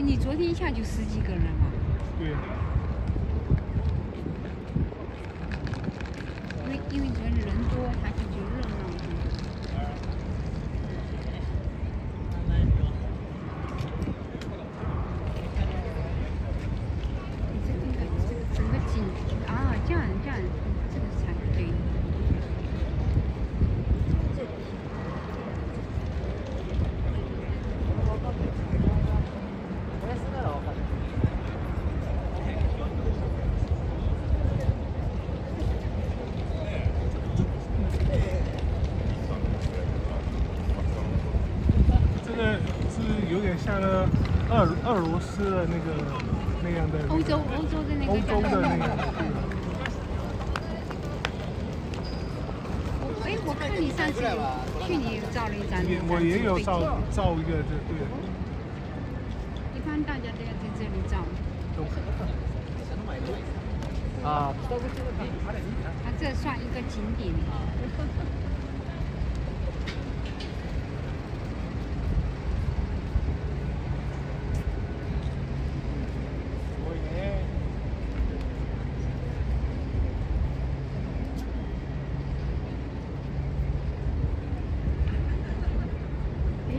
你昨天一下就10几个人嘛。对。因为昨天人多，他就觉得热闹。这个整个景啊，这样，这个才对。有点像俄罗斯的那样的欧洲的那个。欧洲的那个。哎，我看你上次去年有照了一张。我也有照一个，对。一般大家都要在这里照。啊。它这算一个景点。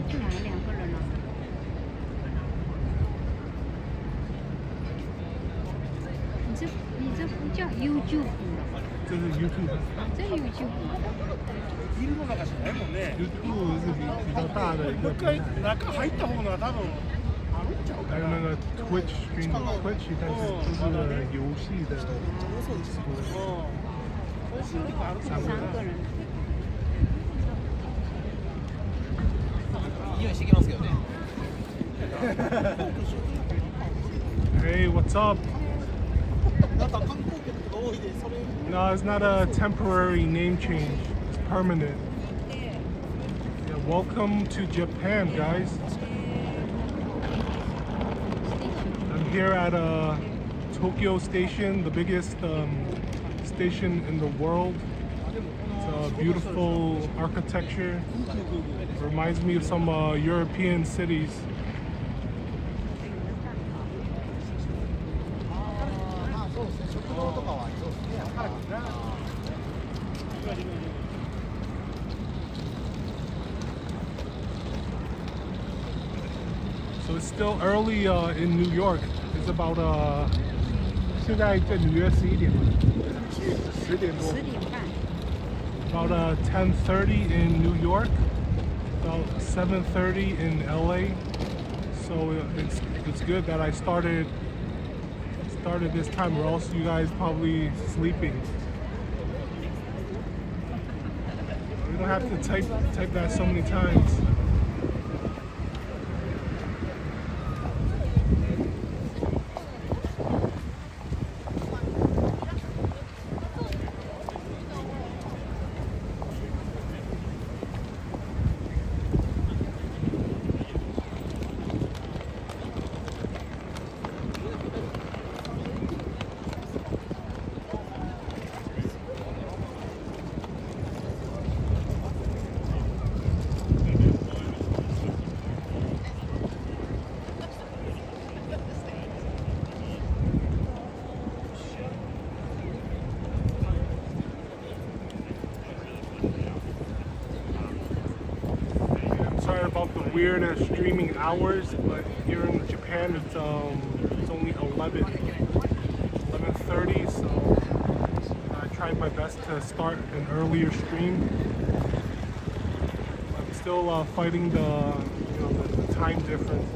去哪2个人了？你这不叫 YouTube 了？这是 YouTube。这 YouTube。YouTube 是比较大的一个平台。还有那个 Twitch stream，Twitch 但是就是游戏的。3个人。Hey, what's up? No, it's not a temporary name change. It's permanent. Yeah, welcome to Japan, guys. I'm here at Tokyo Station, the biggest station in the world. It's a beautiful architecture. Reminds me of some European cities. So it's still early in New York. It's about 现在在纽约11点吧，10点多。10点半。About 10:30 in New York. About 7:30 in LA. So it's good that I started this time, or else you guys probably sleeping. We don't have to type that so many times. Sorry about the weird streaming hours, but here in Japan it's only 11:30, so I tried my best to start an earlier stream. I'm still fighting the time difference.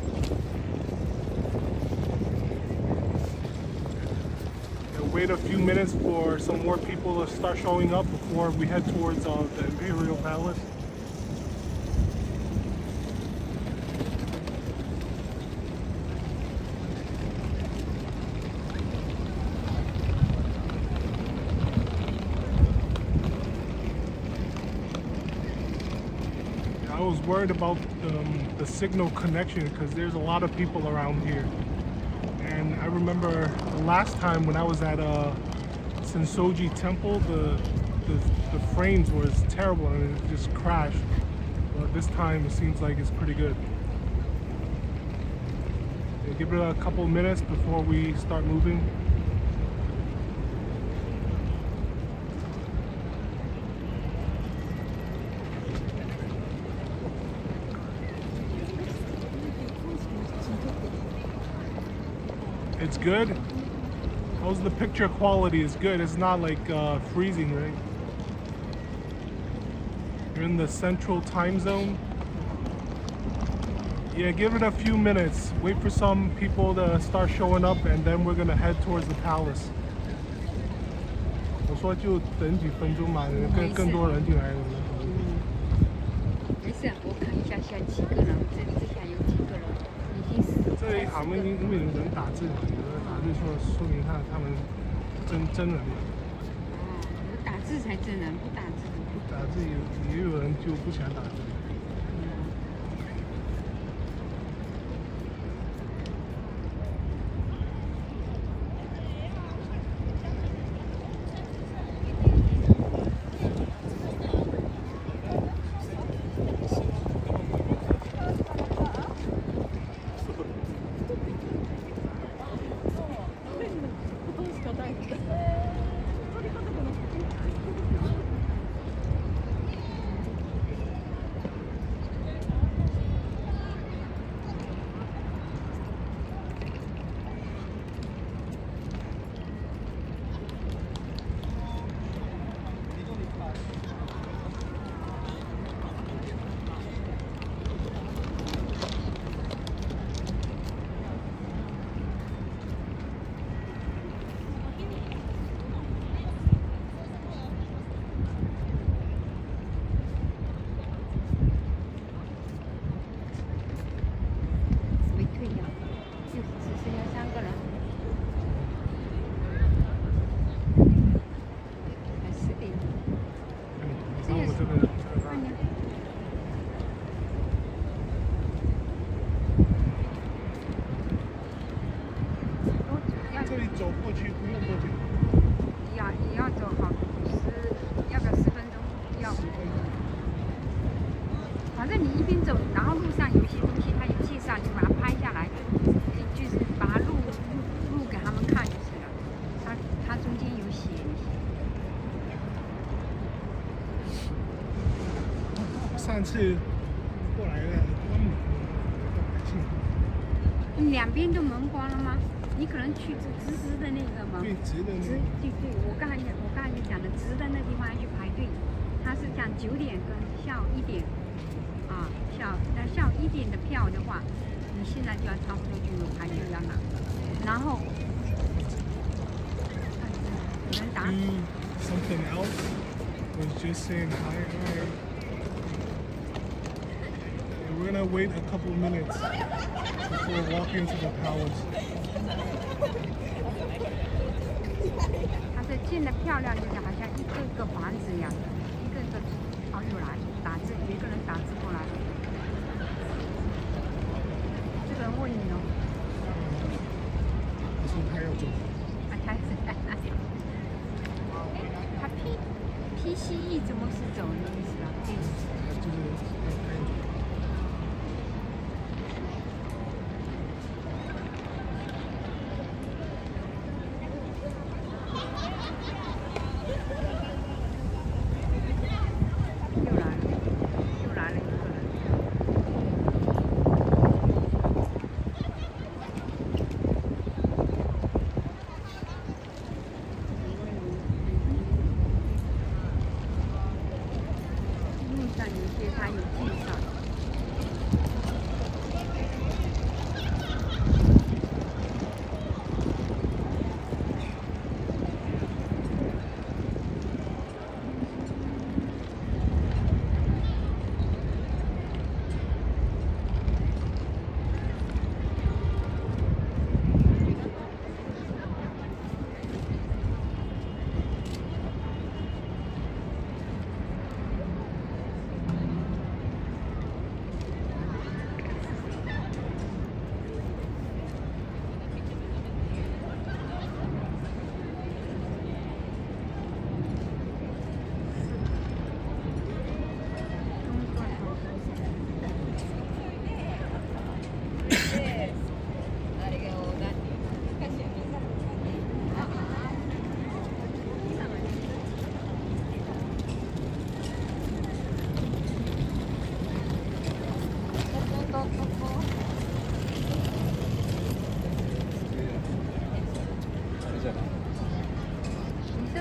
Wait a few minutes for some more people to start showing up before we head towards the Imperial Palace. I was worried about the signal connection because there's a lot of people around here. And I remember the last time when I was at Sensoji Temple, the frames was terrible and it just crashed. But this time it seems like it's pretty good. give it a couple minutes before we start moving. It's good. How's the picture quality? It's good. It's not like freezing, right? You're in the central time zone. Yeah, give it a few minutes. Wait for some people to start showing up, and then we're gonna head towards the palace. 我说就等几分钟嘛，更多人进来了。没事，我看一下现在几个人，这下有几个人，已经是。这里他们因为有人打字嘛，有人打字说明他们真人嘛。哦，有打字才真人，不打字。不打字也有人就不想打字。走过去不用多久。也要走好要不要10分钟？要。反正你一边走，然后路上有一些东西它有介绍，你把它拍下来，就是把它录给他们看就是了。它中间有写一些。上次过来了，关门了，两边都门关了吗？你可能去直的那个门，对，直的那个。对，我刚才就讲的直的那地方要去排队，它是讲9点跟下午1点，啊，下午1点的票的话，你现在就要差不多就有排队要拿，然后有人打。Something else was just saying hi. We're gonna wait a couple minutes before walking to the palace. 它是建的漂亮，就是好像一个个房子一样的，一个个跑出来打字，有一个人打字过来。这个人问你哦。我说他要走。啊，他是他批西翼怎么是走的意思啊？对。就是要拍。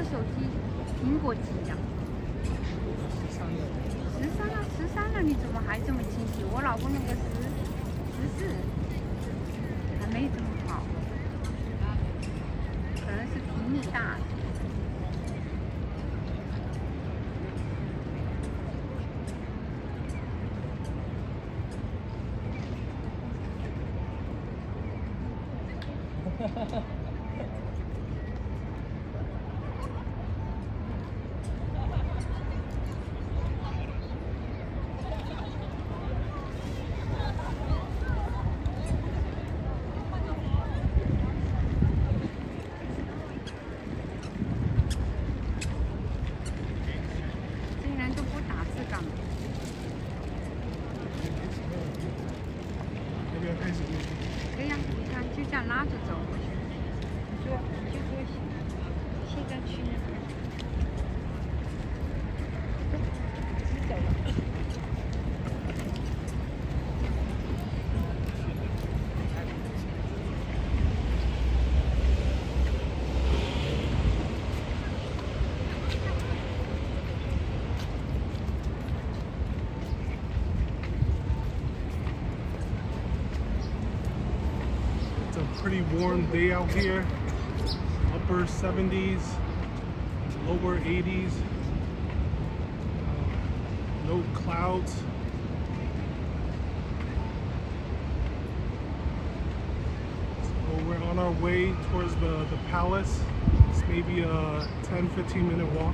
手机苹果几呀？13了，你怎么还这么清晰？我老公那个14，还没这么好，可能是屏幕大。竟然都不打字干嘛？要不要开始过去？可以呀，你看就这样拉着走过去。你就说现在去那个，直走了。It's a pretty warm day out here. Upper 70s, lower 80s. No clouds. So we're on our way towards the palace. It's maybe a 10-15 minute walk.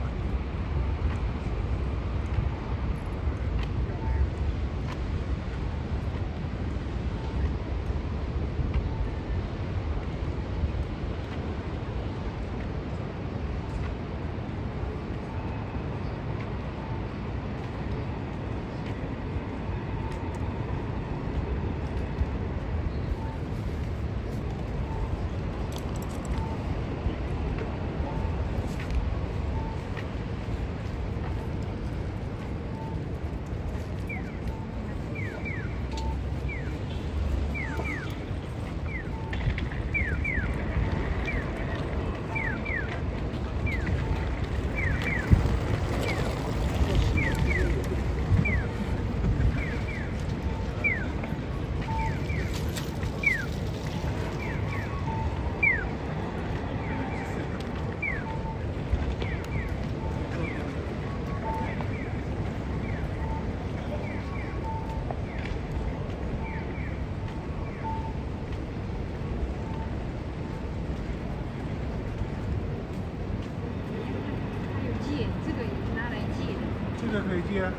可以借啊。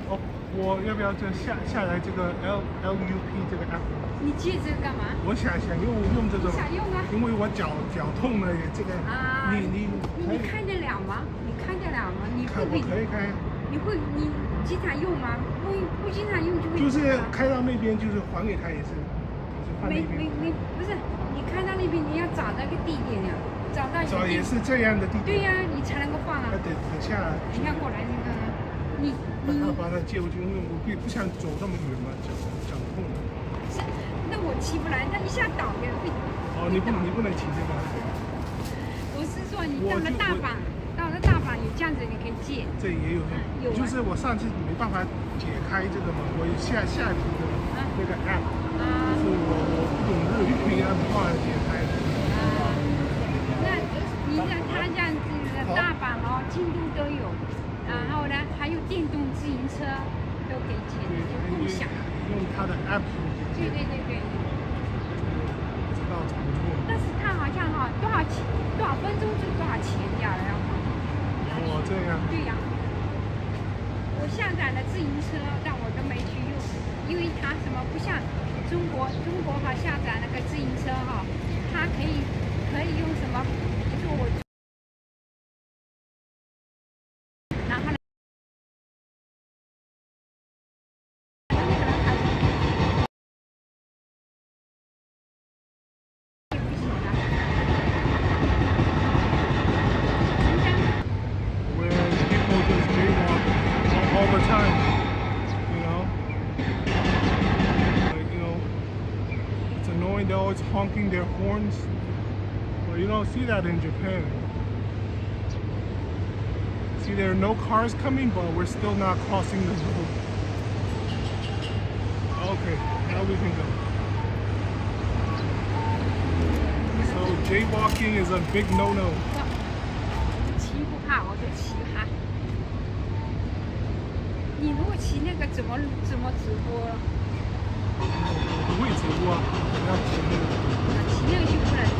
哦，我要不要就下来这个 LUP 这个 app？ 你借这个干嘛？我想用这种。想用啊？因为我脚痛了，这个。啊。你开得了吗？你开得了吗？你会不会？可以开。你经常用吗？不经常用就会。就是开到那边，就是还给他也是。没不是，你开到那边你要找那个地点呀，找到。找也是这样的地点。对呀，你才能够放啊。等下。等下过来那个。你把它接过去，因为我不想走那么远嘛，脚痛。是，那我骑不来，那一下倒也会。哦，你不能骑这个。我是说，你到了大阪有这样子，你可以借。这也有。有。就是我上次没办法解开这个嘛，我下图的那个 app，就是我不懂日语，没办法解开。那你看他这样子的大阪哦，京都都有。然后呢，还有电动自行车都可以借的，就共享。用它的 app。对。不知道怎么做。但是它好像多少分钟就多少钱呀？要花。哦，这样。对呀。我下载了自行车，但我都没去用，因为它什么不像中国下载那个自行车它可以用什么？就是我。They're always honking their horns. Well, you don't see that in Japan. See, there are no cars coming, but we're still not crossing this road. Okay, now we can go. So jaywalking is a big no-no. 骑不怕，我就骑哈。你如果骑那个怎么直播？不会直播啊，要骑那个。骑那个就不能骑。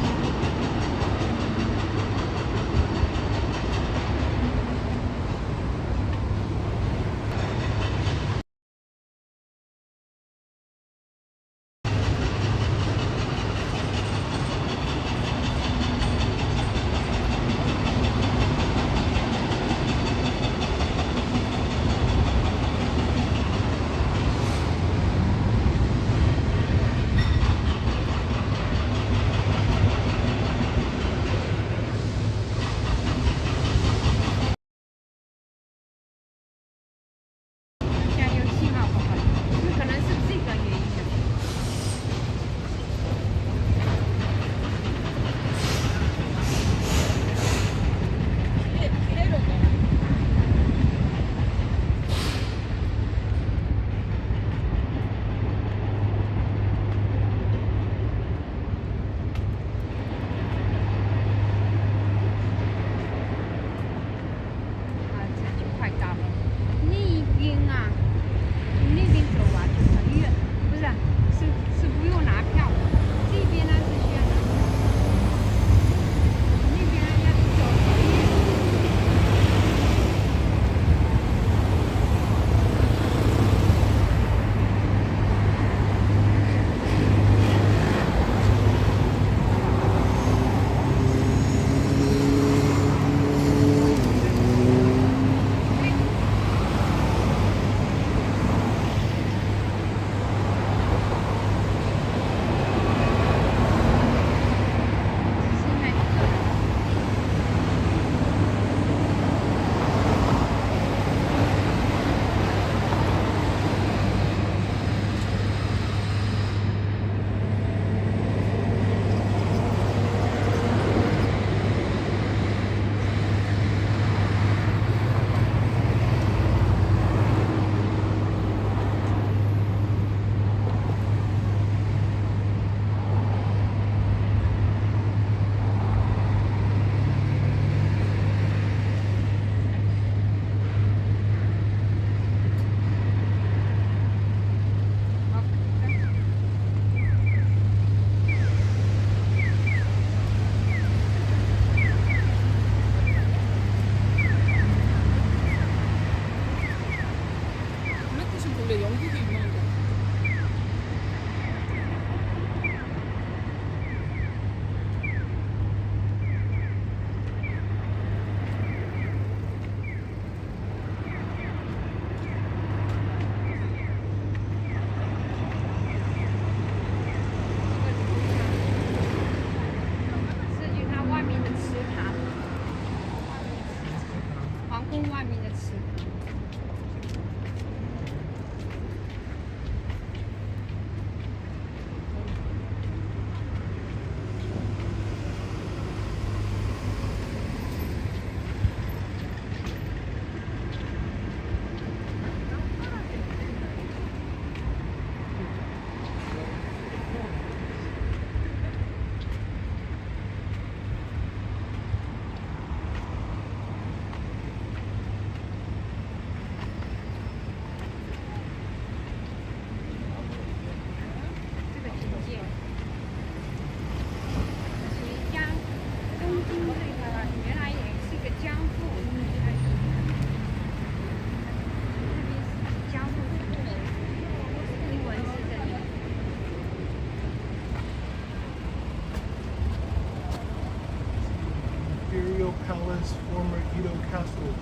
Imperial Palace, former Edo Castle.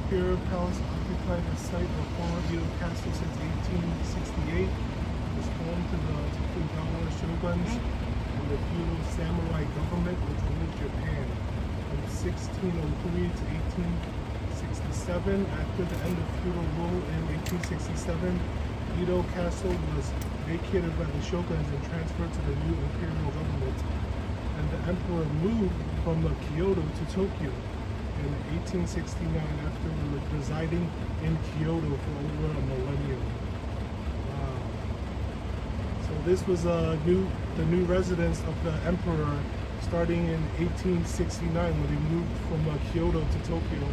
Imperial Palace occupied the site of former Edo Castle since 1868. It was home to the Tokugawa shoguns and the feudal samurai government which ruled Japan from 1603 to 1867. After the end of feudal rule in 1867, Edo Castle was vacated by the shoguns and transferred to the new imperial government, and the emperor moved from Kyoto to Tokyo. in 1869 after residing in Kyoto for over a millennium. Wow. So this was the new residence of the emperor starting in 1869 when he moved from Kyoto to Tokyo.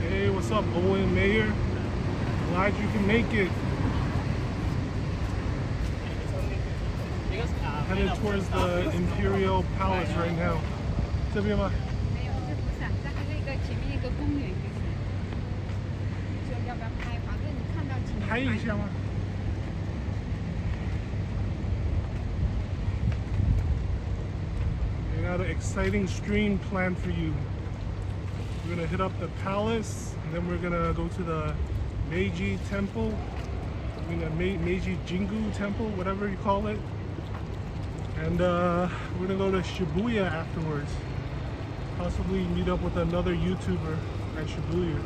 Hey, what's up, Owen Mayer? Glad you can make it. Headed towards the Imperial Palace right now. 这边吗？没有，这不是、啊，这还是一个前面一个公园，就是。说要不要拍？反正你看到景。拍一下吗？ We got an exciting stream planned for you. We're gonna hit up the palace, and then we're gonna go to the Meiji temple. I mean, Meiji Jingu temple, whatever you call it. And we're gonna go to Shibuya afterwards. Possibly meet up with another YouTuber at Shibuya.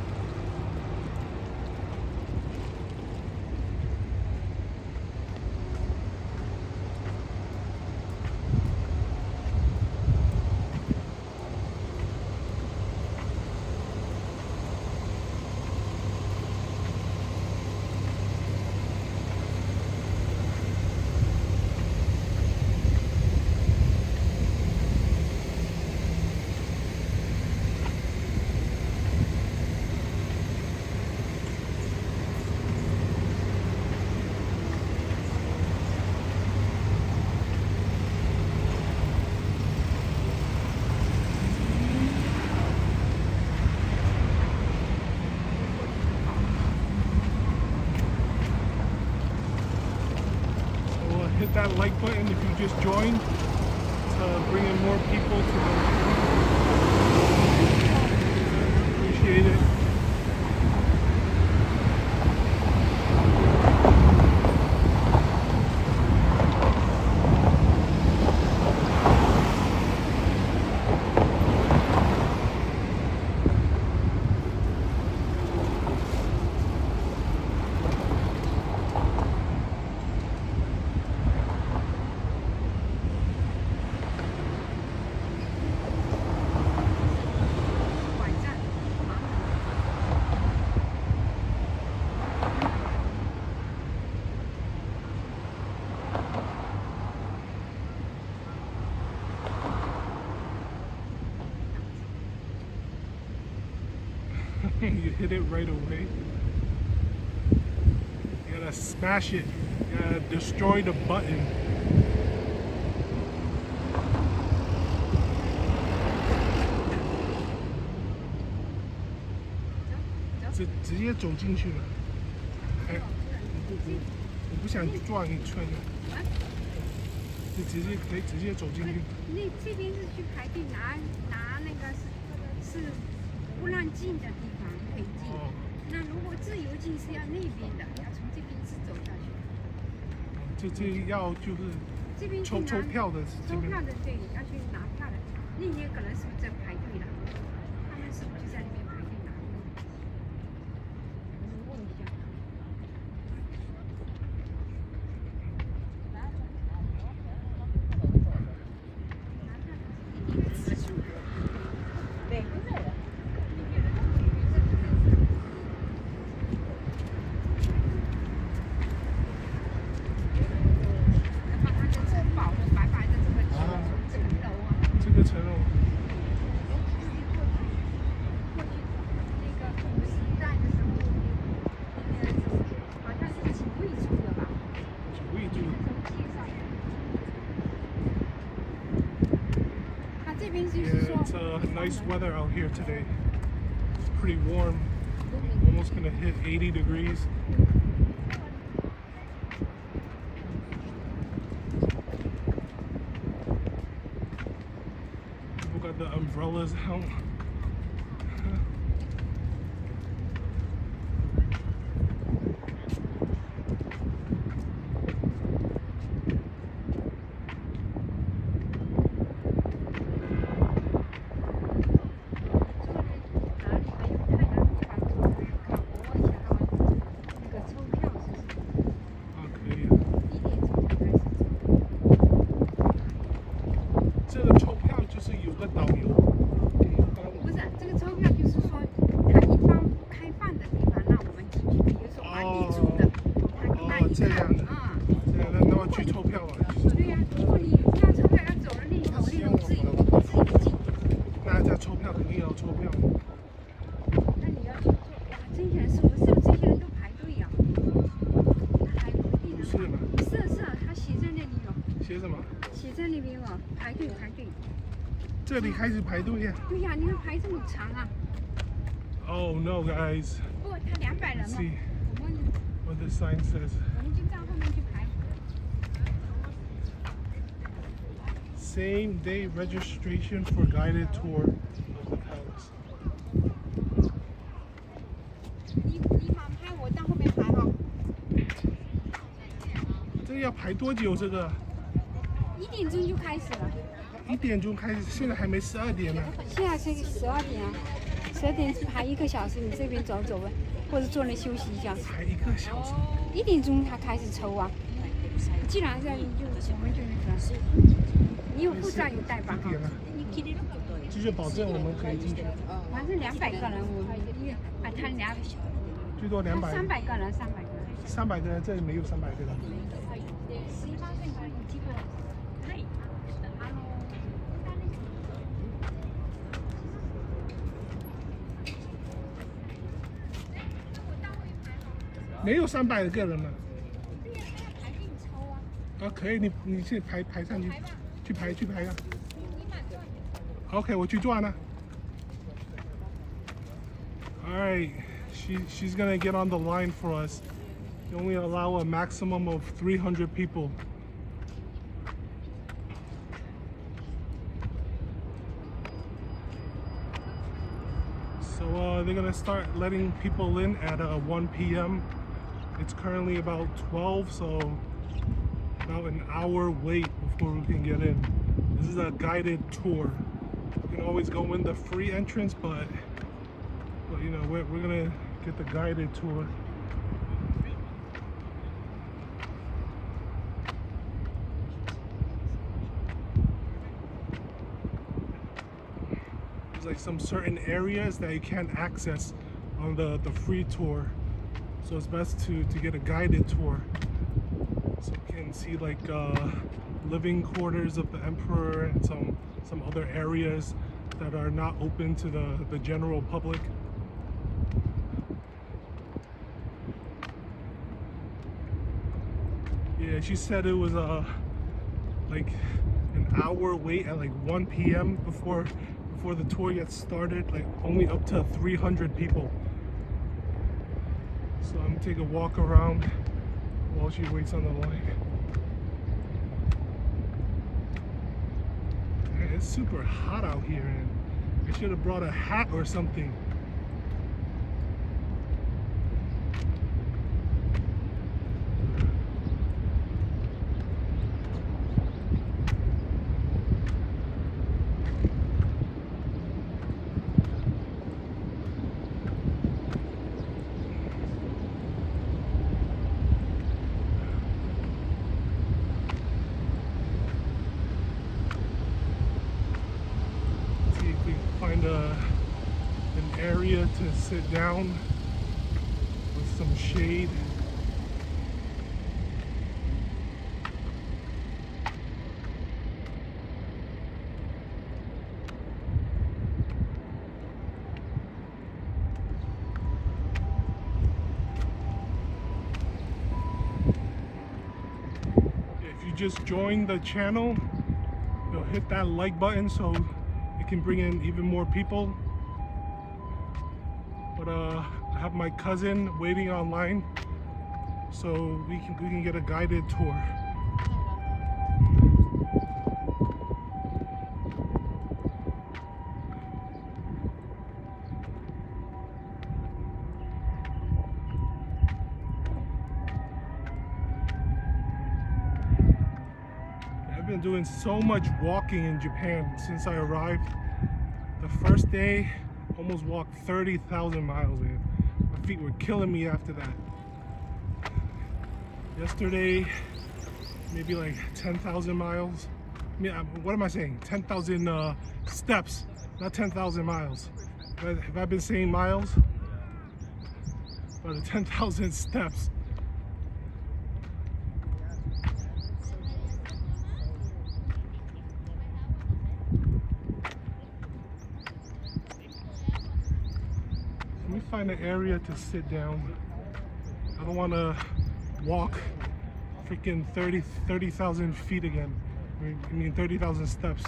Hit that like button if you just joined to bring in more people to the appreciate it. You hit it right away. You gotta smash it. You gotta destroy the button.直接走进去了。哎，我不想转一圈的。你可以直接走进去。那这边是去排队拿那个是不让进的地方可以进。哦。那如果自由进是要那边的，要从这边一直走下去。这要就是这边抽票的，抽票的对，要去拿票的。那边可能是不是在排队了？他们是不是就在那边排队拿？我问一下。对。Yeah, it's nice weather out here today. pretty warm. Almost gonna hit 80 degrees. People got the umbrellas out.写什么？写在那边哦，排队排队。这里开始排队呀？对呀，你看排这么长啊。Oh no, guys. 不，他200人嘛。See what the sign says. 我们就到后面去排。Same day registration for guided tour of the palace. 你马拍，我到后面排哈。这个要排多久？这个1点钟就开始了。1点钟开始，现在还没12点呢。现在是12点啊，12点排1个小时，你这边走走吧，或者坐那休息一下。排1个小时。1点钟他开始抽啊。既然这样，我们就那个。你有护照有带吧？哈。这就保证我们可以进去。反正200个人，我们谈2，最多200。300个人，300个人。300个人，这里没有300个人。没有300个人了。啊，可以，你去排上去，去排呀。OK， 我去转了。All right, she's gonna get on the line for us. You only allow a maximum of 300 people. So they're gonna start letting people in at 1 p.m. It's currently about 12, so about an hour wait before we can get in. This is a guided tour. You can always go in the free entrance, but you know, we're gonna get the guided tour. There's like some certain areas that you can't access on the free tour. So it's best to get a guided tour, so you can see like living quarters of the emperor and some other areas that are not open to the general public. Yeah, she said it was like an hour wait at like 1 p.m. before the tour gets started, like only up to 300 people. So I'm gonna take a walk around while she waits on the line. Man, it's super hot out here, and I should have brought a hat or something. Find an area to sit down with some shade. If you just joined the channel, you'll hit that like button so it can bring in even more people. But I have my cousin waiting online, so we can get a guided tour. I've been doing so much walking in Japan since I arrived. The first day, almost walked 30,000 miles, man. My feet were killing me after that. Yesterday, maybe like 10,000 miles. I mean, what am I saying? 10,000 steps, not 10,000 miles. Have I been saying miles? About 10,000 steps. Let me find an area to sit down. I don't want to walk freaking 30,000 feet again. I mean 30,000 steps.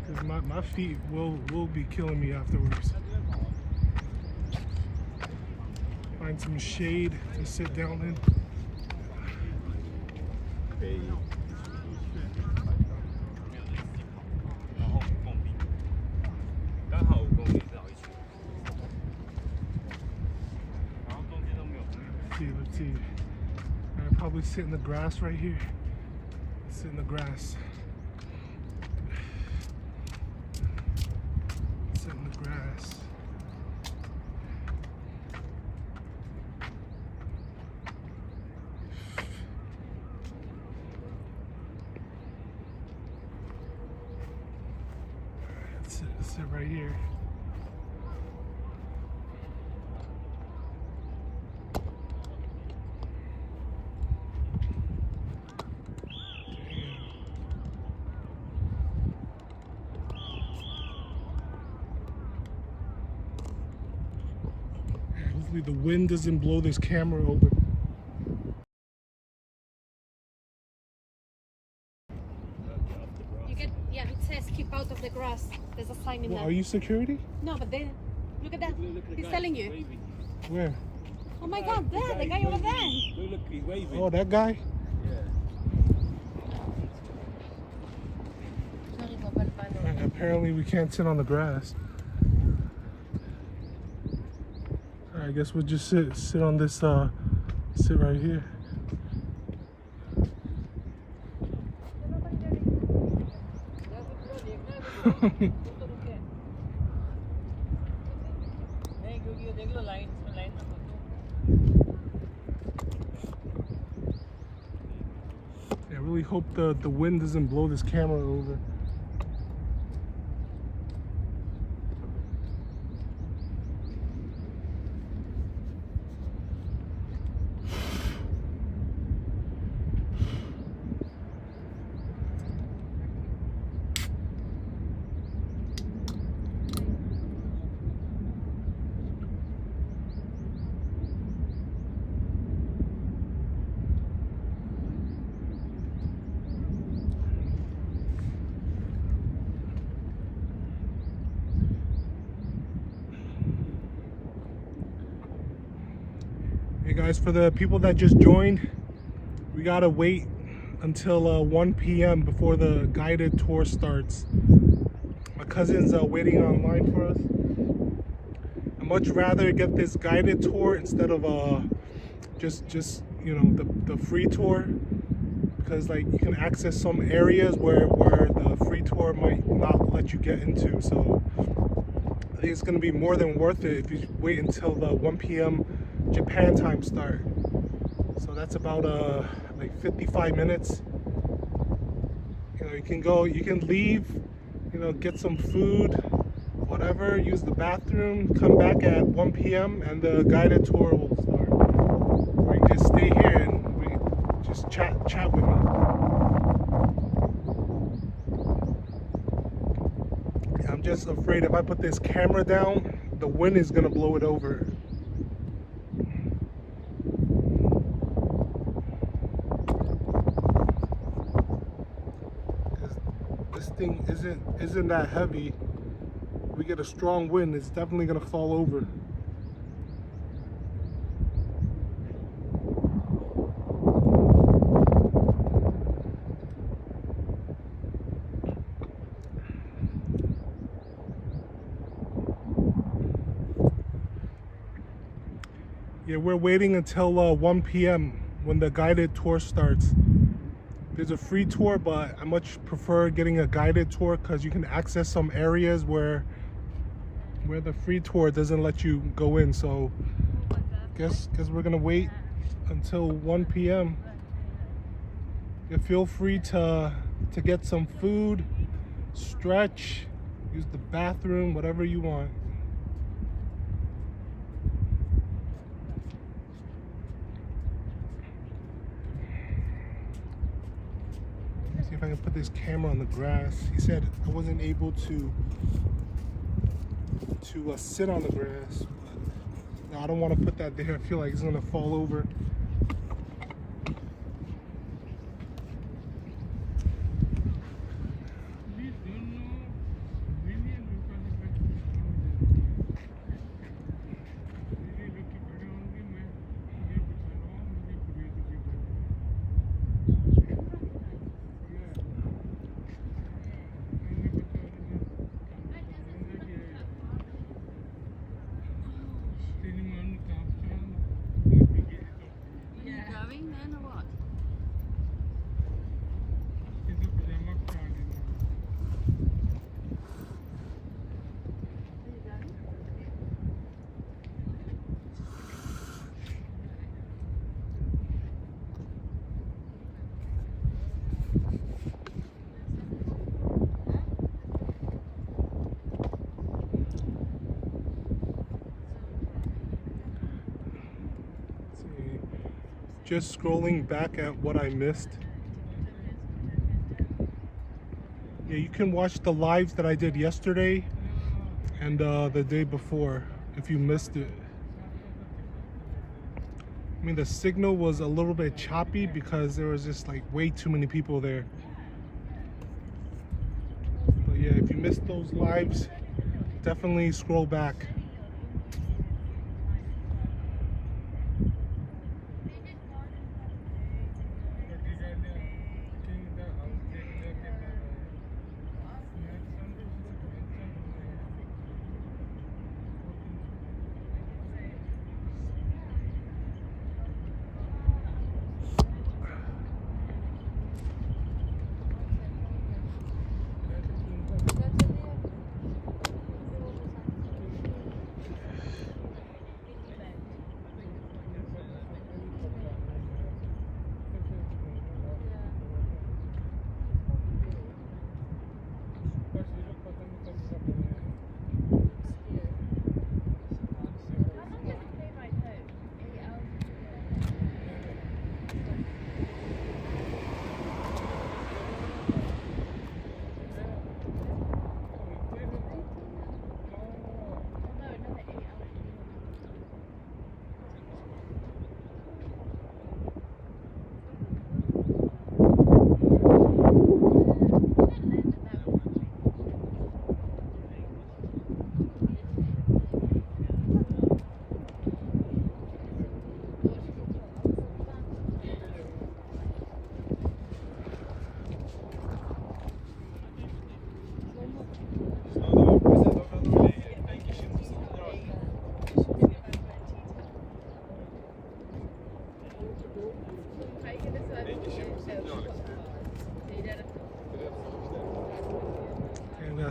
Because my feet will be killing me afterwards. Find some shade to sit down in. Let's see. I'll probably sit in the grass right here. Sit in the grass. Sit in the grass. Let's sit right here. Hopefully the wind doesn't blow this camera over. Yeah, it says keep out of the grass. There's a sign in Well, there. are you security? No, but then look at that. He's telling you. Where? Oh my God, there, the guy over there. Look, he's waving. Oh, that guy? Apparently we can't sit on the grass. Alright, I guess we'll just sit on this sit right here. I really hope the wind doesn't blow this camera over. Hey guys, for the people that just joined, we gotta wait until 1 p.m. before the guided tour starts. My cousin's waiting online for us. I'd much rather get this guided tour instead of just you know the free tour, because like you can access some areas where the free tour might not let you get into. So I think it's gonna be more than worth it if you wait until the 1 p.m. Japan time start. So that's about like 55 minutes. You know, you can leave, you know, get some food, whatever, use the bathroom, come back at 1 p.m. and the guided tour will start. Or you can just stay here and we just chat with me. I'm just afraid if I put this camera down, the wind is gonna blow it over. This thing isn't that heavy. We get a strong wind, it's definitely gonna fall over. Yeah, we're waiting until 1 p.m. when the guided tour starts. There's a free tour, but I much prefer getting a guided tour because you can access some areas where the free tour doesn't let you go in. So guess we're gonna wait until 1 p.m. You feel free to get some food, stretch, use the bathroom, whatever you want. Let's see if I can put this camera on the grass. He said I wasn't able to sit on the grass. No, I don't want to put that there. I feel like it's gonna fall over. Just scrolling back at what I missed. Yeah, you can watch the lives that I did yesterday and the day before if you missed it. I mean, the signal was a little bit choppy because there was just like way too many people there. But yeah, if you missed those lives, definitely scroll back.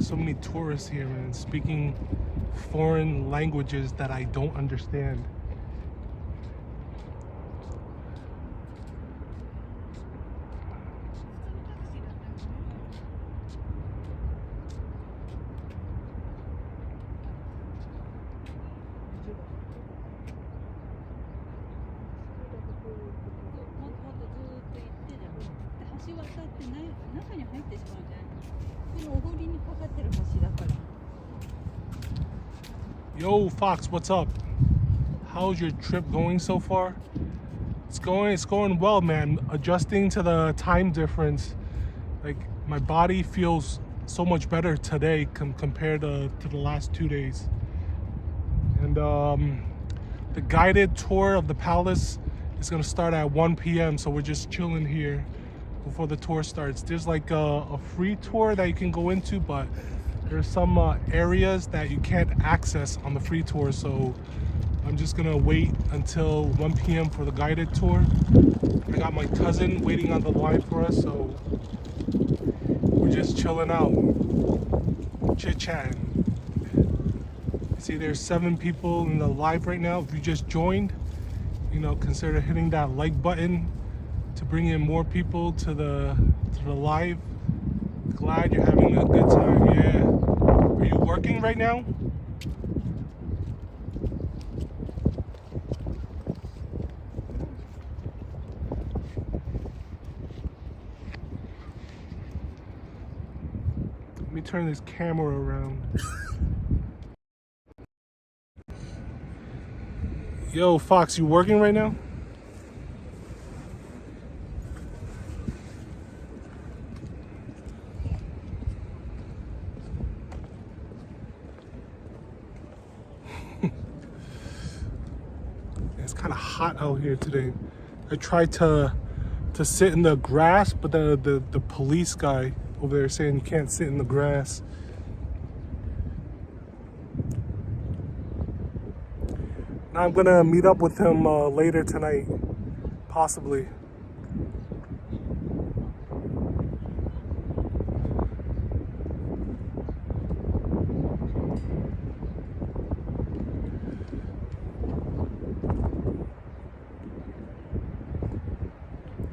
So many tourists here, man, speaking foreign languages that I don't understand. Yo, Fox, what's up? How's your trip going so far? It's going well, man. Adjusting to the time difference, like my body feels so much better today compared to the last 2 days. And the guided tour of the palace is gonna start at 1 p.m. So we're just chilling here before the tour starts. There's like a free tour that you can go into, but there's some areas that you can't access on the free tour, so I'm just gonna wait until 1 p.m. for the guided tour. I got my cousin waiting on the line for us, so we're just chilling out, chit-chatting. See, there's 7 people in the live right now. If you just joined, you know, consider hitting that like button to bring in more people to the live. Glad you're having a good time. Yeah. Are you working right now? Let me turn this camera around. Yo, Fox, you working right now? It's kind of hot out here today. I tried to sit in the grass, but the police guy over there saying you can't sit in the grass. Now I'm gonna meet up with him later tonight, possibly.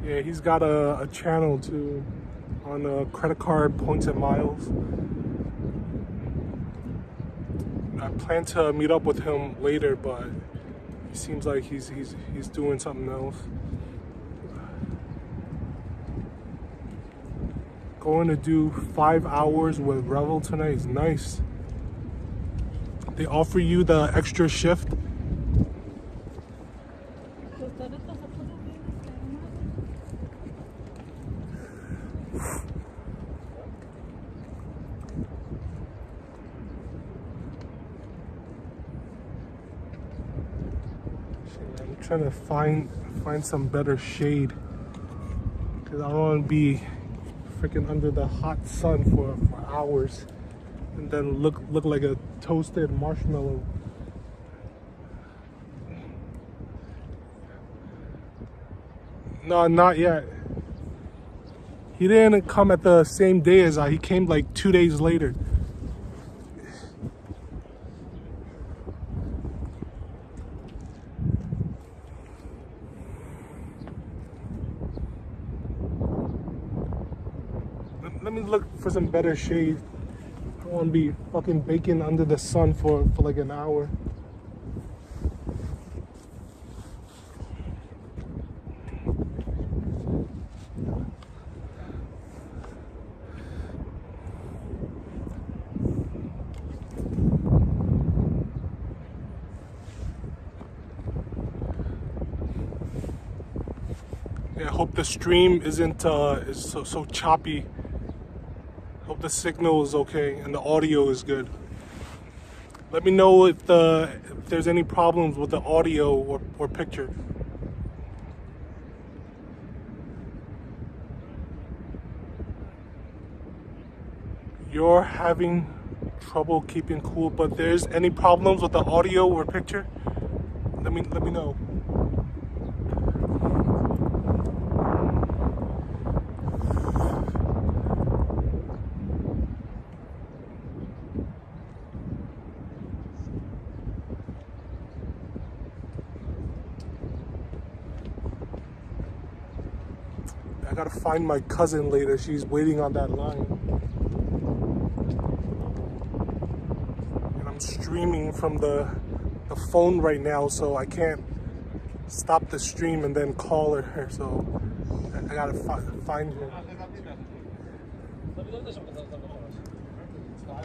Yeah, he's got a channel too on credit card points and miles. I plan to meet up with him later, but it seems like he's doing something else. Going to do 5 hours with Revel tonight is nice. They offer you the extra shift. I'm trying to find some better shade because I don't want to be freaking under the hot sun for hours and then look like a toasted marshmallow. No, not yet. He didn't come at the same day as I. He came like 2 days later. Let me look for some better shade. I don't want to be fucking baking under the sun for like an hour. Yeah, I hope the stream isn't is so choppy. Hope the signal is okay and the audio is good. Let me know if there's any problems with the audio or picture. You're having trouble keeping cool, but there's any problems with the audio or picture? Let me know. I gotta find my cousin later. She's waiting on that line. And I'm streaming from the phone right now, so I can't stop the stream and then call her. So I gotta find her.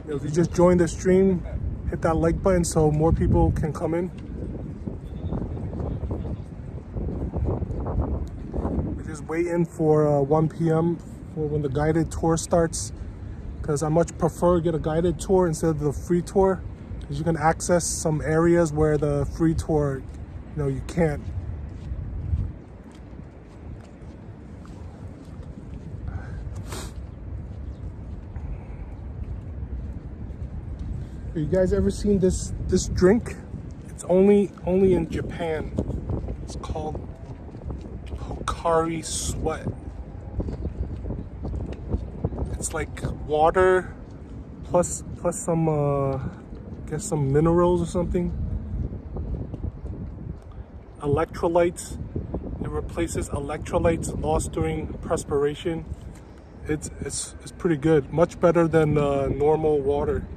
If you just joined the stream, hit that like button so more people can come in. Just waiting for 1 p.m. for when the guided tour starts, because I much prefer get a guided tour instead of the free tour, because you can access some areas where the free tour, you know, you can't. You guys ever seen this drink? It's only in Japan. It's called Hikari Sweat. It's like water plus some I guess some minerals or something. Electrolytes. It replaces electrolytes lost during perspiration. It's pretty good. Much better than normal water.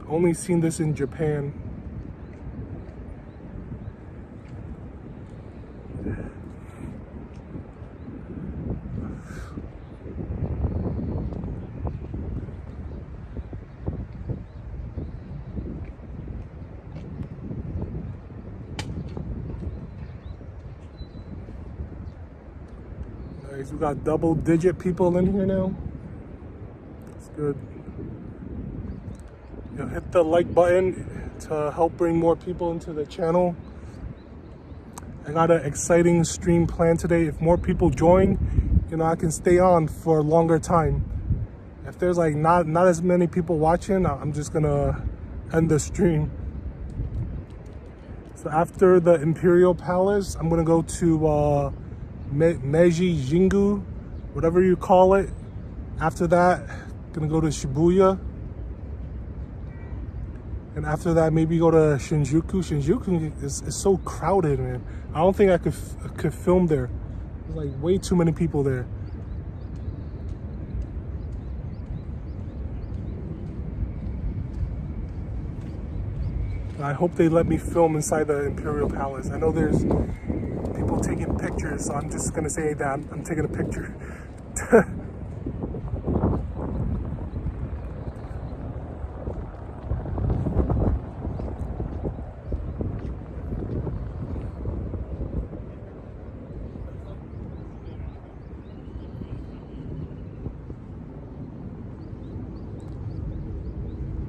Only seen this in Japan. Nice. We got double-digit people in here now. It's good. Hit the like button to help bring more people into the channel. I got an exciting stream planned today. If more people join, I can stay on for a longer time. If there's like not as many people watching, I'm just gonna end the stream. So after the Imperial Palace, I'm gonna go to Meiji, Jingu, whatever you call it. After that, gonna go to Shibuya. And after that, maybe go to Shinjuku. Shinjuku is so crowded, man. I don't think I could film there. There's like way too many people there. I hope they let me film inside the Imperial Palace. I know there's people taking pictures, so I'm just gonna say that I'm taking a picture.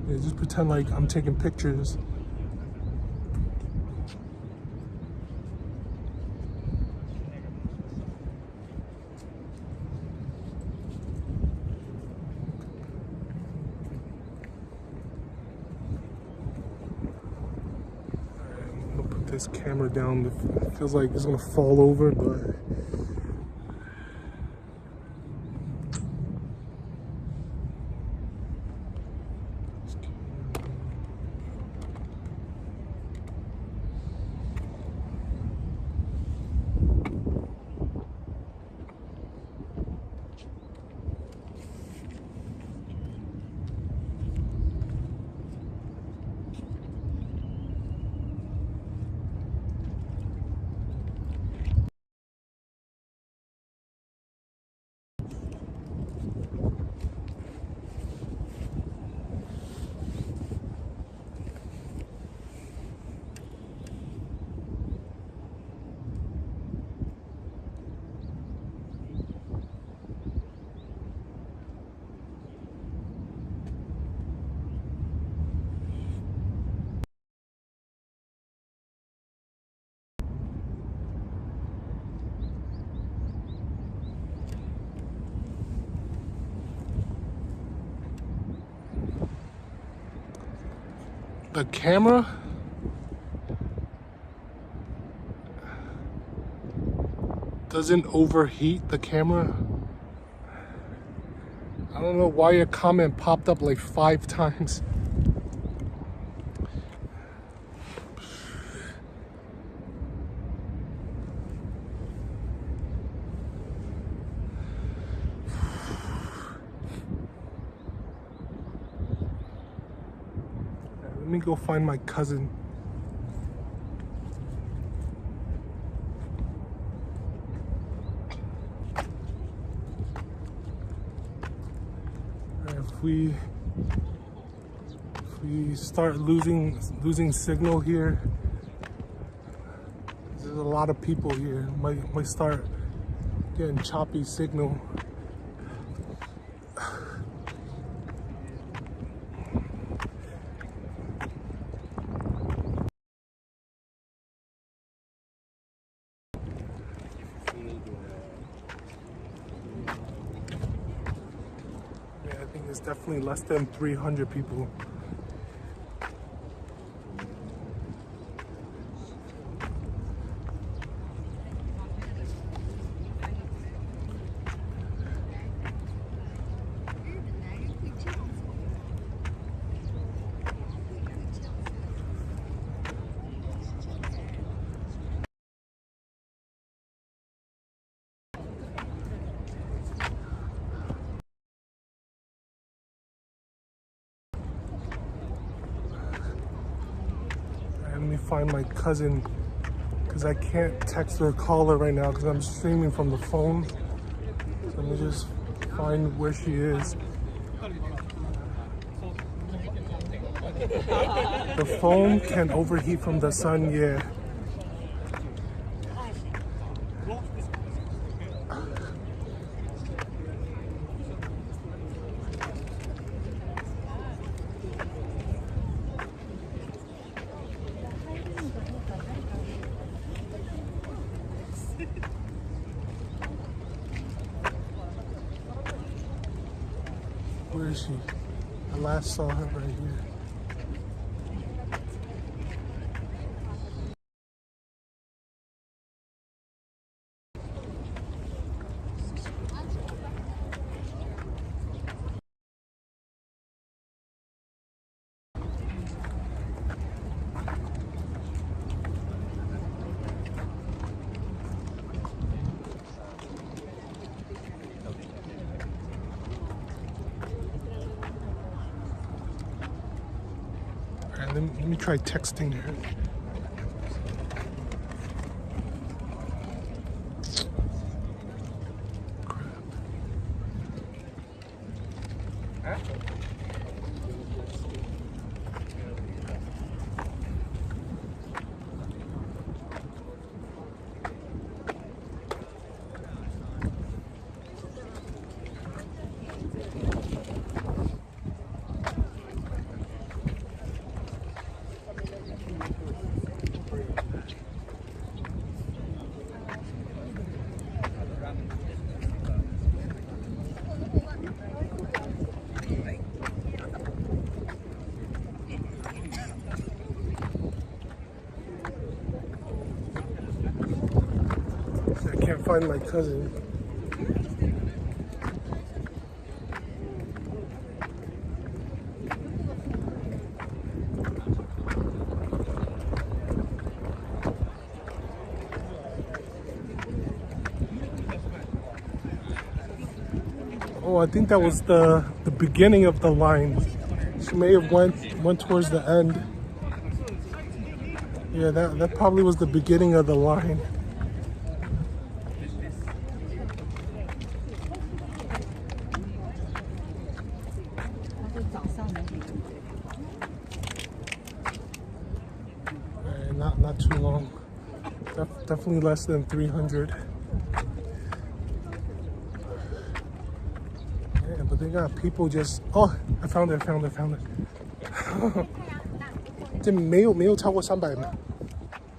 Yeah, just pretend like I'm taking pictures. I'm gonna put this camera down. It feels like it's gonna fall over, but the camera doesn't overheat the camera. I don't know why your comment popped up like 5 times. Let me go find my cousin. If we start losing signal here, there's a lot of people here. Might start getting choppy signal. It's definitely less than 300 people. Let me find my cousin because I can't text or call her right now because I'm streaming from the phone. So let me just find where she is. The phone can overheat from the sun, yeah. Where is she? I last saw her right here. Let me try texting her. I can't find my cousin. Oh, I think that was the beginning of the line. She may have went towards the end. Yeah, that probably was the beginning of the line. Not too long. Definitely less than 300. Yeah, but they got people just. Oh, I found it. 这没有超过300吗？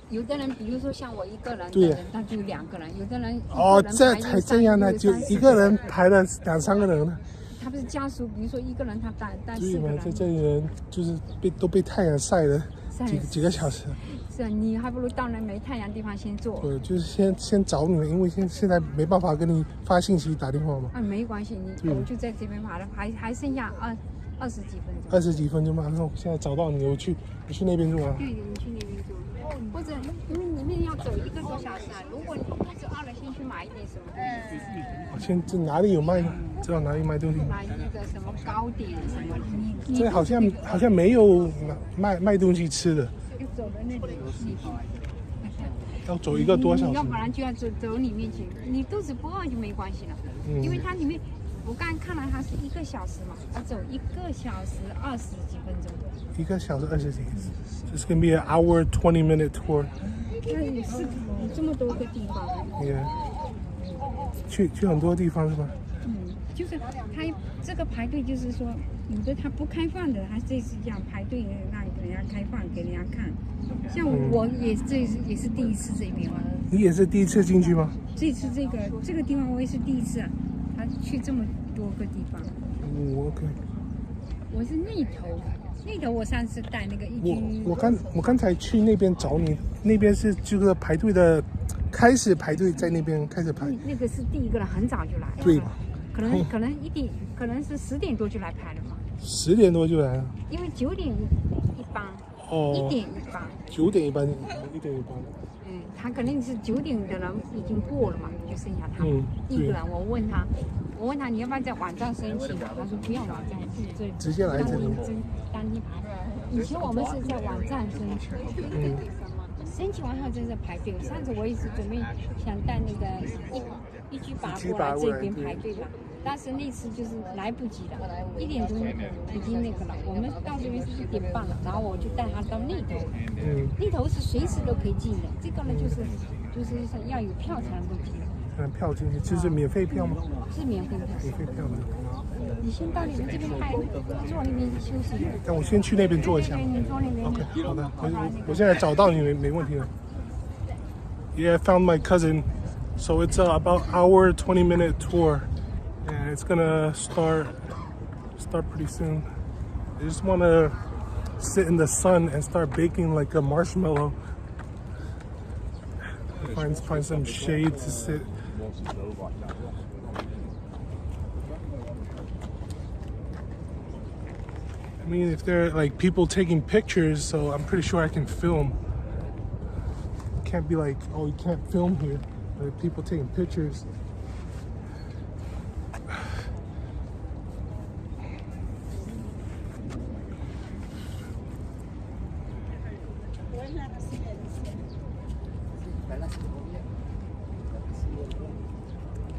有的人，比如说像我一个人的对人，他就2个人；有的人哦，这才这样呢，就一个人排了2、3个人呢。他不是家属，比如说一个人他带对4个人。这里人就是都被太阳晒了几个小时。是啊，你还不如到那没太阳地方先坐。对，就是先找你们，因为现在没办法跟你发信息打电话嘛。啊，没关系，我就在这边爬了，还剩下20几分钟。20几分钟嘛，然后现在找到你，我去那边坐啊。对，你去那边坐，或者因为里面要走1个多小时啊。如果你就饿了，先去买一点什么。这哪里有卖呢？知道哪里卖东西？买那个什么糕点什么。这好像没有卖东西吃的。走到那里要走1个多小时。要不然就要走里面去，你肚子不饿就没关系了。因为它里面我刚才看了，它是1个小时嘛，要走1个小时20几分钟。1个小时20几分钟。It's gonna be an hour 20-minute tour. 那有这么多个地方。Yeah. 去很多地方是吧？就是他这个排队，就是说有的他不开放的，他这次这样排队让人家开放给人家看。像我也是第一次这边嘛。你也是第一次进去吗？这次这个地方我也是第一次啊，他去这么多个地方。OK。我是那头我上次带那个一军。我刚才去那边找你，那边是这个排队的，开始排队在那边开始排。那个是第一个人，很早就来。对。可能是10点多就来排了嘛。10点多就来了。因为9点一班。哦1点一班。 9点一班，1点一班。他肯定是9点的人已经过了嘛，就剩下他一个人。我问他你要不要在网站申请啊？他说不要网站，直接来这里。当天排。以前我们是在网站申请，申请完后真是排队。上次我也是准备想带那个一居拔过来这边排队嘛，但是那次就是来不及了，1点钟已经那个了。我们到这边是1点半了，然后我就带他到那头，那头是随时都可以进的。这个呢就是要有票才能够进。票进去，这是免费票吗？是免费票。免费票的。你先到你们这边拍，坐那边休息。但我先去那边坐一下。你坐那边。OK， 好的，我现在找到你没问题了。Yeah, I found my cousin. So it's about hour 20-minute tour, and it's gonna start pretty soon. I just wanna sit in the sun and start baking like a marshmallow. Find some shade to sit. I mean, if there are like people taking pictures, so I'm pretty sure I can film. Can't be like, oh, you can't film here. But if people taking pictures.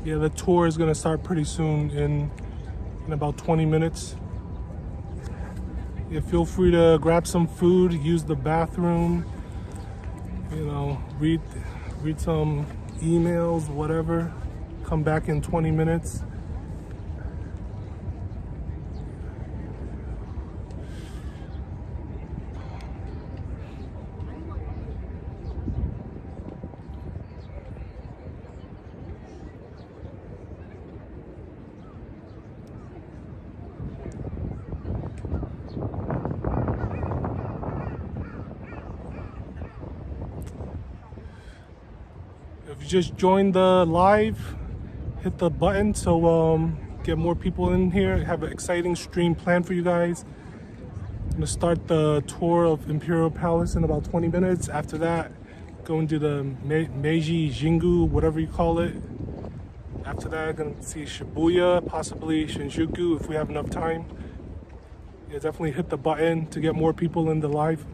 Yeah, the tour is gonna start pretty soon in about 20 minutes. Yeah, feel free to grab some food, use the bathroom, you know, read some emails, whatever. Come back in 20 minutes. If you just joined the live, hit the button so get more people in here. Have an exciting stream planned for you guys. I'm gonna start the tour of Imperial Palace in about 20 minutes. After that, go into the Meiji, Jingu, whatever you call it. After that, I'm gonna see Shibuya, possibly Shinjuku if we have enough time. Yeah, definitely hit the button to get more people in the live.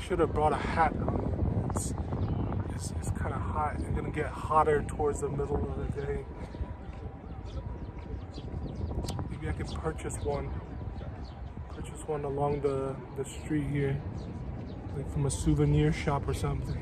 Should have brought a hat on. It's kind of hot. It's gonna get hotter towards the middle of the day. Maybe I can purchase one along the street here, like from a souvenir shop or something.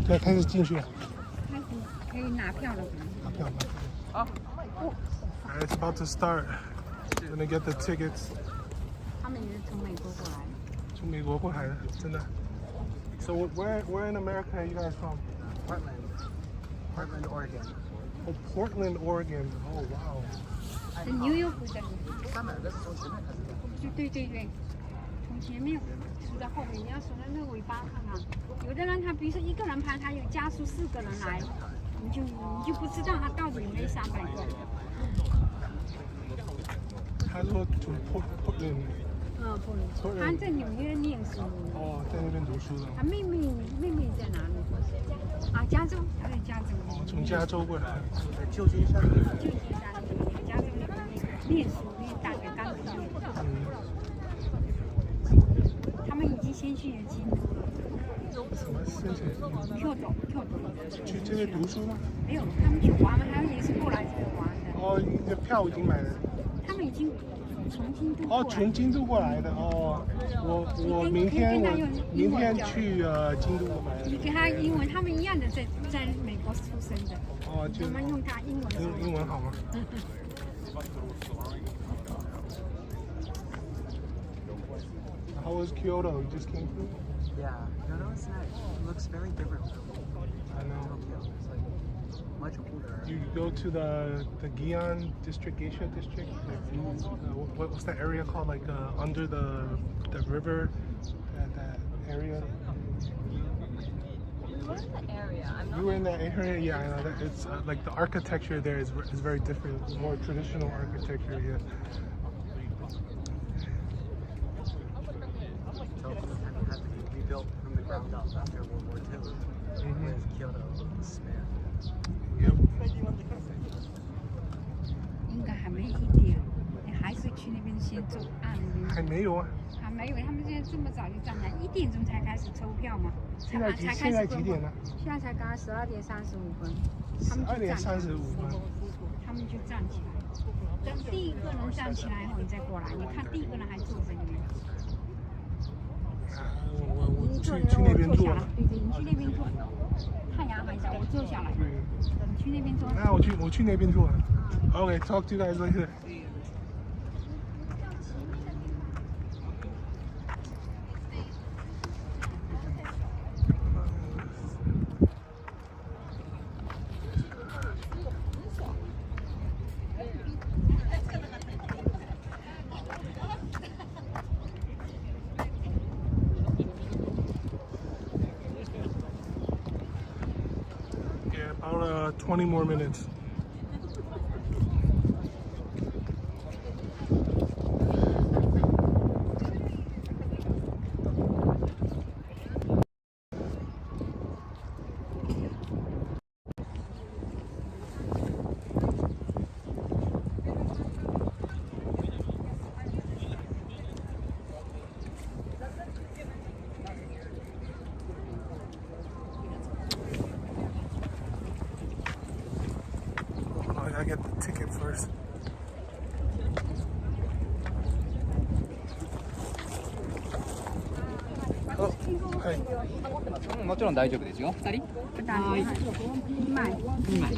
对，开始进去了。开始可以拿票了。拿票。Alright, it's about to start. We're gonna get the tickets. 他们也是从美国过来的。从美国过来的，真的。So where in America are you guys from? Portland, Oregon. Oh, Portland, Oregon. Oh wow. 是纽约湖的。上面这是从前面开始的。对，从前面数到后面，你要数到那个尾巴看看。有的人他比如说一个人排，他有加速4个人来，你就不知道他到底有没有300个。他说从 Portland。他在纽约念书。哦，在那边读书的。他妹妹在哪里？啊，加州，他在加州。哦，从加州过来。旧金山。加州那边念书，念大学刚毕业。他们已经先去了京都了。什么申请？Kyoto。去这边读书吗？没有，他们去玩嘛，他们也是过来这边玩的。哦，你的票已经买了。他们已经从京都。哦，从京都过来的哦。我明天去京都买的。你给他英文，他们一样的在美国出生的。哦，就我们用他英文。英文好吗？How was Kyoto? You just came through? Yeah, Kyoto is nice. It looks very different from I know. Tokyo. It's like much older. You go to the Gion district, Geisha district. Like, what's that area called? Like under the river, that area. We were in that area. Yeah, I know that. It's like the architecture there is very different, more traditional architecture. Yeah. Tokyo had to be rebuilt from the ground up after World War II. Whereas Kyoto spanned. Yep. 应该还没1点，你还是去那边先走岸那边。还没有啊。还没有，他们现在这么早就站台，1点钟才开始抽票嘛。现在几点呢？现在才刚刚12点35分。12点35分。他们就站起来，等第一个人站起来以后，你再过来。你看第一个人还坐在那边。我去那边坐了。对，你去那边坐。太阳还早，我坐下来。等去那边坐。那我去那边坐了。Okay, talk to you guys later. Yeah, about 20 more minutes. I gotta get the ticket first. Oh, hi. もちろん大丈夫ですよ。2人？はい。2枚。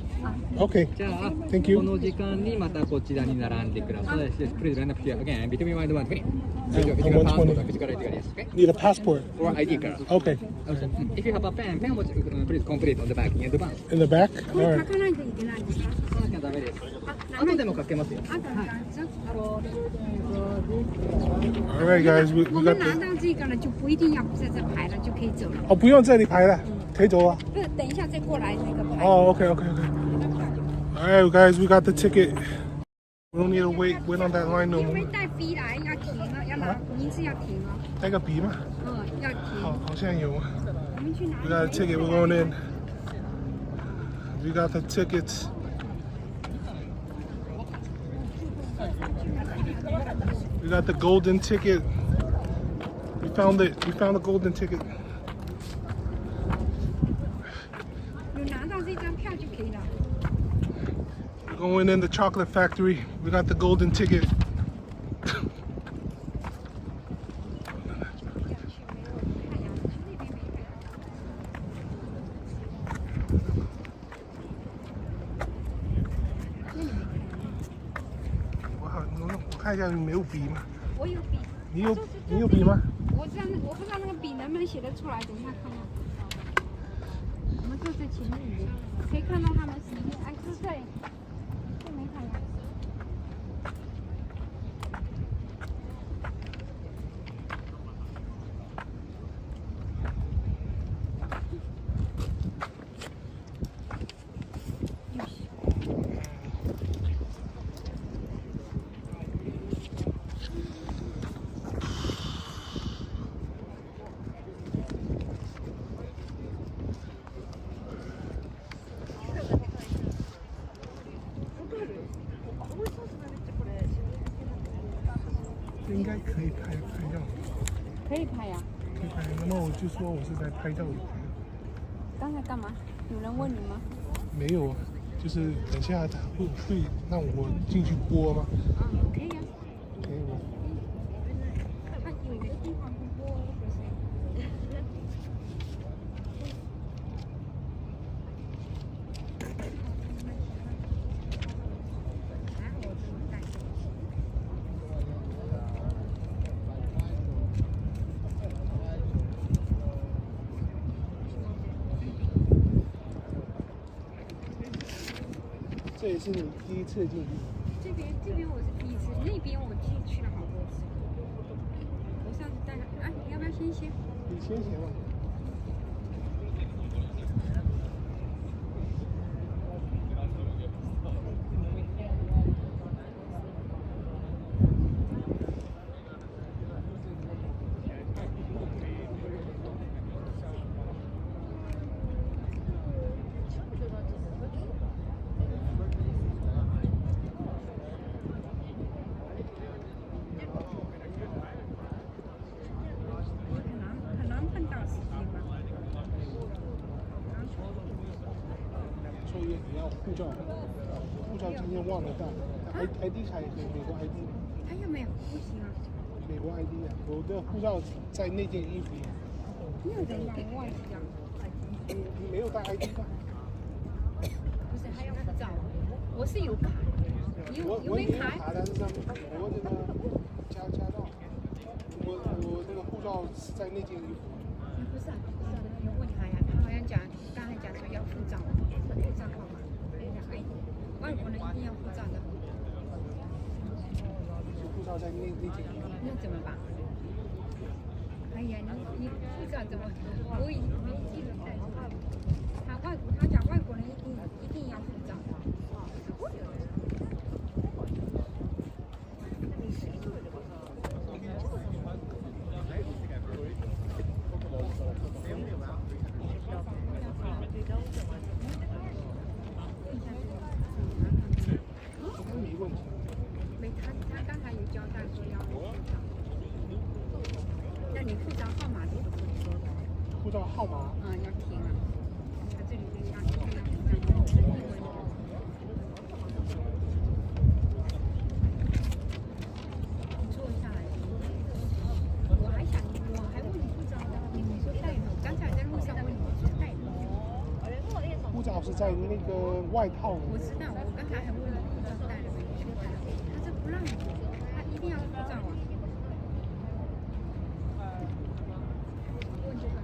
Okay. じゃあ、 Thank you. この時間にまたこちらに並んでください。Please line up here again between 1 and 1 20. I'm 120. Need a passport. Or ID card. Okay. If you have a pen, please complete on the back in advance. In the back? これ All 書 right. かないといけないんですか？書かなきゃダメです。後でも書けますよ。あとAll right, guys. We 我 got 们拿 the. 到这个了，就不一定要在这排了，就可以走了。哦，不用这里排了，可以走了。不是，等一下再过来那个排。Oh, okay. All right, guys. We got the ticket. We don't need to wait on that line no 因为 more. 带笔来要停了，要拿名字要停了。带个笔吗？要停。好像有。我们去拿。 We got a ticket. We're going in. We got the tickets. We got the golden ticket. We found it. We found the golden ticket. 有拿到这张票就可以了。 We're going in the chocolate factory. We got the golden ticket. 看一下你没有笔吗？我有笔。你有笔吗？我不知道那个笔能不能写得出来，等一下看看。我们坐在前面，可以看到他们是哎，这没看呀。应该可以拍照。可以拍呀。可以拍，那么我就说我是在拍照。刚才干嘛？有人问你吗？没有啊，就是等下他会让我进去播吗？啊，可以呀。可以吗？他有一个地方不播，不是？还好我这么带。这也是你第一次进去。这边我是第一次，那边我去了好多次。我上次带了，啊，你要不要先写？你先写吧。很难碰到司机吧？作业你要护照，护照今天忘了带，ID 卡也可以，美国 ID。他有没有？不行啊。美国 ID 啊，我的护照在那件衣服里。没有人把我忘记了。你没有带 ID 吧？不是，还要护照。我是有卡，有没卡？卡，但是上面美国这个加到，我那个护照是在那件衣服。不是啊，你问他呀，他好像刚才讲说要护照号码，外国人一定要护照的。护照在那件衣服。那怎么办？哎呀，你护照怎么？我已经没记得带。他讲外国人一定要护照。没问题。没，他刚才有交代说要护照。那你护照号码这个不说的。护照号码？要填啊。他这里就要坐下来。我还问你护照的，你说带了。刚才在路上问你说带了。护照是在那个外套里。我知道，我刚才还问你护照带了没？你说带了，他这不让你，他一定要护照啊。问这个。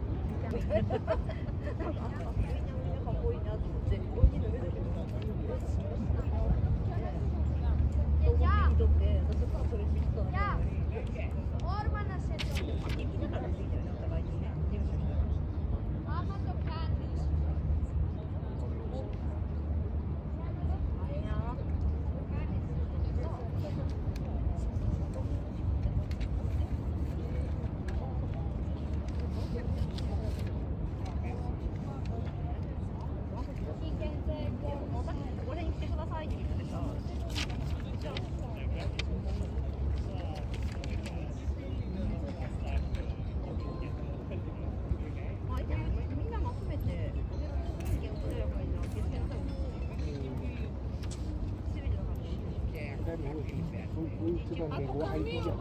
这个美国 ID 啊。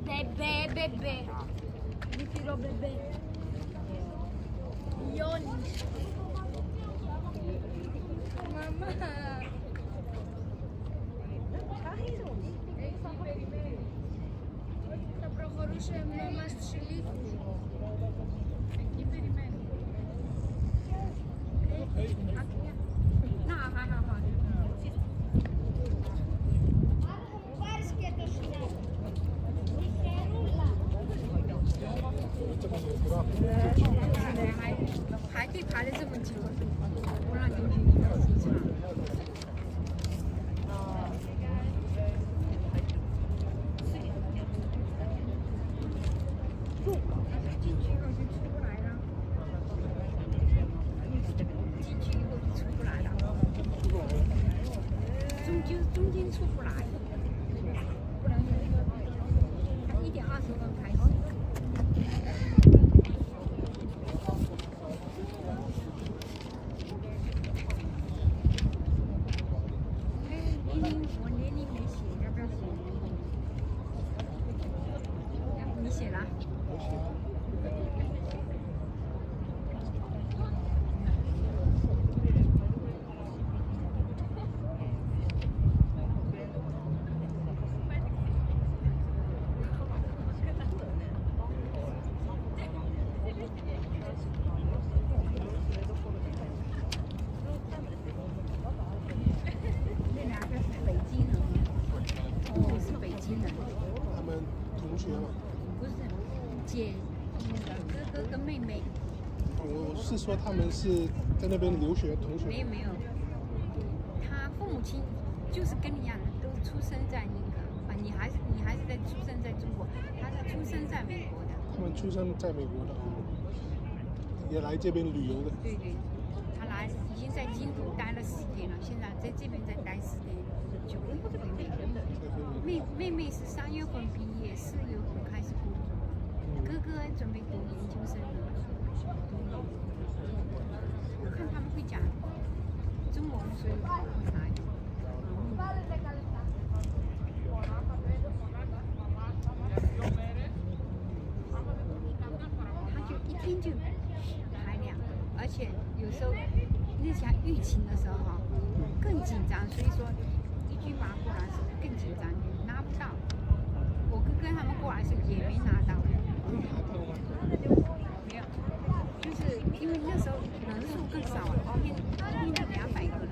贝贝贝贝。Lo bebé. Ionici. Mamma. Θα προχωρούσε με εμάς τους ηλίθιους. Εκεί περιμένει.那还好。Πάρεις και το σνακ. Τυχερούλα. 排队排了这么久，不让进去一个机场。进去以后就出不来了，进去以后就出不来了，中间出不来，不能1.20分开始。我年龄没写，要不要写？你写了？那两个是北京人，我是北京人。他们同学嘛。不是，姐，那个哥哥跟妹妹。我是说他们是在那边留学同学。没有，他父母亲就是跟你一样的，都出生在那个啊，你还是在出生在中国，他是出生在美国的。他们出生在美国的，也来这边旅游的。对，他已经在京都待了4天了，现在在这边再待4天，就回美国。妹妹是3月份毕业，4月份开始工作，哥哥准备读研究生了。我看他们会讲中文，所以我来。他就一天就排2个，而且有时候那像疫情的时候哈，更紧张，所以说一句话过来的时候更紧张，拿不到。我哥哥他们过来的时候也没拿到。没有，就是因为那时候人数更少，一天就200个人，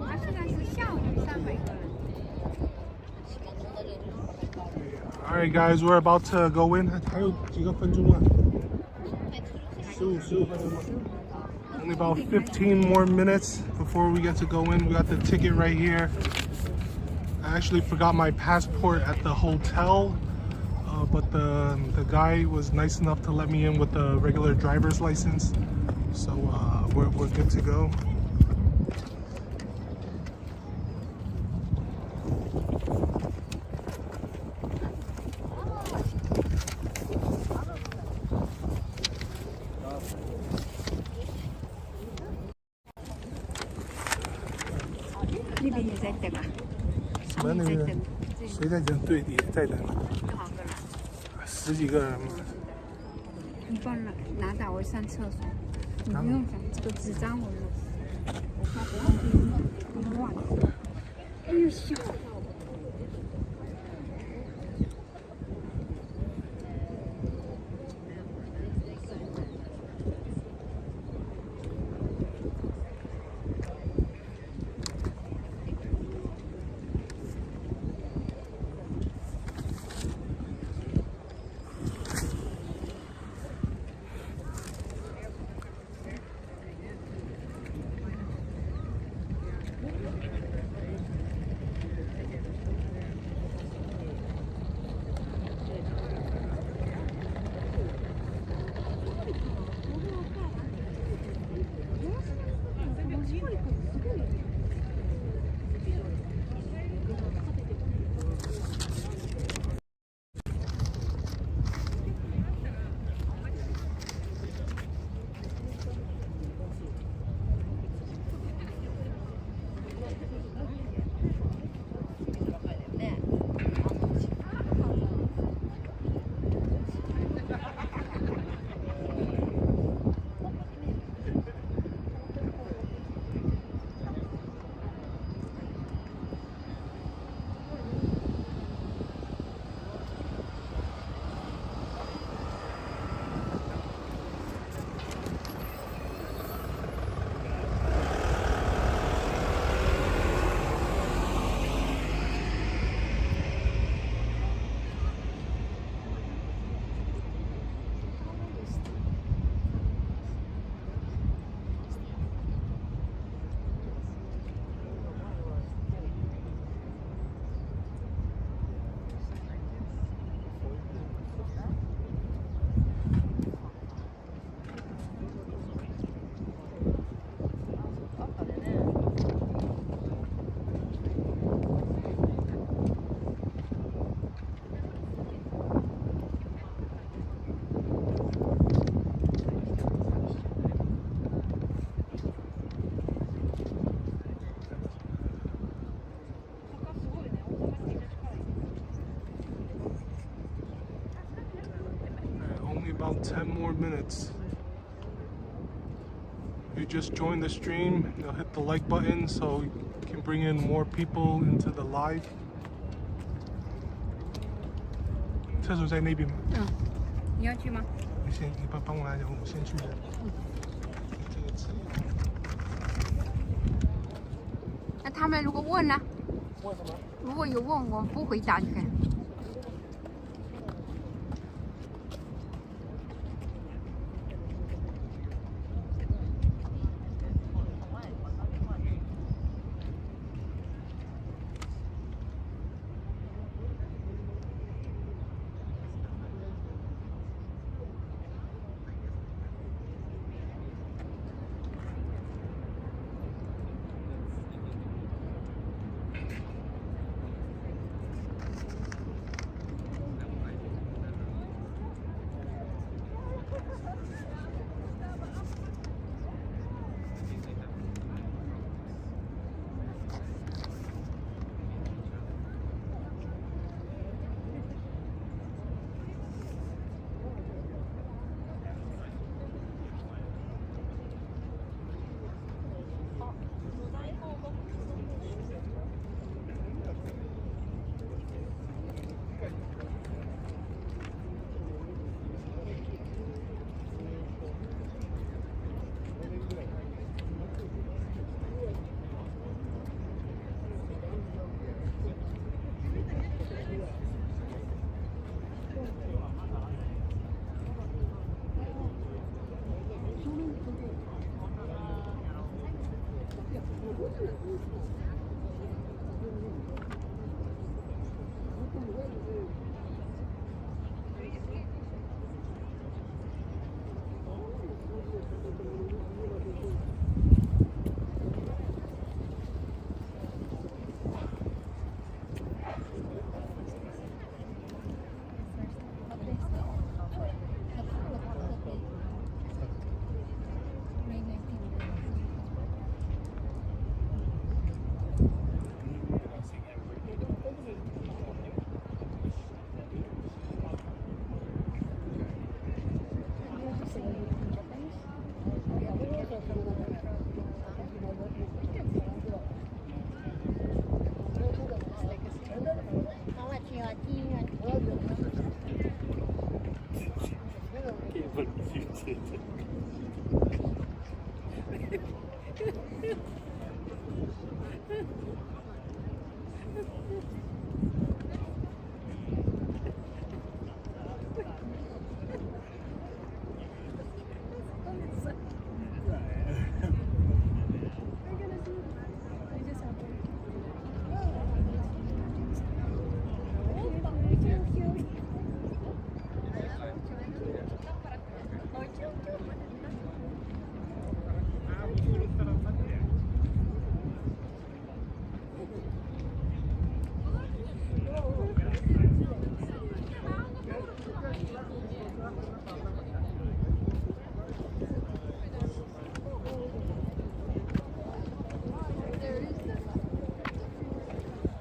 他现在是下午300个人。All right, guys, we're about to go in. 还有几个分钟啊？15分钟吗？Only about 15 more minutes before we get to go in. We got the ticket right here. I actually forgot my passport at the hotel, but the guy was nice enough to let me in with the regular driver's license. So we're good to go.那边也在等啊。什么那个？谁在等？对，也在等。多少个人？10几个人嘛。你帮拿到，我上厕所。你不用讲，这个纸张我有。我怕不乱。哎呦笑。about 10 more minutes. If you just joined the stream, you'll hit the like button so you can bring in more people into the live. 厕所在那边吗？你要去吗？你帮我拿一下，我先去。这个车。那他们如果问呢？问什么？如果有问，我不回答，你看。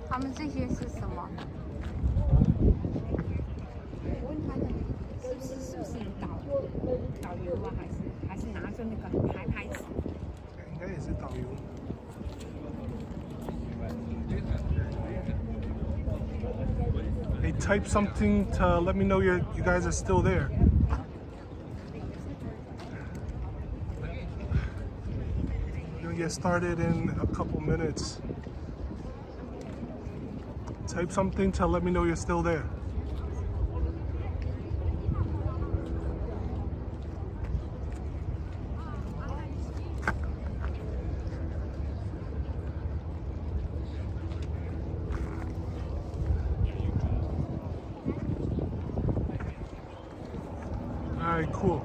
他们这些是什么？我问他们是不是有导游啊，还是拿着那个牌子？应该也是导游。Hey, type something to let me know you guys are still there. We'll get started in a couple minutes. Type something to let me know you're still there. All right, cool.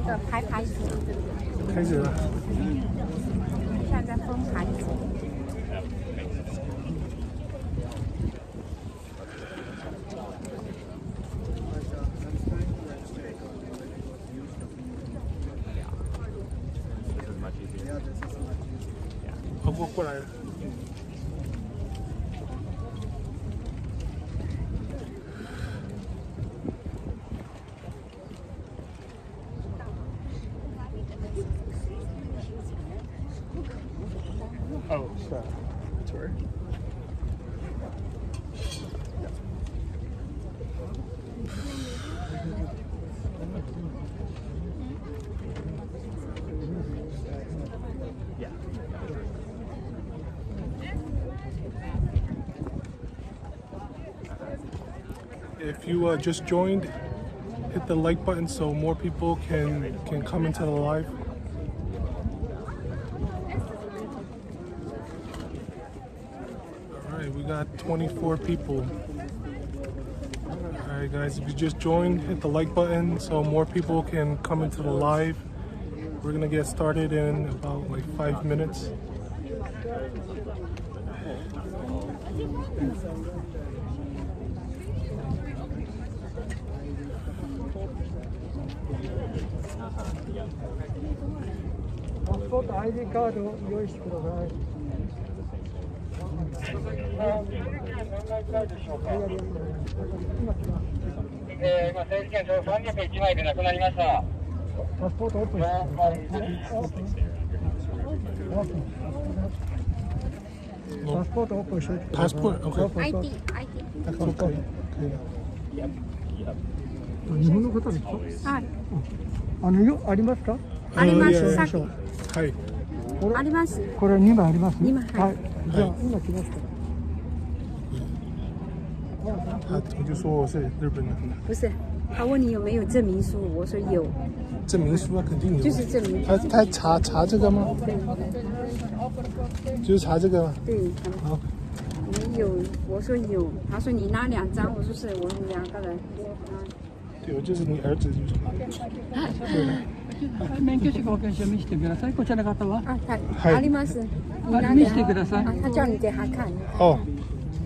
那个排牌子，开始了。现在分牌子。好，过来了。Oh, sorry. If you just joined, hit the like button so more people can come into the live. All right, we got 24 people. All right, guys, if you just joined, hit the like button so more people can come into the live. We're gonna get started in about like 5 minutes. Passport ID カードを用意してください。今、整理券301枚でなくなりました。パスポートオープンしてください。パスポートオープンしてください。 Passport? Okay. ID。 Okay. 日本の方ですか？はい。ありますか？あります。 yeah, さっきはい。あります。これ2枚あります。2枚はい。じゃあ今来ました。我就说我是日本人。不是，他问你有没有证明书，我说有，证明书啊，肯定有。就是证明。他查这个吗？对就是查这个吗？对，好。没有，我说有，他说你拿2张，我说是我们2个人。对，我就是你儿子就是。对的。免許証券証見せてください。こちら方は？啊，他嗨あります。你拿見せてください。啊，他叫你给他看。哦，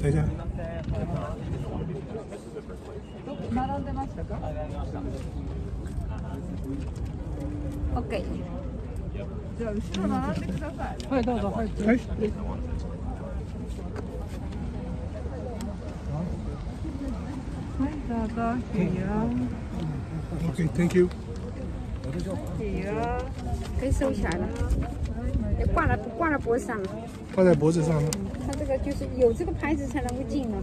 等一下。OK。はい、どうぞ。はい。はい。どうぞ。いいよ。Okay, thank you. いいよ。可以收起来了，也挂了脖子上了。挂在脖子上了。他这个就是有这个牌子才能够进呢。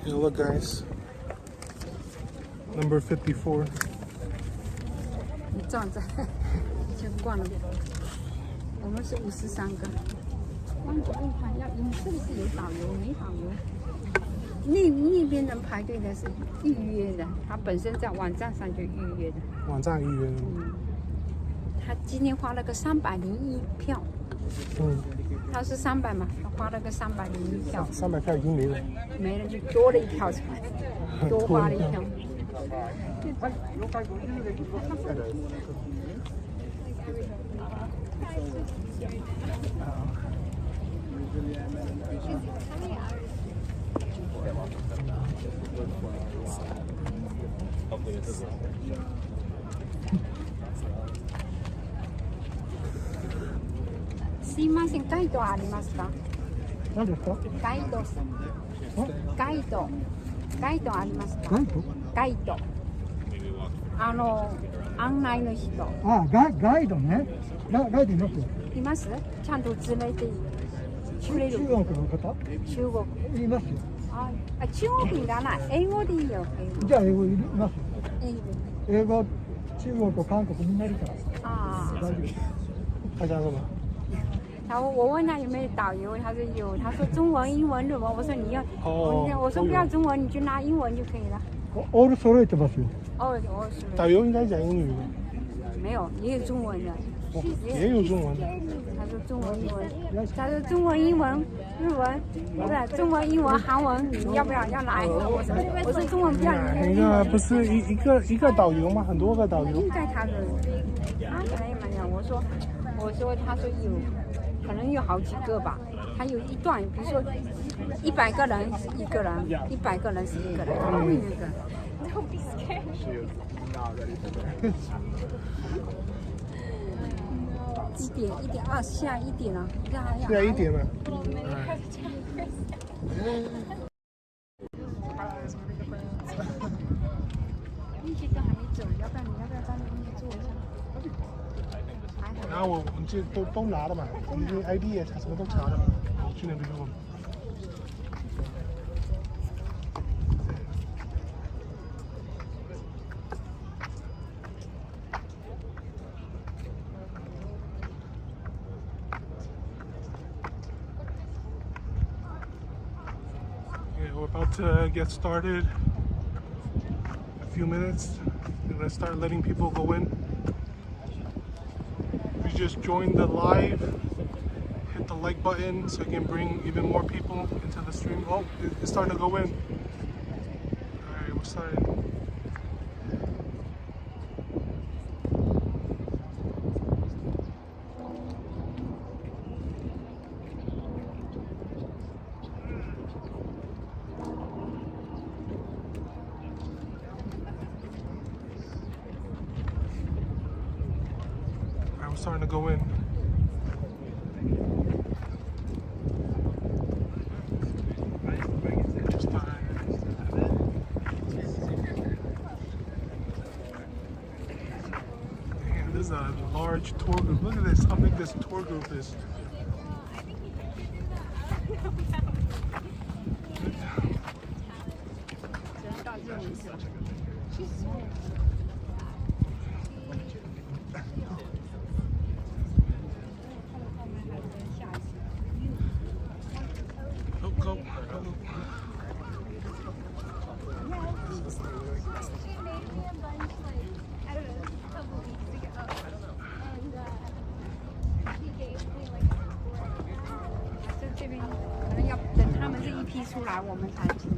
Hey, look, guys. Number 54. 你站着，先挂了。我们是53个。往左边看，是不是有导游？没导游。那边人排队的是预约的，他本身在网站上就预约的。网站预约。他今天花了个301票。他是300嘛，他花了个301票。300票已经没了。没了就多了1票才，多花了1票。すいません、ガイドありますか？何ですか？ガイドありますか？ガイド？ガイド。案内の人。あ、ガイドね。ガイドいますよ。います？ちゃんと連れてくれる。中国の方？中国。いますよ。あ、中国いらない。英語でいいよ。じゃあ英語います。英英語、中国と韓国みんないるから。啊。大丈夫。他讲什么？然后我问他有没有导游，他说有。他说中文、英文、日文。我说你要，我说不要中文，你就拿英文就可以了。オール揃えてますよ。哦哦，我是导游应该讲英语吧？没有，也有中文的。哦，也有中文的。他说中文、英文，他说中文、英文、日文，不是中文、英文、韩文，你要不要来？我说中文不要，你一个不是一个导游吗？很多个导游。应该他的，他可以嘛？我说他说有，可能有好几个吧。他有一段，比如说100个人是一个人，100个人是一个人，他会那个。Don't be scared. $1.2，现在1点了，现在1点了。那些都还没走，要不然到那边坐一下？然后我这都拿了嘛，你这 ID 也查，什么都查了。去年不是我。We're about to get started. A few minutes. We're gonna start letting people go in. If you just joined the live, hit the like button so you can bring even more people into the stream. Oh, it's starting to go in. Alright, we're starting. Starting to go in. Damn, this is a large tour group. Look at this, how big this tour group is. Go.这边可能要等他们这一批出来，我们才进。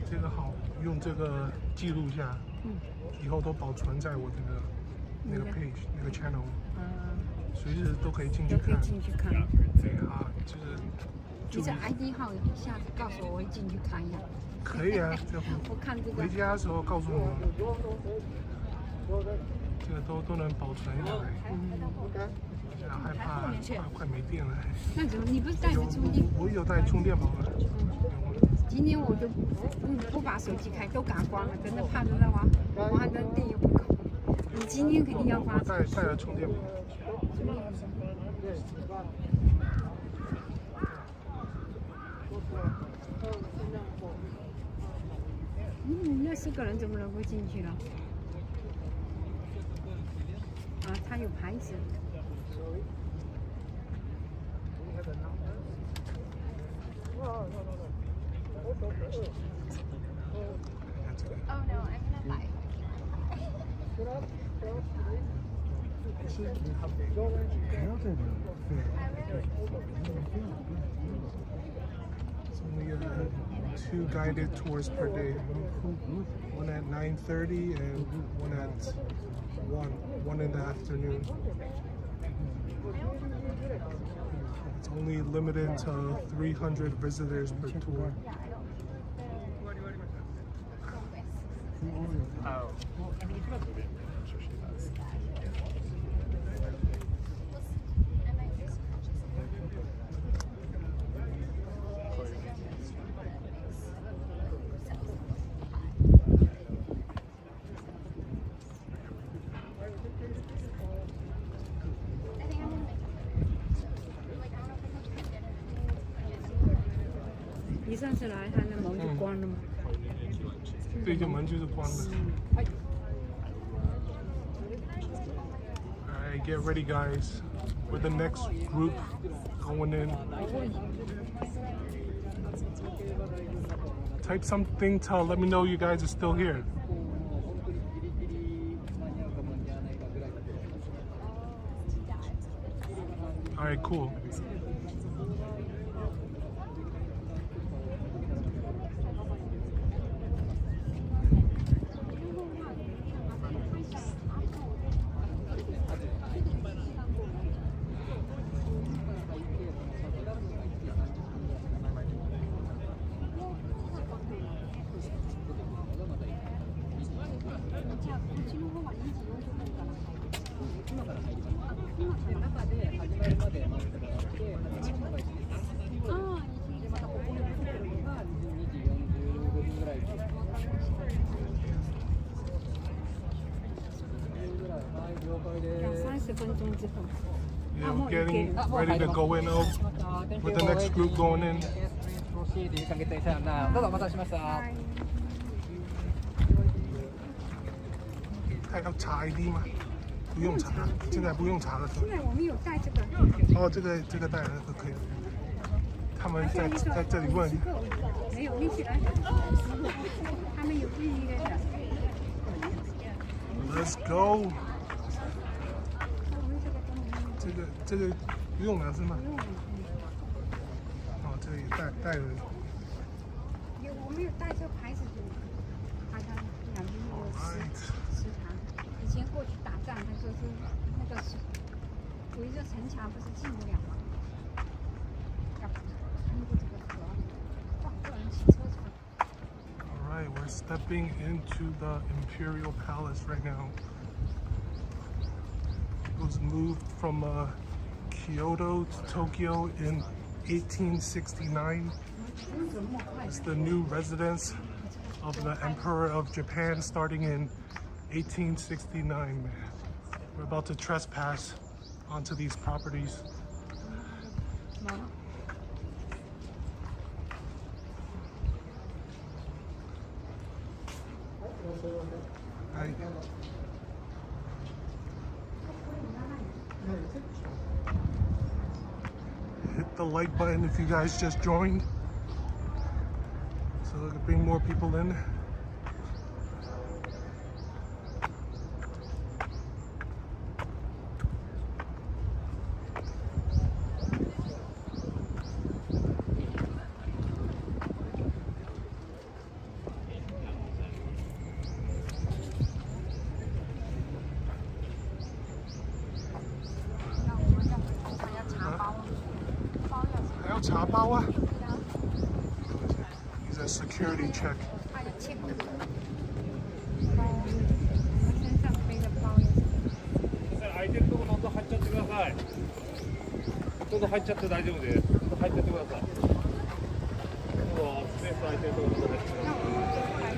这个好，用这个记录下，以后都保存在我这个那个 page 那个 channel，随时都可以进去看。对啊，你这 ID 号一下子告诉我，我会进去看一下。可以啊，我看这个。回家的时候告诉我，这个都能保存下来。现在害怕快没电了。那怎么？你不是带着充电？我有带充电宝的。今天我就不把手机开，都赶光了，真的怕的话，我还的电又不够。你今天肯定要发。带了充电宝。60个人怎么能够进去了？啊，它有牌子。Oh no, I'm gonna buy. It's only 2 guided tours per day. One at 9:30 and one at 1 in the afternoon. It's only limited to 300 visitors per tour. Oh. 上次来，他那门就关了嘛。对，这门就是关的。Alright, get ready, guys. We're the next group going in. Type something to let me know you guys are still here. Alright, cool. Yeah, we're getting ready to go in with the next group going in. どうぞお待たせしました。还要查 ID 吗？不用查，现在不用查了是吧？现在我们有带这个，哦，这个带了就可以了。他们在这里问。没有拎起来，他们有意义的。Let's go。这个不用了是吗？哦，这个也带了。我们有带这个牌子的，好像两边有食堂。以前过去打仗，他说是那个围着城墙不是进不了吗？要通过这个河，哇，多人骑车出来。Alright, we're stepping into the Imperial Palace right now. It was moved from Kyoto to Tokyo in 1869. It's the new residence of the Emperor of Japan starting in 1869. We're about to trespass onto these properties. Hi. Hit the like button if you guys just joined, so we can bring more people in. He's a security check. 空いてるところどんどん入っちゃってください。どんどん入っちゃって大丈夫です。どんどん入ってってください。どうぞスペース空いてるところどんどん入ってください。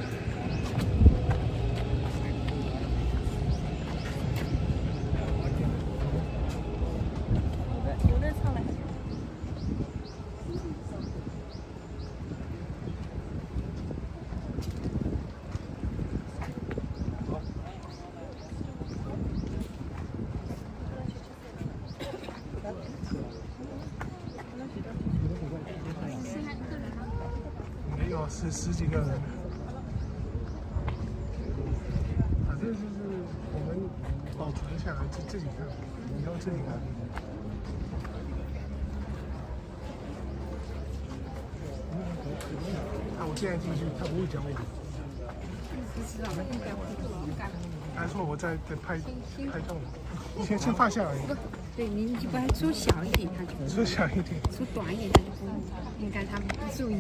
没有，是10几个人。反正就是我们保存下来自己看，你要自己看。我现在进去，他不会讲我。不知道，应该会。还说我在拍照呢，先放下来。对，你就把它缩小一点，它就缩小一点，缩短一点，它就不应该他们不注意。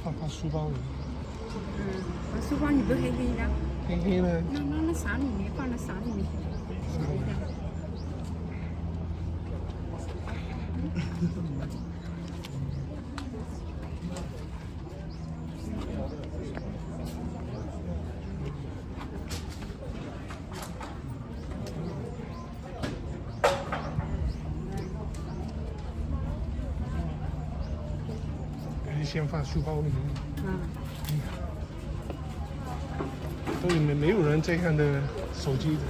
放书包里。把书包里不黑黑的。黑黑的。那啥里面放在啥里面？先放书包里面。嗯，都里面没有人这样的手机的，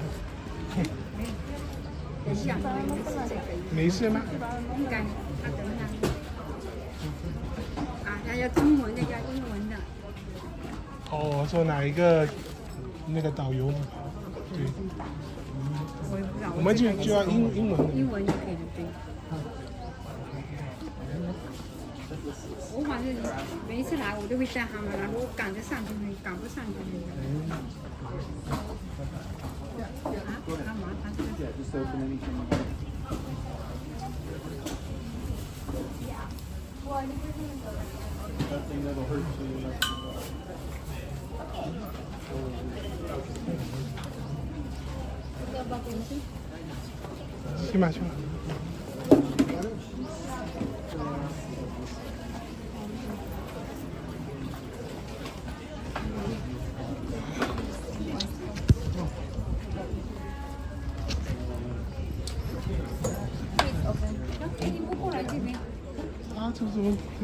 等一下，没事这个没事吗？应该，等一下。啊，要中文的，要英文的。哦，说哪一个那个导游吗？对，我也不知道。我们就要英文的。英文就可以了，对。我反正每一次来，我都会带他们来，我赶得上就会，赶不上就会。啊？干嘛？他这个。去吧去吧。你不过来这边，啊，这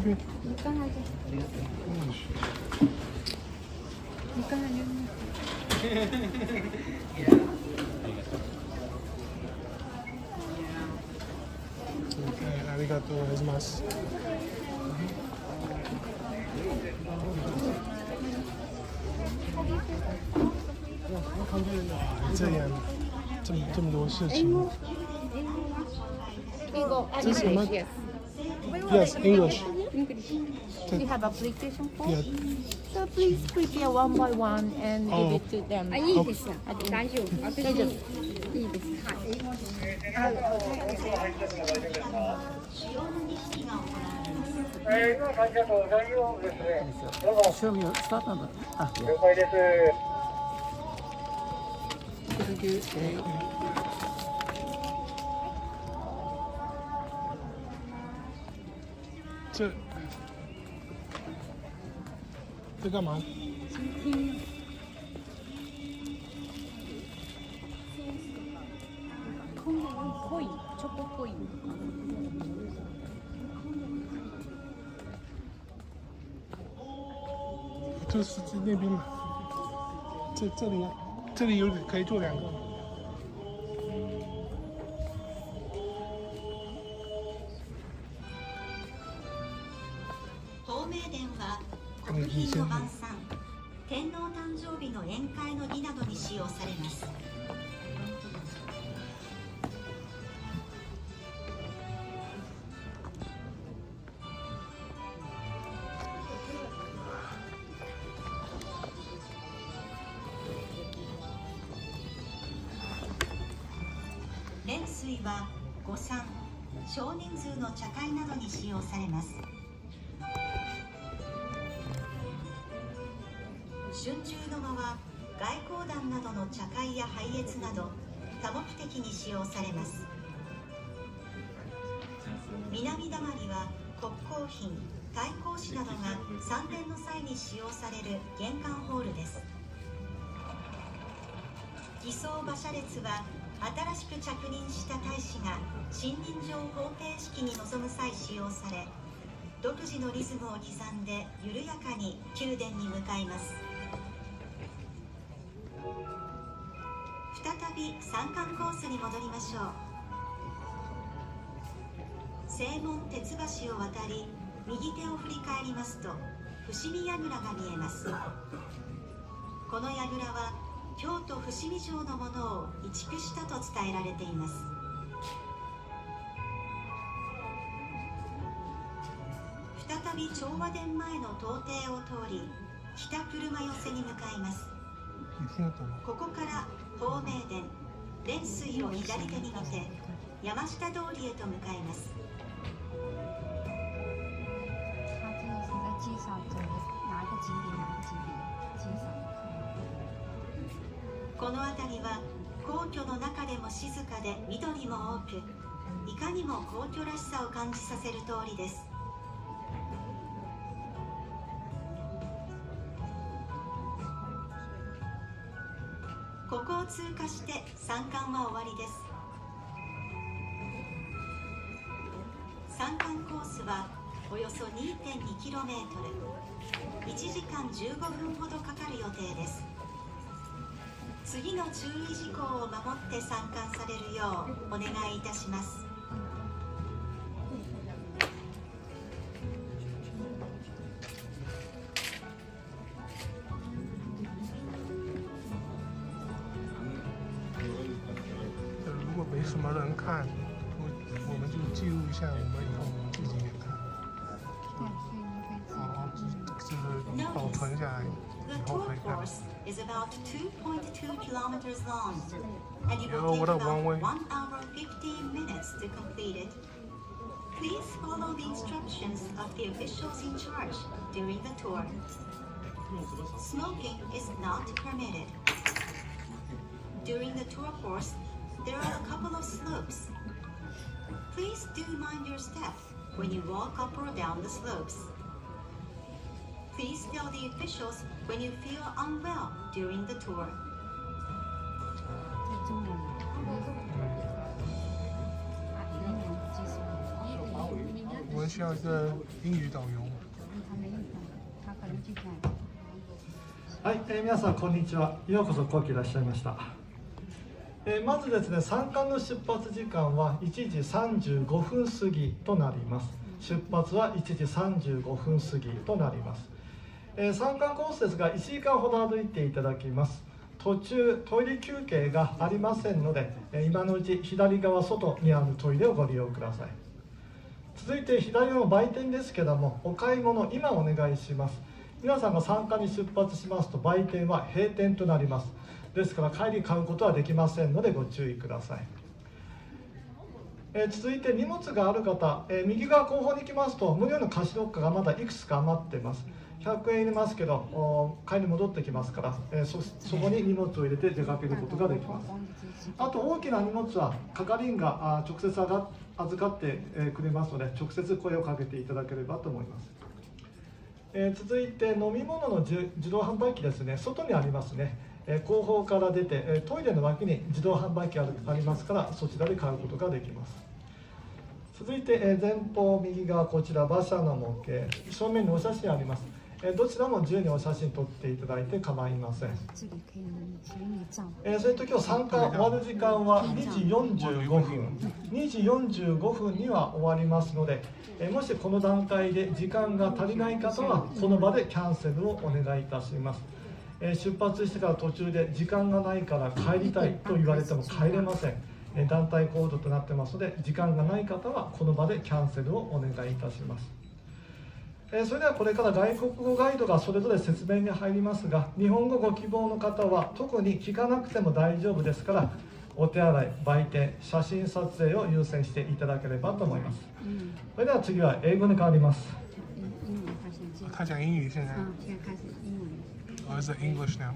边。你刚才这，你刚才就。ありがとうございます。这样，这么多事情。这是什么 ？Yes, English. We have application form. Yeah. So please prepare one by one and give it to them. あ、いいです。大丈夫。私いいです。はい。今患者と大丈夫ですね。どうぞ。賞味をスタートなんだ。あ、了解です。这干嘛？濃い、チョコ濃い。就是那边嘛。这里有可以坐2个。宝明殿は国賓の晩餐、天皇誕生日の宴会の儀などに使用されます。蓮水は御餐、少人数の茶会などに使用されます。春秋の間は外交団などの茶会や拝謁など多目的に使用されます。南溜まりは国交品、太閤紙などが参殿の際に使用される玄関ホールです。儀装馬車列は新しく着任した大使が信任状方程式に臨む際使用され、独自のリズムを刻んで緩やかに宮殿に向かいます。再び参観コースに戻りましょう。正門鉄橋を渡り、右手を振り返りますと伏見櫓が見えます。この櫓は京都伏見城のものを移築したと伝えられています。再び長和殿前の東庭を通り、北車寄せに向かいます。ここから宝明殿、蓮水を左手に見て山下通りへと向かいます。他这个是在介绍这个哪一个景点，哪一个景点介绍。この辺りは皇居の中でも静かで緑も多く、いかにも皇居らしさを感じさせる通りです。ここを通過して参観は終わりです。参観コースはおよそ 2.2km、 1時間15分ほどかかる予定です。次の注意事項を守って参観されるようお願いいたします。如果没什么人看，我们就记录一下，我们以后我们自己也看。就是保存下来，以后可以看。is about 2.2 kilometers long, and it will take about 1 hour 15 minutes to complete it. Please follow the instructions of the officials in charge during the tour. Smoking is not permitted. During the tour course, there are a couple of slopes. Please do mind your step when you walk up or down the slopes. Please tell the officials when you feel unwell during the tour. 我们需要一个英语导游。はい、皆さんこんにちは。ようこそご来いらっしゃいました。まずですね、参観の出発時間は1時35分過ぎとなります。出発は1時35分過ぎとなります。参観コースですが1時間ほど歩いていただきます。途中トイレ休憩がありませんので、今のうち左側外にあるトイレをご利用ください。続いて左の売店ですけども、お買い物今お願いします。皆さんが参加に出発しますと売店は閉店となります。ですから帰り買うことはできませんのでご注意ください。続いて荷物がある方、右側後方に行きますと無料の貸しロッカーがまだいくつか余っています。100円入れますけど帰り戻ってきますから、そこに荷物を入れて出かけることができます。あと大きな荷物は係員が直接預かってくれますので直接声をかけていただければと思います。続いて飲み物の自動販売機ですね、外にありますね。後方から出てトイレの脇に自動販売機ありますからそちらで買うことができます。続いて前方右側こちら馬車の模型、正面にお写真あります。どちらも自由にお写真撮っていただいて構いません。それと今日参加終わる時間は2時45分2時45分には終わりますので、もしこの段階で時間が足りない方はこの場でキャンセルをお願いいたします。出発してから途中で時間がないから帰りたいと言われても帰れません。団体行動となってますので時間がない方はこの場でキャンセルをお願いいたします。それではこれから外国語ガイドがそれぞれ説明に入りますが、日本語ご希望の方は特に聞かなくても大丈夫ですから、お手洗い、売店、写真撮影を優先していただければと思います。それでは次は英語に変わります。他讲英语现在。Oh, is it English now?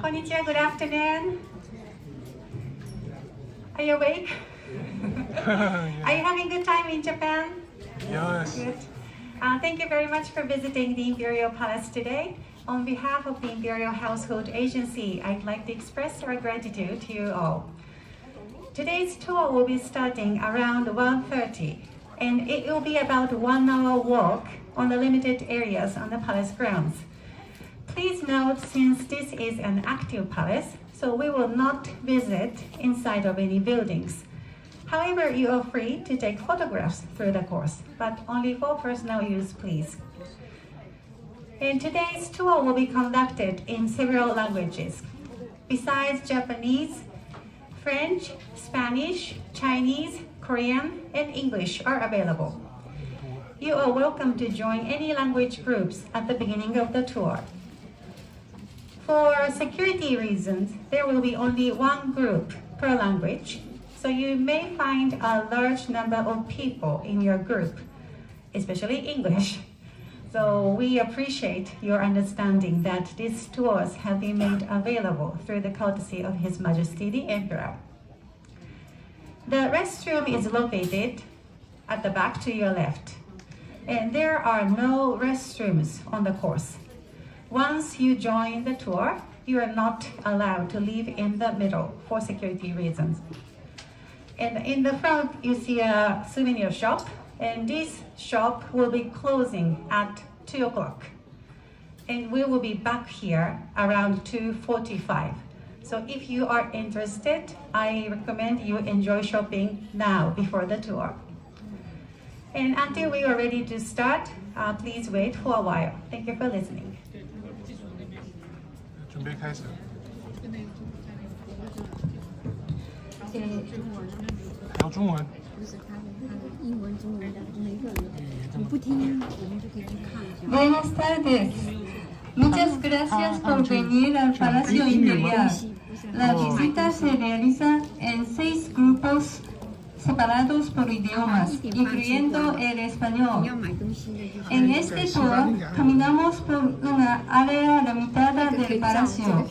こんにちは、Good afternoon. Are you awake? Are you having a good time in Japan? Yes. Good. Thank you very much for visiting the Imperial Palace today. On behalf of the Imperial Household Agency, I'd like to express our gratitude to you all. Today's tour will be starting around 1:30, and it will be about a 1-hour walk on the limited areas on the palace grounds. Please note, since this is an active palace, so we will not visit inside of any buildings. However, you are free to take photographs through the course, but only for personal use, please. And today's tour will be conducted in several languages. Besides Japanese, French, Spanish, Chinese, Korean, and English are available. You are welcome to join any language groups at the beginning of the tour. For security reasons, there will be only one group per language, so you may find a large number of people in your group, especially English. So we appreciate your understanding that these tours have been made available through the courtesy of His Majesty the Emperor. The restroom is located at the back to your left, and there are no restrooms on the course. Once you join the tour, you are not allowed to leave in the middle for security reasons. And in the front, you see a souvenir shop And this shop will be closing at 2 o'clock. And we will be back here around 2:45. So if you are interested, I recommend you enjoy shopping now before the tour. And until we are ready to start, please wait for a while. Thank you for listening. 准备开始。还有中文。不是他的英文、中文的每个人，你不听，我们就可以去看一下。 Buenas tardes. Muchas gracias por venir al Palacio Imperial. La visita se realiza en 6 grupos separados por idiomas, incluyendo el español. En este tour caminamos por una área limitada del palacio.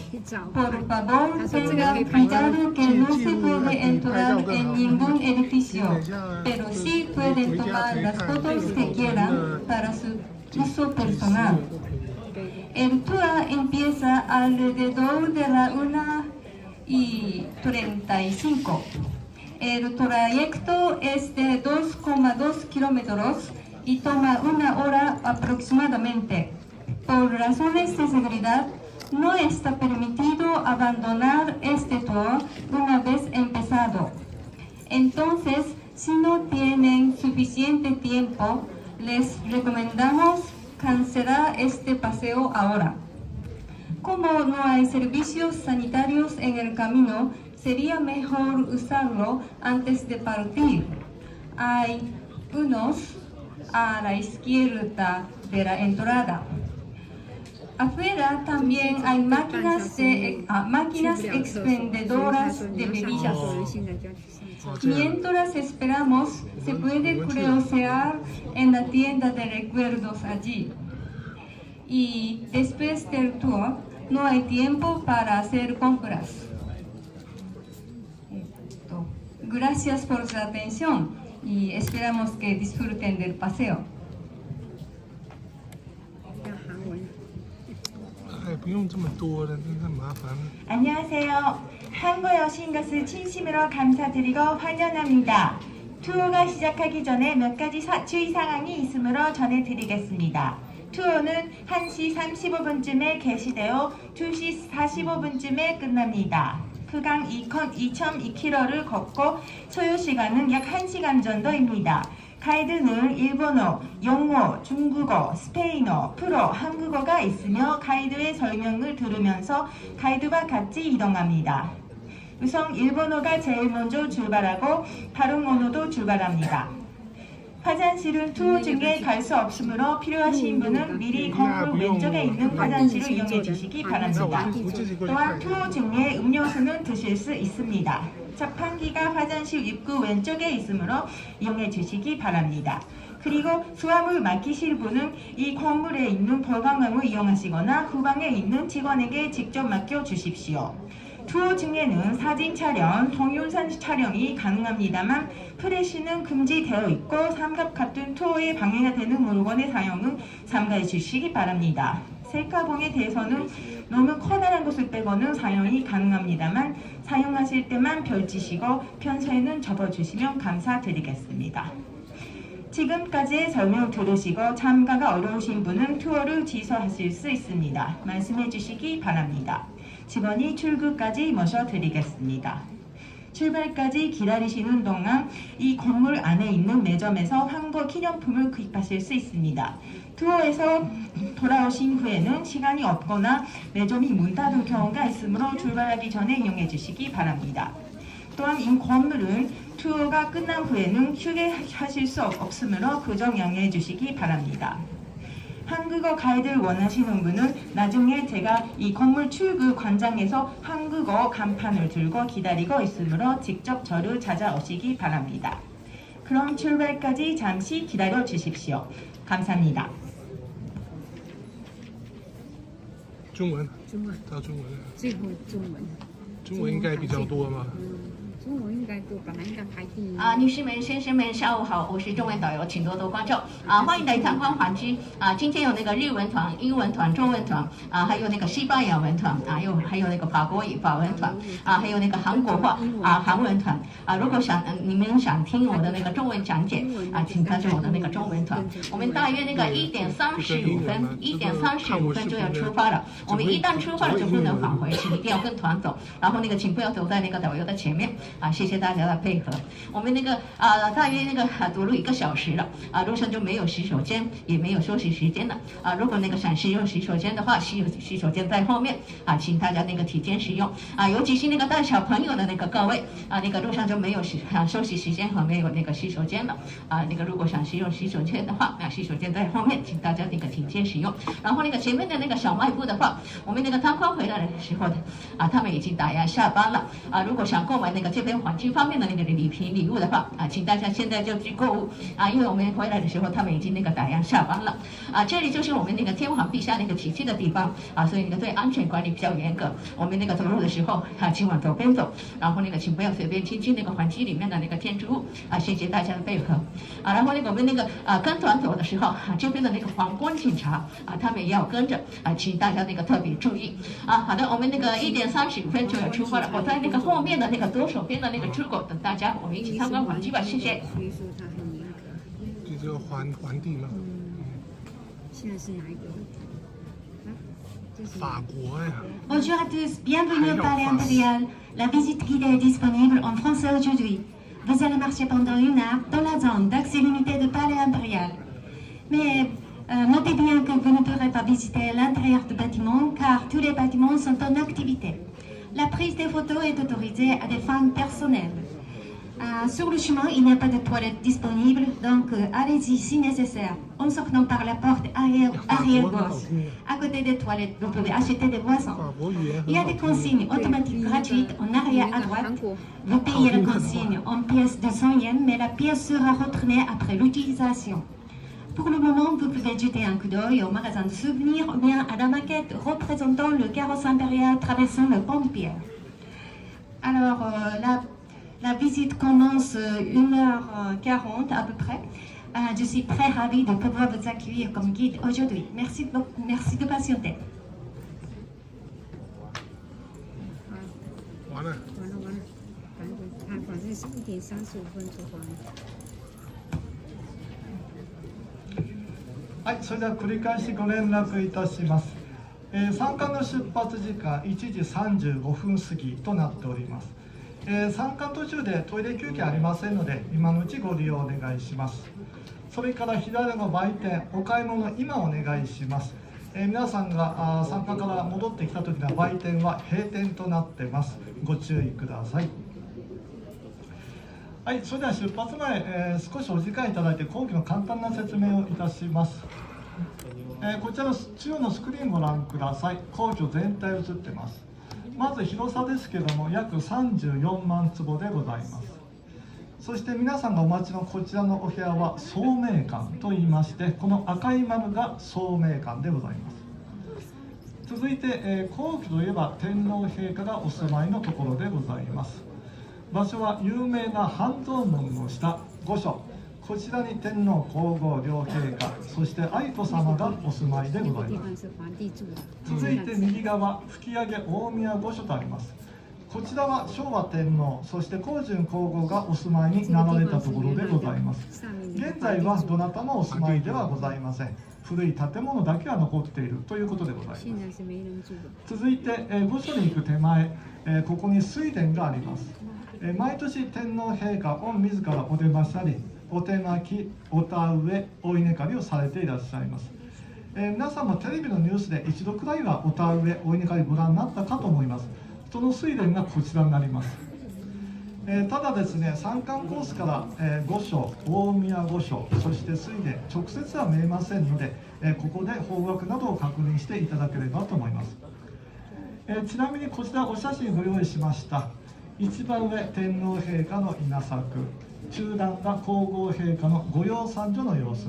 Por favor, tenga cuidado que no se puede entrar en ningún edificio, pero sí pueden tomar las fotos que quieran para su uso personal. El tour empieza alrededor de la 1:35. El trayecto es de 2,2 kilómetros y toma 1 hora aproximadamente. Por razones de seguridad, no está permitido abandonar este tour una vez empezado. Entonces, si no tienen suficiente tiempo, les recomendamos cancelar este paseo ahora. Como no hay servicios sanitarios en el camino, sería mejor usarlo antes de partir. Hay unos a la izquierda de la entrada. Afuera también hay máquinas expendedoras de bebidas. Mientras esperamos, se puede curiosear en la tienda de recuerdos allí. Y después del tour, no hay tiempo para hacer compras. Gracias por su atención y esperamos que disfruten del paseo. 不用这么多的，真的很麻烦。 안녕하세요. 한국에 오신 것을 진심으로 감사드리고 환영합니다. 투어가 시작하기 전에 몇 가지 주의사항이 있으므로 전해드리겠습니다. 투어는 1시 35분쯤에 개시되어 2시 45분쯤에 끝납니다. 구간 2.2km를 걷고 소요시간은 약 1시간 정도입니다. 가이드는 일본어, 영어, 중국어, 스페인어, 프로, 한국어가 있으며 가이드의 설명을 들으면서 가이드와 같이 이동합니다. 우선 일본어가 제일 먼저 출발하고 다른 언어도 출발합니다. 화장실은 투어 중에 갈 수 없으므로 필요하신 분은 미리 건물 왼쪽에 있는 화장실을 이용해 주시기 바랍니다. 또한 투어 중에 음료수는 드실 수 있습니다. 자판기가 화장실 입구 왼쪽에 있으므로 이용해 주시기 바랍니다. 그리고 수화물 맡기실 분은 이 건물에 있는 보관함을 이용하시거나 후방에 있는 직원에게 직접 맡겨 주십시오. 투어 중에는 사진 촬영, 동영상 촬영이 가능합니다만 플래시는 금지되어 있고 삼각 같은 투어에 방해가 되는 물건의 사용은 삼가해 주시기 바랍니다. 셀카봉에 대해서는 너무 커다란 것을 빼고는 사용이 가능합니다만 사용하실 때만 펼치시고 평소에는 접어주시면 감사드리겠습니다. 지금까지의 설명 들으시고 참가가 어려우신 분은 투어를 취소하실 수 있습니다. 말씀해 주시기 바랍니다. 직원이 출구까지 모셔드리겠습니다. 출발까지 기다리시는 동안 이 건물 안에 있는 매점에서 황보 기념품을 구입하실 수 있습니다. 투어에서 돌아오신 후에는 시간이 없거나 매점이 문 닫은 경우가 있으므로 출발하기 전에 이용해 주시기 바랍니다. 또한 이 건물은 투어가 끝난 후에는 휴게하실 수 없으므로 그점 양해해 주시기 바랍니다. 한국어 가이드를 원하시는 분은 나중에 제가 이 건물 출구 광장에서 한국어 간판을 들고 기다리고 있으므로 직접 저를 찾아오시기 바랍니다. 그럼 출발까지 잠시 기다려 주십시오. 감사합니다. 中文，到中文，中文应该比较多嘛。中文应该都本来应该排第一。女士们、先生们，下午好，我是中文导游，请多多关照。欢迎来参观环区。今天有那个日文团、英文团、中文团，还有那个西班牙文团，还有那个法国语法文团，还有那个韩国话韩文团。如果你们想听我的那个中文讲解请加入我的那个中文团。我们大约那个1点35分就要出发了。我们一旦出发了就不能返回，请一定要跟团走。然后那个请不要走在那个导游的前面谢谢大家的配合。我们那个大约那个走路1个小时了路上就没有洗手间，也没有休息时间了如果那个想使用洗手间的话，洗手间在后面请大家那个提前使用尤其是那个带小朋友的那个各位那个路上就没有休息时间和没有那个洗手间了那个如果想使用洗手间的话洗手间在后面，请大家那个提前使用。然后那个前面的那个小卖部的话，我们那个参观回来的时候他们已经打烊下班了如果想购买那个这边环境方面的那个礼物的话请大家现在就去购物因为我们回来的时候他们已经那个打烊下班了这里就是我们那个天皇陛下那个体系的地方所以那个对安全管理比较严格。我们那个走路的时候请往左边走，然后那个请不要随便亲近那个环境里面的那个建筑物谢谢大家的配合然后那个我们那个跟团走的时候这边的那个皇冠警察他们也要跟着请大家那个特别注意好的，我们那个1点35分就要出发了，我在那个后面的那个左手边的那个出口等大家，我们一起参观环区吧，谢谢。这个皇帝吗？现在是哪一个？法国呀。Bonjour à tous, bienvenue au Palais Impérial. La visite guidée est disponible en français aujourd'hui. Vous allez marcher pendant 1 heure dans la zone d'accès limité du Palais Impérial. Mais notez bien que vous ne pourrez pas visiter l'intérieur du bâtiment car tous les bâtiments sont en activité. La prise des photos est autorisée à des fins personnelles. Sur le chemin, il n'y a pas de toilettes disponibles, donc allez-y si nécessaire. En sortant par la porte arrière-gauche, à côté des toilettes, vous pouvez acheter des boissons. Il y a des consignes automatiques gratuites en arrière à droite. Vous payez la consigne en pièces de 100 yens, mais la pièce sera retournée après l'utilisation. Pour le moment, vous pouvez jeter un coup d'œil au magasin de souvenirs ou bien à la maquette représentant le carrosse impérial traversant le pont de pierre. Alors, la visite commence 1h40 à peu près. Je suis très ravie de pouvoir vous accueillir comme guide aujourd'hui. Merci de patienter. 完了，反正是1点35分出发。はい、それでは繰り返しご連絡いたします。参加の出発時間1時35分過ぎとなっております。参観途中でトイレ休憩ありませんので、今のうちご利用お願いします。それから左の売店、お買い物今お願いします。皆さんが参加から戻ってきた時には売店は閉店となってます。ご注意ください。はい、それでは出発前、少しお時間いただいて後期の簡単な説明をいたします。こちらの中央のスクリーンご覧ください。皇居全体映ってます。まず広さですけども約34万坪でございます。そして皆さんがお待ちのこちらのお部屋は総明館といいまして、この赤い丸が総明館でございます。続いて、皇居といえば天皇陛下がお住まいのところでございます。場所は有名な半蔵門の下御所、こちらに天皇皇后両陛下、そして愛子さまがお住まいでございます。続いて右側、吹上大宮御所とあります。こちらは昭和天皇、そして光順皇后がお住まいになられたところでございます。現在はどなたもお住まいではございません。古い建物だけは残っているということでございます。続いて、御所に行く手前、ここに水田があります。毎年天皇陛下御自らお出ましゃり、お手まき、お田植え、お稲刈りをされていらっしゃいます。皆さんもテレビのニュースで一度くらいはお田植え、お稲刈りご覧になったかと思います。その水田がこちらになります。ただですね、参観コースから、御所、大宮御所、そして水田、直接は見えませんので、ここで方角などを確認していただければと思います。ちなみにこちらお写真ご用意しました。一番上、天皇陛下の稲作、中段が皇后陛下の御養蚕所の様子、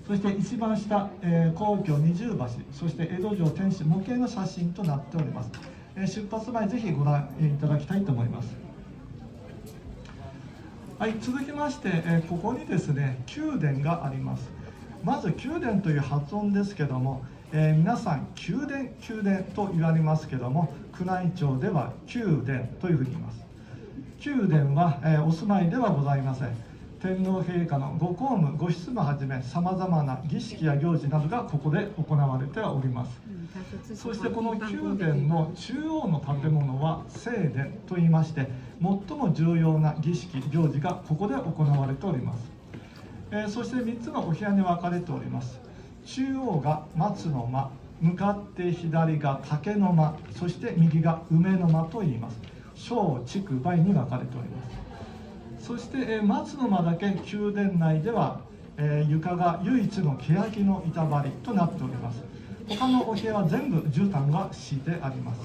そして一番下、皇居二重橋、そして江戸城天守模型の写真となっております。出発前ぜひご覧いただきたいと思います。はい、続きまして、ここにですね宮殿があります。まず宮殿という発音ですけども、皆さん宮殿と言われますけども、宮内庁では宮殿というふうに言います。宮殿は、お住まいではございません。天皇陛下のご公務ご執務はじめさまざまな儀式や行事などがここで行われております。そしてこの宮殿の中央の建物は正殿といいまして、最も重要な儀式行事がここで行われております。そして3つのお部屋に分かれております。中央が松の間、向かって左が竹の間、そして右が梅の間といいます。小畜梅に分かれております。そして、松の間だけ宮殿内では、床が唯一の欅の板張りとなっております。他のお部屋は全部絨毯が敷いてあります。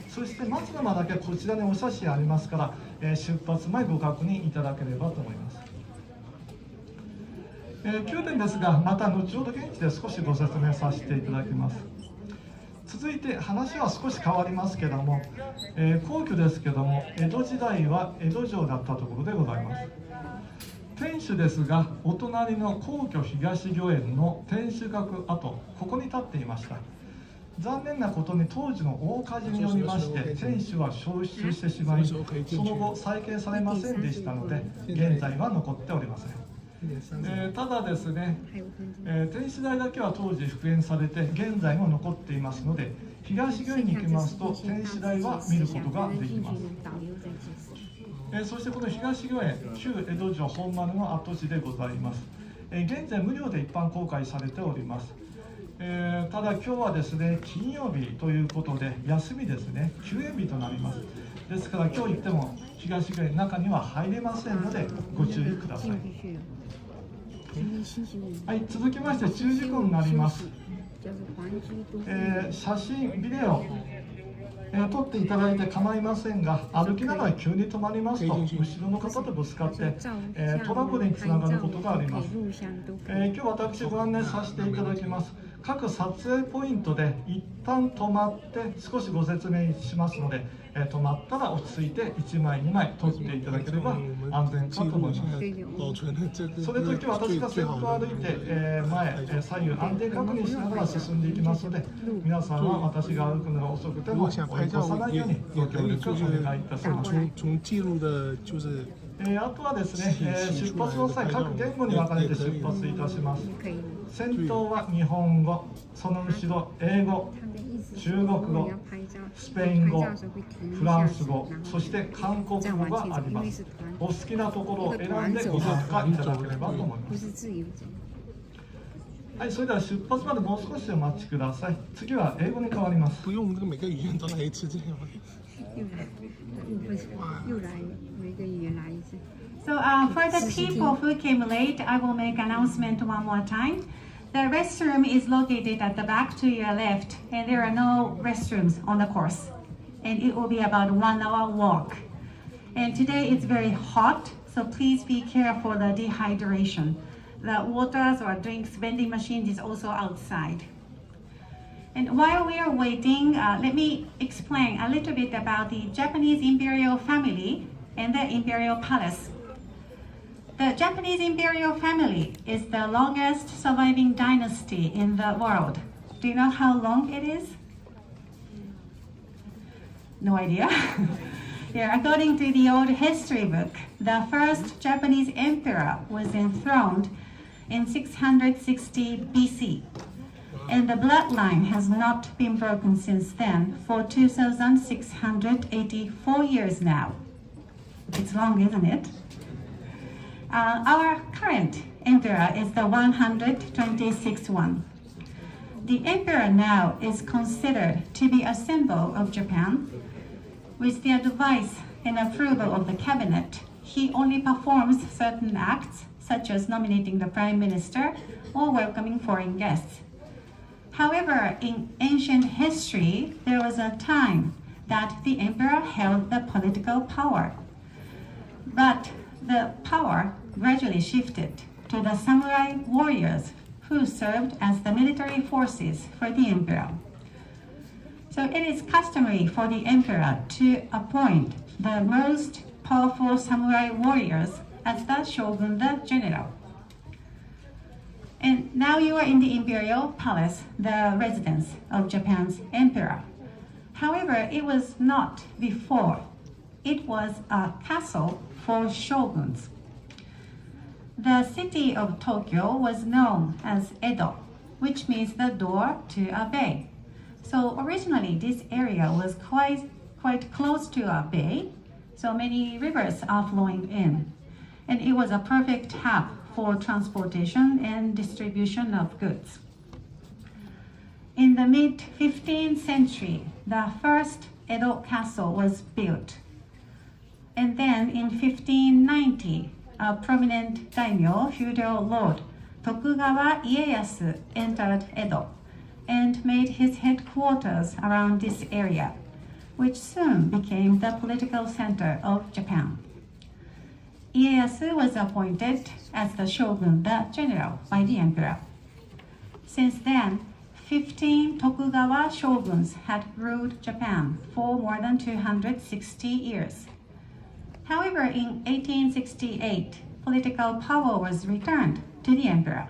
そして松の間だけこちらにお写真ありますから、出発前ご確認いただければと思います。宮殿ですが、また後ほど現地で少しご説明させていただきます。続いて話は少し変わりますけども、皇居ですけども、江戸時代は江戸城だったところでございます。天守ですが、お隣の皇居東御苑の天守閣跡、ここに立っていました。残念なことに当時の大火事によりまして天守は焼失してしまい、その後再建されませんでしたので現在は残っておりません。ただですね、天守台だけは当時復元されて現在も残っていますので、東御苑に行きますと天守台は見ることができます。そしてこの東御苑、旧江戸城本丸の跡地でございます。現在無料で一般公開されております。ただ今日はですね金曜日ということで休みですね、休園日となります。ですから今日行っても東御苑中には入れませんのでご注意ください。はい、続きまして注意事項になります。写真ビデオ撮っていただいて構いませんが、歩きながら急に止まりますと後ろの方とぶつかって、トラブルにつながることがあります。今日私ご案内させていただきます。各撮影ポイントで一旦止まって少しご説明しますので、止まったら落ち着いて1枚2枚撮っていただければ安全かと思います。それと今日私が先頭を歩いて、前左右安全確認しながら進んでいきますので、皆さんは私が歩くのが遅くても追い越さないようにご協力をお願いいたします。あとはですね、出発の際各言語に分かれて出発いたします。先頭は日本語、その後ろ英語、中国語、スペイン語、フランス語、そして韓国語があります。お好きなところを選んでご参加いただければと思います。はい、それでは出発までもう少しお待ちください。次は英語に変わります。So for the people who came late, I will make announcement one more time. The restroom is located at the back to your left, and there are no restrooms on the course. And it will be about 1 hour walk. And today it's very hot, so please be careful the dehydration. The waters or drinks vending machine is also outside. And while we are waiting, let me explain a little bit about the Japanese Imperial family and the Imperial Palace. The Japanese Imperial family is the longest surviving dynasty in the world. Do you know how long it is? No idea? Yeah, according to the old history book, the first Japanese emperor was enthroned in 660 BC. And the bloodline has not been broken since then for 2,684 years now. It's long, isn't it? Our current emperor is the 126th one. The emperor now is considered to be a symbol of Japan. With the advice and approval of the cabinet, he only performs certain acts, such as nominating the prime minister or welcoming foreign guests. However, in ancient history, there was a time that the emperor held the political power. But the power gradually shifted to the samurai warriors who served as the military forces for the emperor. So it is customary for the emperor to appoint the most powerful samurai warriors as the shogun, the general. And now you are in the Imperial Palace, the residence of Japan's emperor. However, it was not before. It was a castle for shoguns. The city of Tokyo was known as Edo, which means the door to a bay. So originally this area was quite close to a bay, so many rivers are flowing in. And it was a perfect hub for transportation and distribution of goods. In the mid-15th century, the first Edo castle was built. And then in 1590, a prominent daimyo, feudal lord, Tokugawa Ieyasu entered Edo and made his headquarters around this area, which soon became the political center of Japan. Ieyasu was appointed as the shogun, the general, by the emperor. Since then, 15 Tokugawa shoguns had ruled Japan for more than 260 years. However, in 1868, political power was returned to the emperor,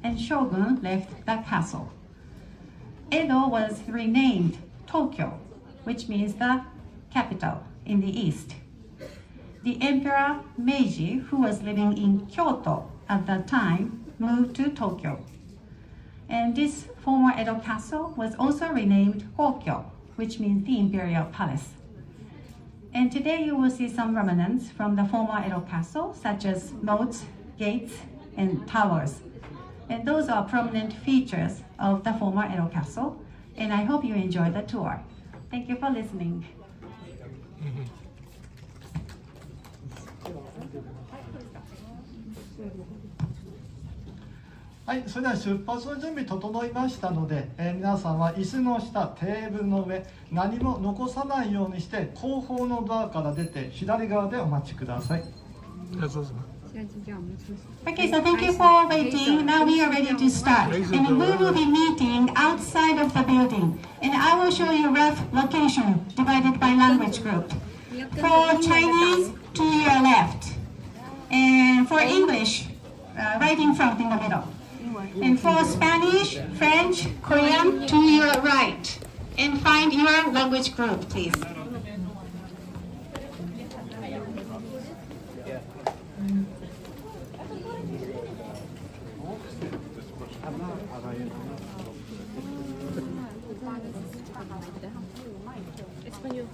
and shogun left the castle. Edo was renamed Tokyo, which means the capital in the east. The emperor Meiji, who was living in Kyoto at that time, moved to Tokyo. And this former Edo castle was also renamed Kokyo, which means the Imperial Palace. And today you will see some remnants from the former Edo castle, such as moats, gates, and towers. And those are prominent features of the former Edo castle. And I hope you enjoy the tour. Thank you for listening.はい、それでは出発の準備整いましたので、皆さんは椅子の下、テーブルの上、何も残さないようにして後方のドアから出て左側でお待ちください。Okay, so thank you for waiting. Now we are ready to start. And we will be meeting outside of the building. And I will show you rough location divided by language group. For Chinese, to your left. And for English, right in front in the middle. And for Spanish, French, Korean, to your right. And find your language group, please. Español.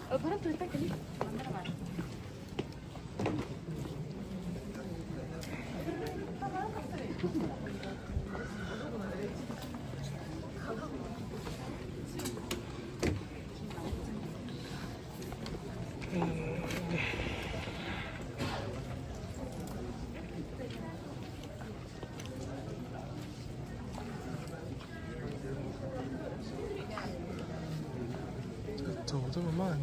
走这么慢。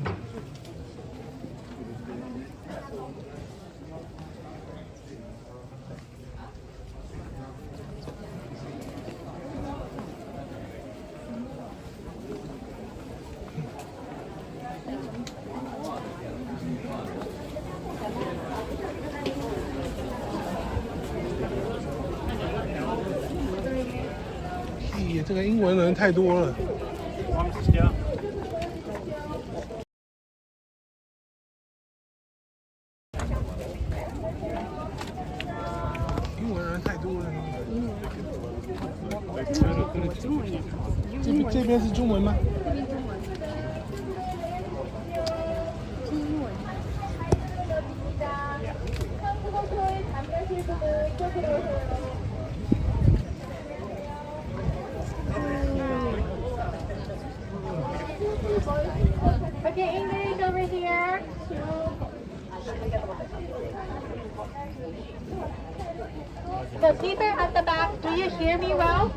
这个英文人太多了。英文人太多了。这边是中文吗？ Okay, English over here. The people at the back, do you hear me well?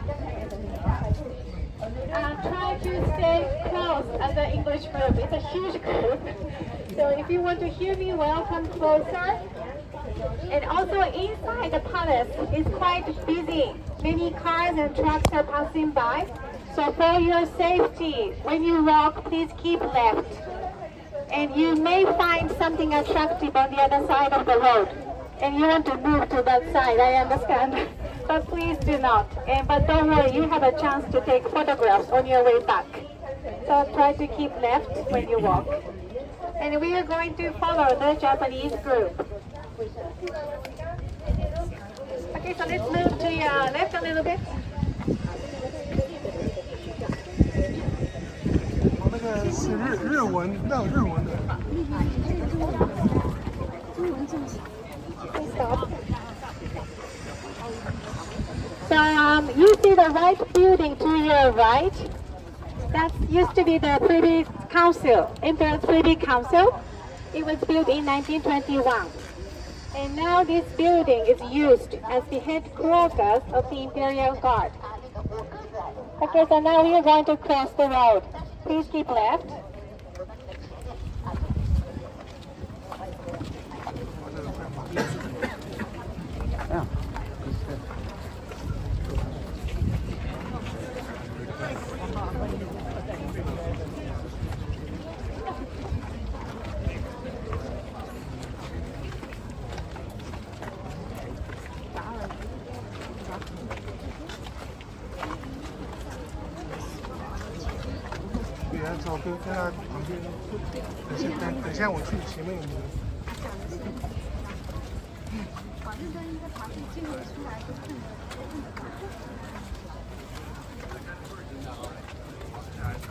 Try to stay close as the English group. It's a huge group. So if you want to hear me well, come closer. And also inside the palace is quite busy. Many cars and trucks are passing by. So for your safety, when you walk, please keep left. And you may find something attractive on the other side of the road. and you want to move to that side, I understand. But please do not. But don't worry, you have a chance to take photographs on your way back. So try to keep left when you walk. And we are going to follow the Japanese group. Okay, so let's move to your left a little bit. 那个是日文，那有日文的。Stop. So you see the white building to your right? That used to be the Privy Council, Imperial's Privy Council. It was built in 1921. And now this building is used as the headquarters of the Imperial Guard. Okay, so now we are going to cross the road. Please keep left.走跟他旁边，等下我去前面有没有？把日灯一个旁边镜头出来就看得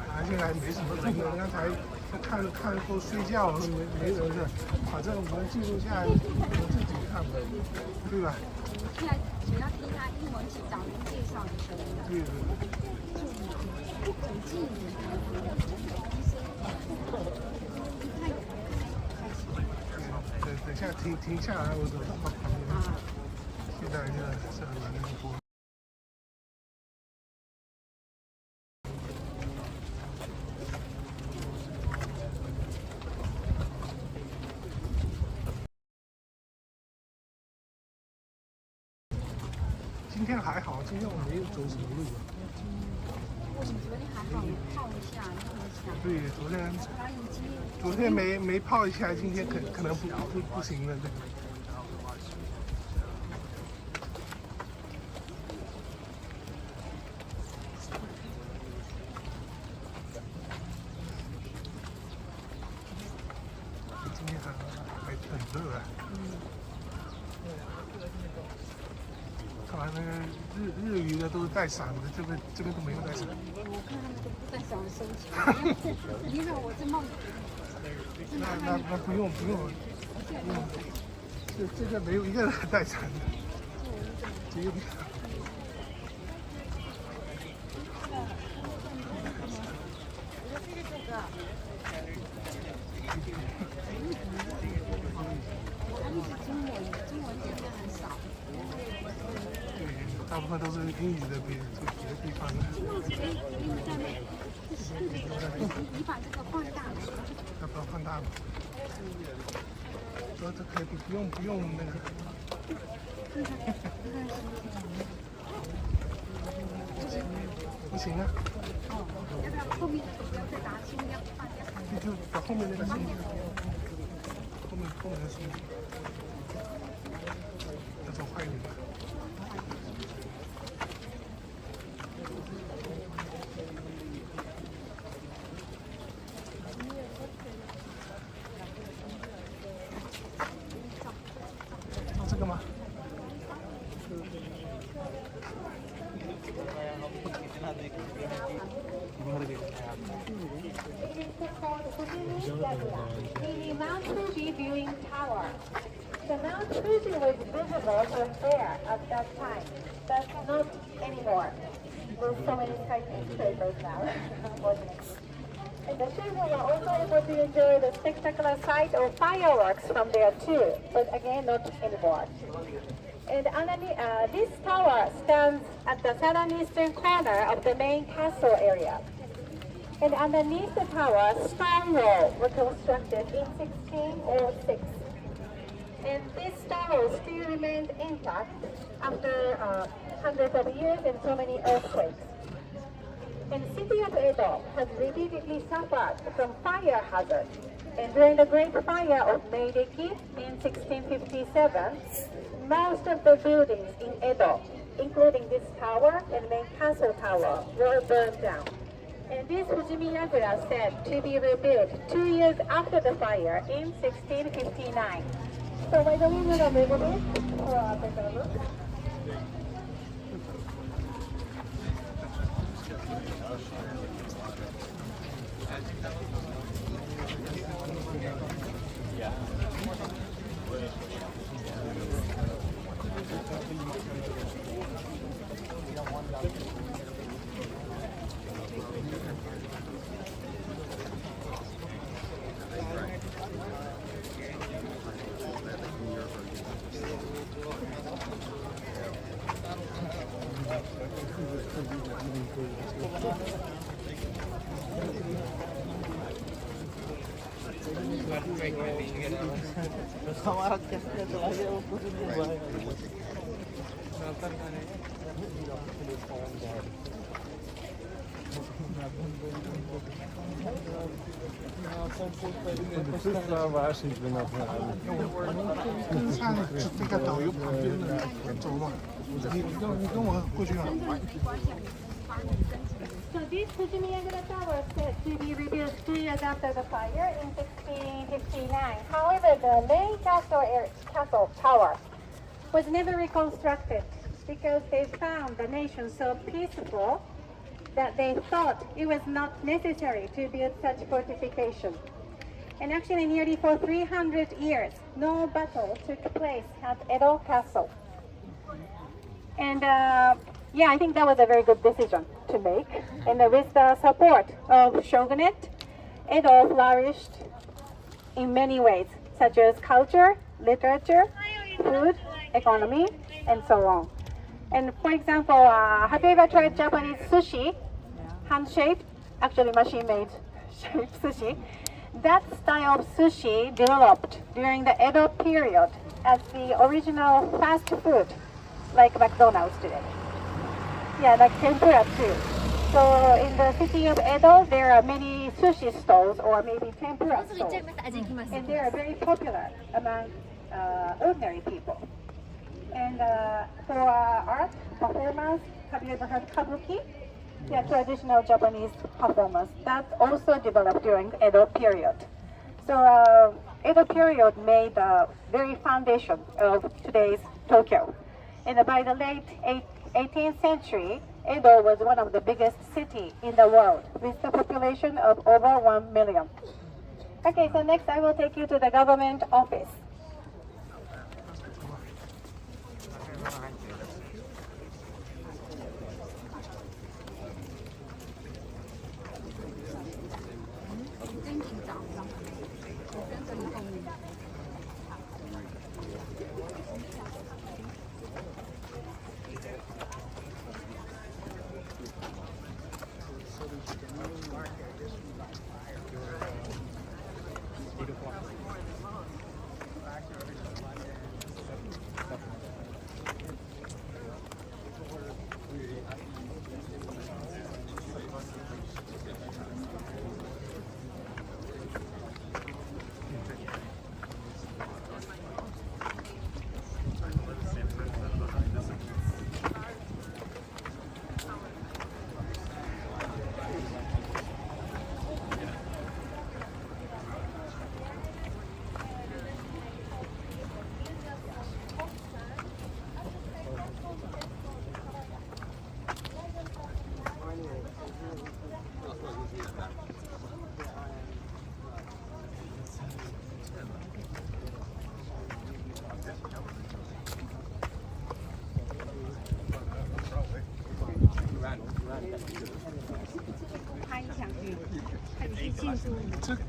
爬进来没什么人了，刚才看都睡觉了，没人的。反正我们记录下来，我自己看的，对吧？现在主要听他英文去找人介绍的时候。对。很近。等下停下来，我走到旁边。现在是很难过。今天还好，今天我没有走什么路。我们昨天还好，泡一下，弄一下。对，昨天没泡一下，今天可能不行了。今天还很热啊。看来那个日语的都是带伞的，这边都没有带伞。我看他们都不带伞收起来，你让我这么。那不用，这个没有一个人带伞的，只有。大部分都是英语的别的地方的。你把这个放大了。要不要放大了？说这可以不用那个。不行啊。要不要后面不要再打轻要放掉？就把后面那个先，后面的先，要走快一点吧。这个吗？The Mount Fuji viewing tower. The Mount Fuji was visible from there at that time, but not anymore. There's so many skyscrapers now, unfortunately. And the children were also able to enjoy the spectacular sight of fireworks from there too, but again, not anymore. And underneath, this tower stands at the southeastern corner of the main castle area. And underneath the tower, stone walls were constructed in 1606. And this stone wall still remains intact after hundreds of years and so many earthquakes. And the city of Edo has repeatedly suffered from fire hazard. And during the Great Fire of Meiji in 1657, most of the buildings in Edo, including this tower and main castle tower, were burned down. And this Fujimiyagura said to be rebuilt 2 years after the fire in 1659. So why don't we move a little bit for a better look? So this Fujimiyagura Tower said to be rebuilt 2 years after the fire in 1659. However, the main castle tower was never reconstructed because they found the nation so peaceful that they thought it was not necessary to build such fortification. And actually nearly for 300 years, no battle took place at Edo Castle. And yeah, I think that was a very good decision to make. And with the support of shogunate, Edo flourished in many ways, such as culture, literature, food, economy, and so on. And for example, have you ever tried Japanese sushi? Hand-shaped, actually machine-made shaped sushi. That style of sushi developed during the Edo period as the original fast food, like McDonald's today. Yeah, like tempura too. So in the city of Edo, there are many sushi stalls or maybe tempura stalls. And they are very popular among ordinary people. And for art performance, have you ever heard kabuki? Yeah, traditional Japanese performance. That's also developed during Edo period. So Edo period made the very foundation of today's Tokyo. And by the late 18th century, Edo was one of the biggest cities in the world with a population of over 1 million. Okay, so next I will take you to the government office.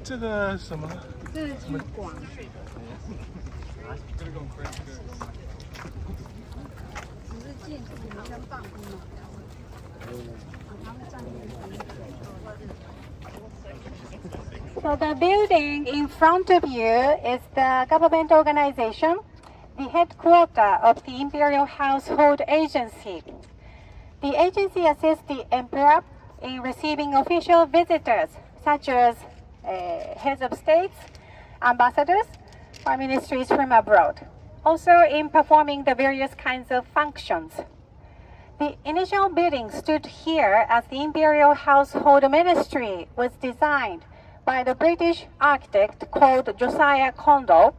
这个什么？这是去广。只是建筑好像办公了。他们站那 So the building in front of you is the government organization, the headquarters of the Imperial Household Agency. The agency assists the Emperor in receiving official visitors such as heads of states, ambassadors, or ministries from abroad. Also in performing the various kinds of functions. The initial building stood here as the Imperial Household Ministry was designed by the British architect called Josiah Kondo.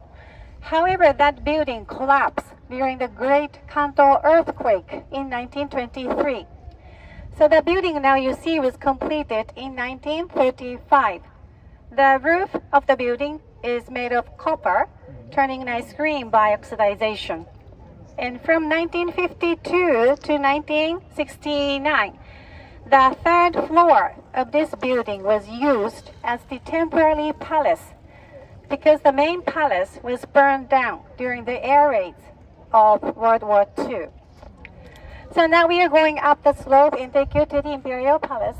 However, that building collapsed during the Great Kanto earthquake in 1923. So the building now you see was completed in 1935. The roof of the building is made of copper, turning nice green by oxidization. And from 1952 to 1969, the third floor of this building was used as the temporary palace because the main palace was burned down during the air raids of World War II. So now we are going up the slope and take you to the Imperial Palace.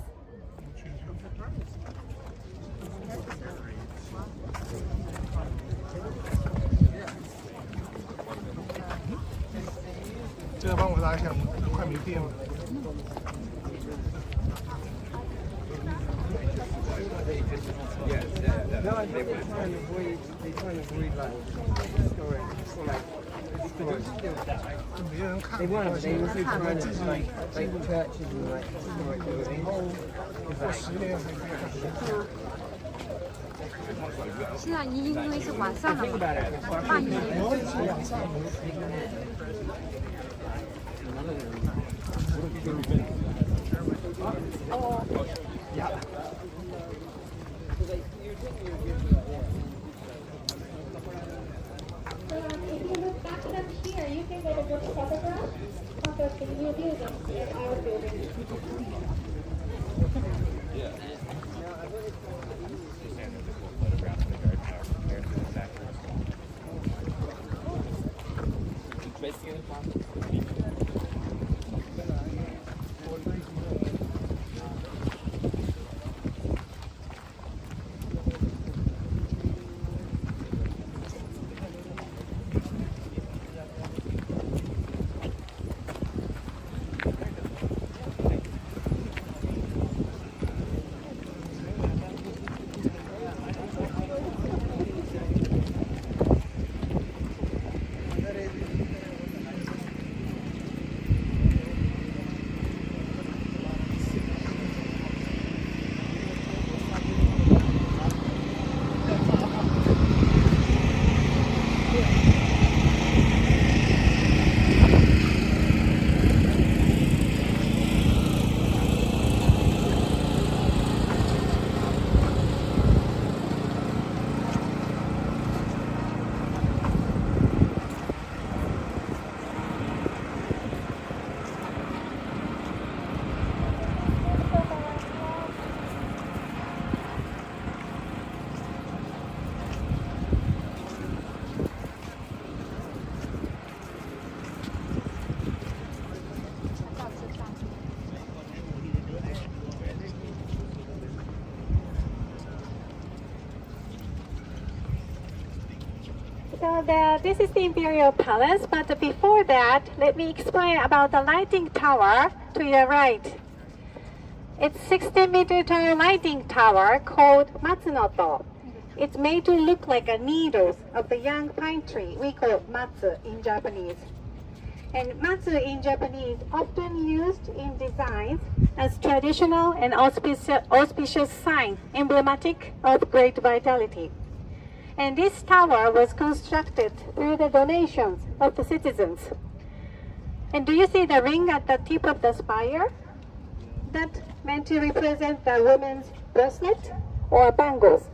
这个帮我拉一下吗？快没电了。没人看，没关系，自己过10年还可以看。现在因为是晚上了嘛，半夜。So this is the Imperial Palace, but before that, let me explain about the lighting tower to your right. It's 60-meter tall lighting tower called Matsunoto. It's made to look like a needles of the young pine tree. We call it matsu in Japanese. And matsu in Japanese often used in designs as traditional and auspicious sign, emblematic of great vitality. And this tower was constructed through the donations of the citizens. And do you see the ring at the tip of the spire? That meant to represent the woman's bracelet or bangles,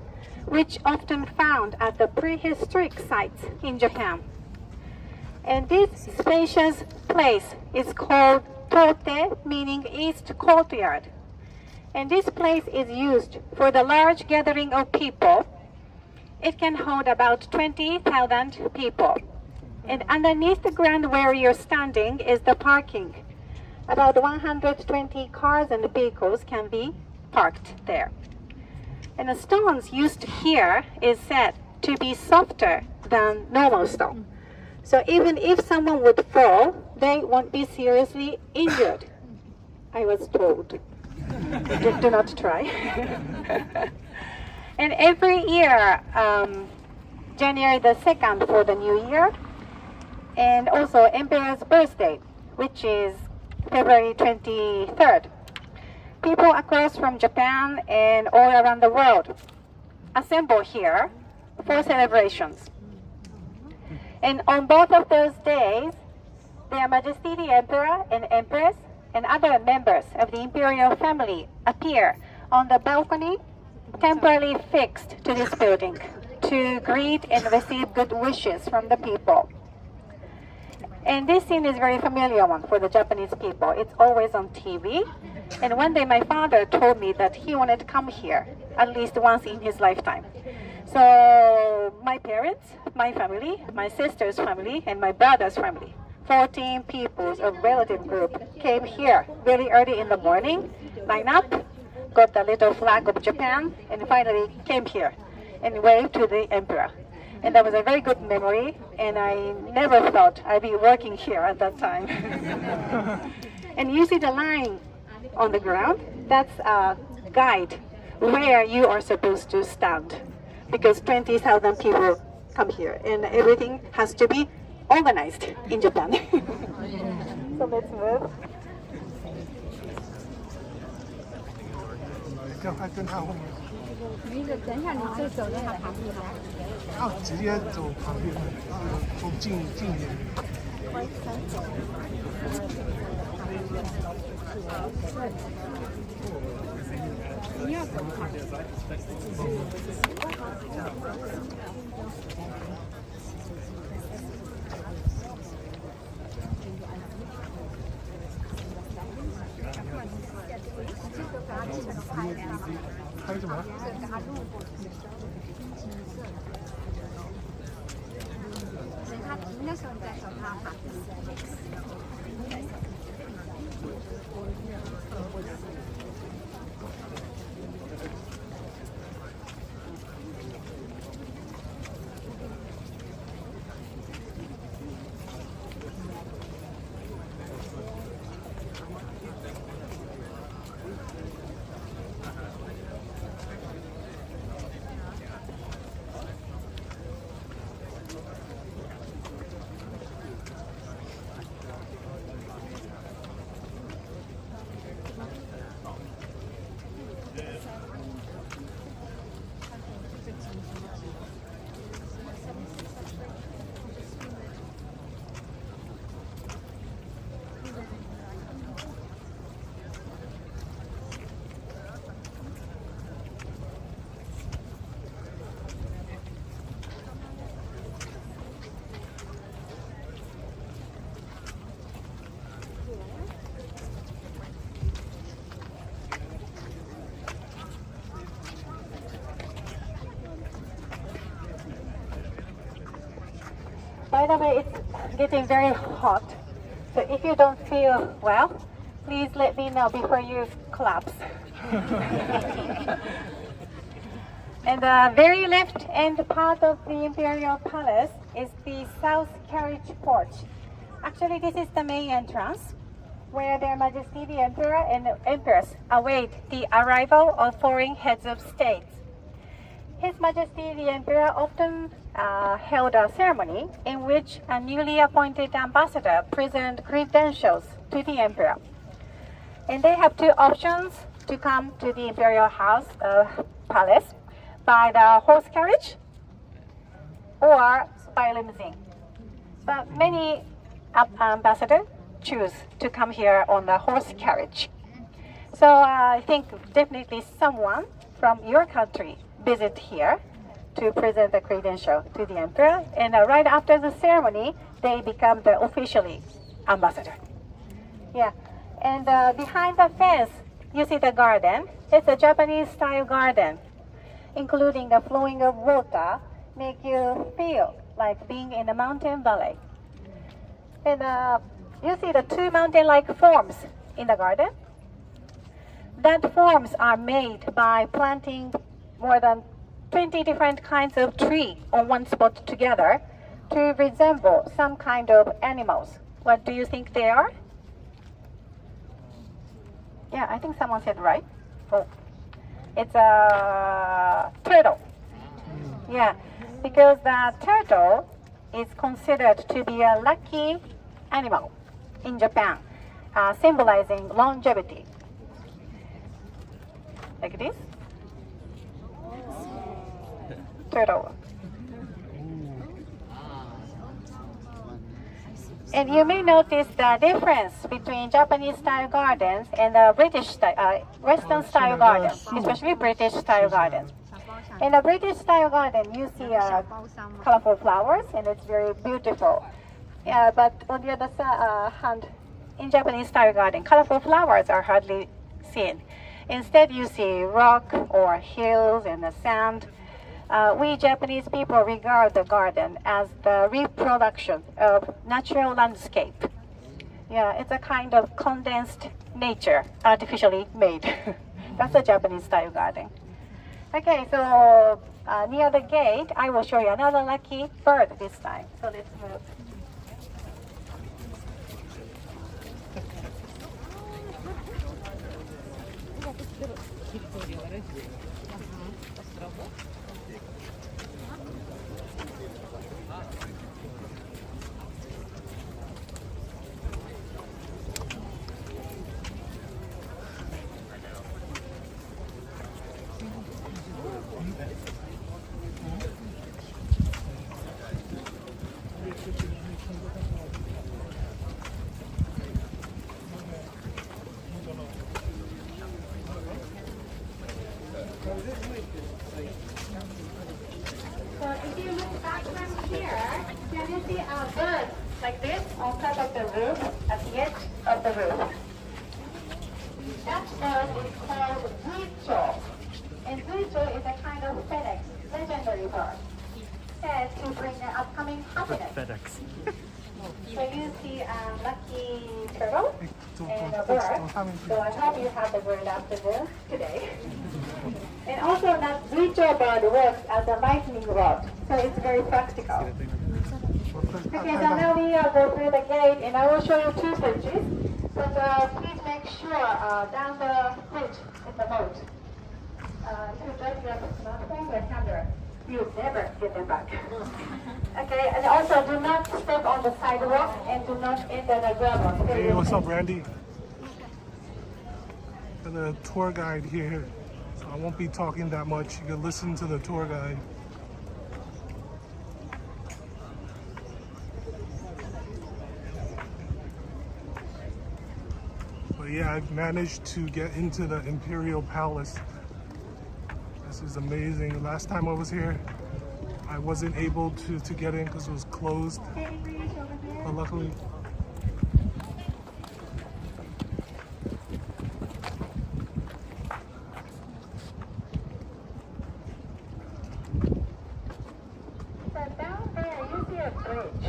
which often found at the prehistoric sites in Japan. And this spacious place is called Tote, meaning East Courtyard. And this place is used for the large gathering of people. It can hold about 20,000 people. And underneath the ground where you're standing is the parking. About 120 cars and vehicles can be parked there. And the stones used here is said to be softer than normal stone. So even if someone would fall, they won't be seriously injured. I was told. Do not try. And every year, January the 2nd for the New Year, and also Emperor's birthday, which is February 23rd. People across from Japan and all around the world assemble here for celebrations. And on both of those days, Their Majesty the Emperor and Empress and other members of the Imperial family appear on the balcony temporarily fixed to this building to greet and receive good wishes from the people. And this scene is a very familiar one for the Japanese people. It's always on TV. And one day my father told me that he wanted to come here at least once in his lifetime. So my parents, my family, my sister's family, and my brother's family, 14 people of relative group came here very early in the morning, line up, got the little flag of Japan, and finally came here and waved to the emperor. And that was a very good memory, and I never thought I'd be working here at that time. And you see the line on the ground, that's a guide where you are supposed to stand, because 20,000 people come here, and everything has to be organized in Japan. So let's move. 没事，等一下你再走到他旁边来。啊，直接走旁边，走近一点。你要走旁边。拍什么？等他停的时候，你再走他旁边。By the way, it's getting very hot. So if you don't feel well, please let me know before you collapse. And the very left end part of the Imperial Palace is the South Carriage Porch. Actually, this is the main entrance, where Their Majesty the Emperor and Empress await the arrival of foreign heads of state. His Majesty the Emperor often held a ceremony in which a newly appointed ambassador present credentials to the Emperor. And they have two options to come to the Imperial House Palace, by the horse carriage or by limousine. But many ambassadors choose to come here on the horse carriage. So I think definitely someone from your country visit here to present the credential to the emperor, and right after the ceremony, they become the officially ambassador. Yeah, and behind the fence, you see the garden. It's a Japanese-style garden, including the flowing of water, make you feel like being in a mountain valley. And you see the two mountain-like forms in the garden. That forms are made by planting more than 20 different kinds of tree on one spot together to resemble some kind of animals. What do you think they are? Yeah, I think someone said right. Oh. It's a turtle. Yeah, because the turtle is considered to be a lucky animal in Japan, symbolizing longevity. Like this. Turtle. And you may notice the difference between Japanese style gardens and the British style, Western style gardens, especially British style gardens. In a British style garden, you see colorful flowers, and it's very beautiful. But on the other hand, in Japanese style garden, colorful flowers are hardly seen. Instead, you see rock or hills and the sand. We Japanese people regard the garden as the reproduction of natural landscape. Yeah, it's a kind of condensed nature, artificially made. That's a Japanese style garden. Okay, so near the gate, I will show you another lucky bird this time. So let's move. So if you look back from here, can you see a bird like this on top of the roof, at the edge of the roof? That bird is called Zuicho. And Zuicho is a kind of FedEx, legendary bird, said to bring the upcoming happiness. FedEx. So you see a lucky turtle and a bird. So I hope you have the bird afternoon today. And also that Zuicho bird works as a lightning rod, so it's very practical. Okay, so now we go through the gate, and I will show you two bridges. But please make sure down the bridge in the boat. If you drop your smartphone or camera, you never get them back. Okay, and also do not step on the sidewalk and do not enter the gravel. Hey, what's up, Randy? Got a tour guide here, so I won't be talking that much. You can listen to the tour guide. But yeah, I've managed to get into the Imperial Palace. This is amazing. Last time I was here, I wasn't able to get in because it was closed. But luckily, so down there you see a bridge.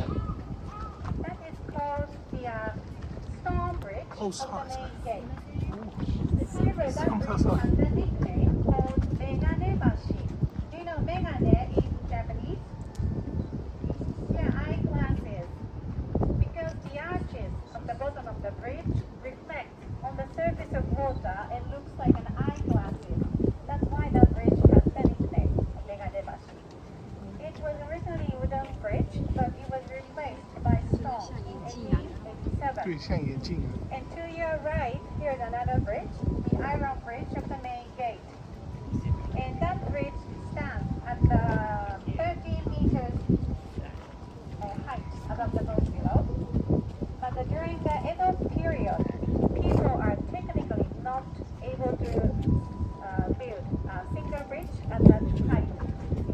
That is called the Stone Bridge of the main gate. However, that bridge has a nickname called Megane Bashi. Do you know megane in Japanese? Yeah, eyeglasses. Because the arches of the bottom of the bridge reflect on the surface of water and looks like an eyeglasses. That's why the bridge has the nickname Megane Bashi. It was originally a wooden bridge, but it was replaced by stone in 1887. And to your right, here's another bridge, the Iron Bridge of the main gate. And that bridge stands at the 13 meters height above the boat below. But during the Edo period, people are technically not able to build a single bridge at that height.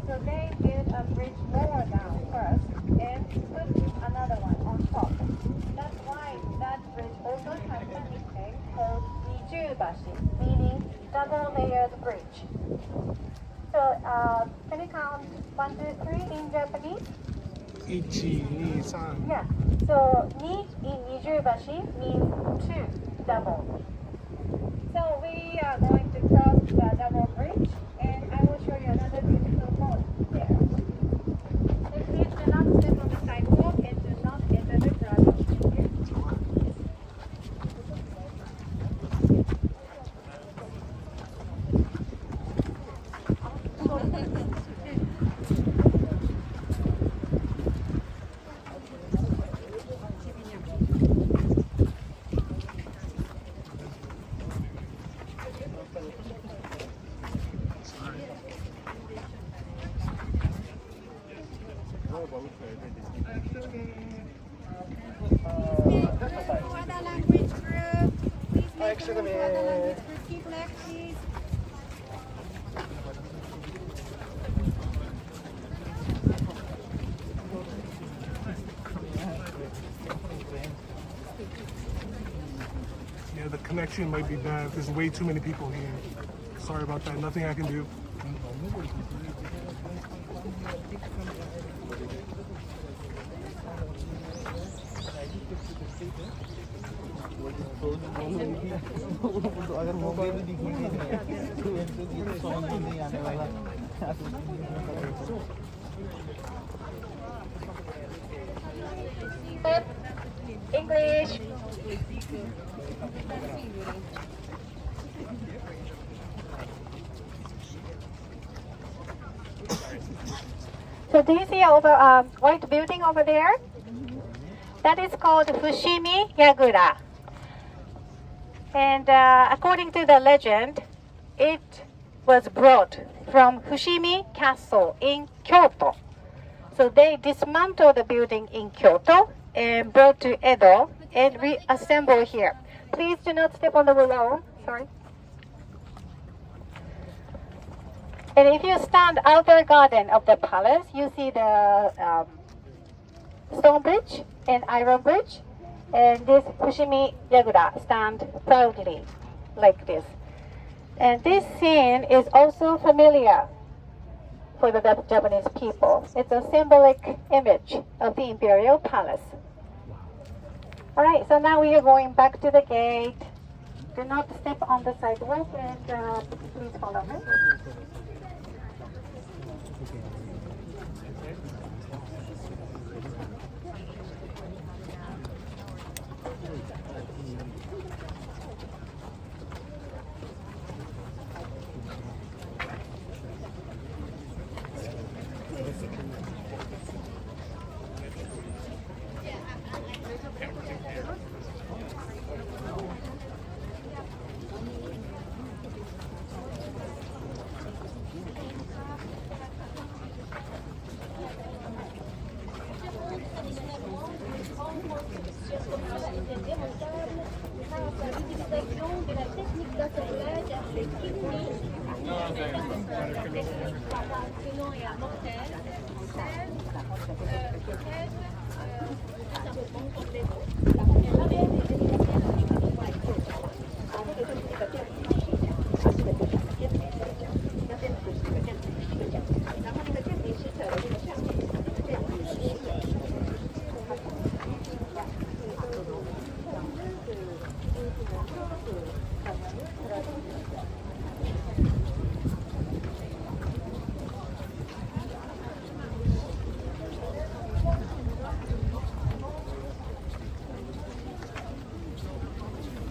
So they built a bridge lower down first and put another one on top. That's why that bridge also has a nickname called Nijubashi, meaning double-layered bridge. So can you count 1, 2, 3 in Japanese? Ichi, ni, san. Yeah. So ni in Nijubashi means two, double. So we are going to cross the double bridge, and I will show you another beautiful boat there. So please do not step on the sidewalk and do not enter the gravel. Other language group, please make room for other language group. Keep left, please. Yeah, the connection might be bad. There's way too many people here. Sorry about that. Nothing I can do. अगर मौका भी दिखेंगे तो इनको गीत समझ में नहीं आने वाला English. So do you see over white building over there? That is called Fushimi Yagura. And according to the legend, it was brought from Fushimi Castle in Kyoto. So they dismantled the building in Kyoto and brought to Edo and reassembled here. Please do not step on the balloon. Sorry. And if you stand outer garden of the palace, you see the stone bridge and iron bridge. And this Fushimi Yagura stand proudly like this. And this scene is also familiar for the Japanese people. It's a symbolic image of the Imperial Palace. Alright, so now we are going back to the gate. Do not step on the sidewalk and please follow me.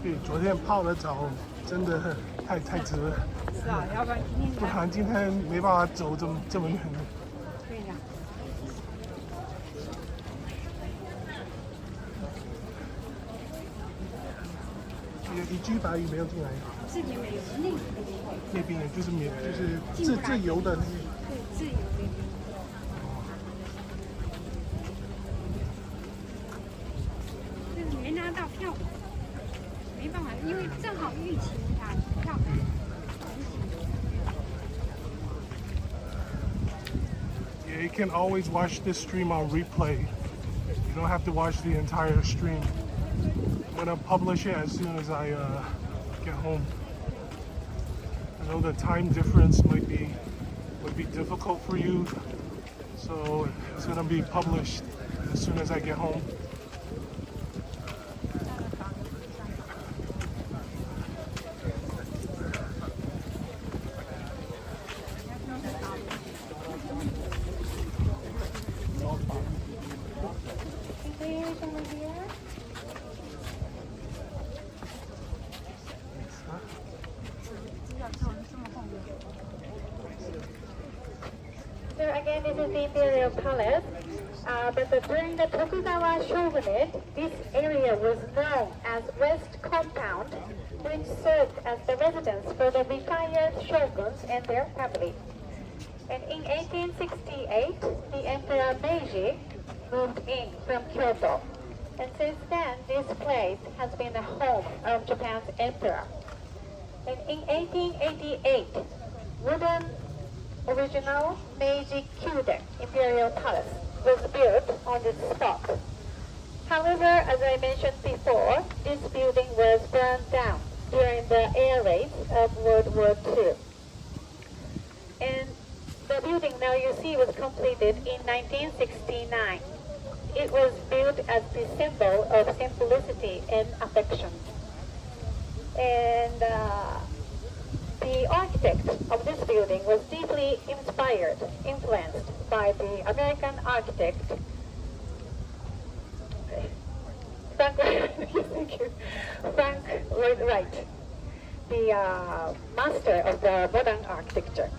对，昨天泡的澡真的太值了。是啊，要不然今天不然今天没办法走这么远。对呀。一句法语没有进来。这边没有，那边就是自由的。对，自由的。就是没拿到票，没办法，因为正好疫情啊，票。Yeah, you can always watch this stream on replay. You don't have to watch the entire stream. I'm gonna publish it as soon as I get home. I know the time difference might be difficult for you, so it's gonna be published as soon as I get home. So again, this is the Imperial Palace. But during the Tokugawa shogunate, this area was known as West Compound, which served as the residence for the retired shoguns and their family. And in 1868, the Emperor Meiji moved in from Kyoto. And since then, this place has been the home of Japan's emperor. And in 1888, wooden original Meiji Kyuden Imperial Palace was built on this spot. However, as I mentioned before, this building was burned down during the air raids of World War II. And the building now you see was completed in 1969. It was built as the symbol of simplicity and affection. And the architect of this building was deeply influenced by the American architect Frank Lloyd Wright, the master of the modern architecture.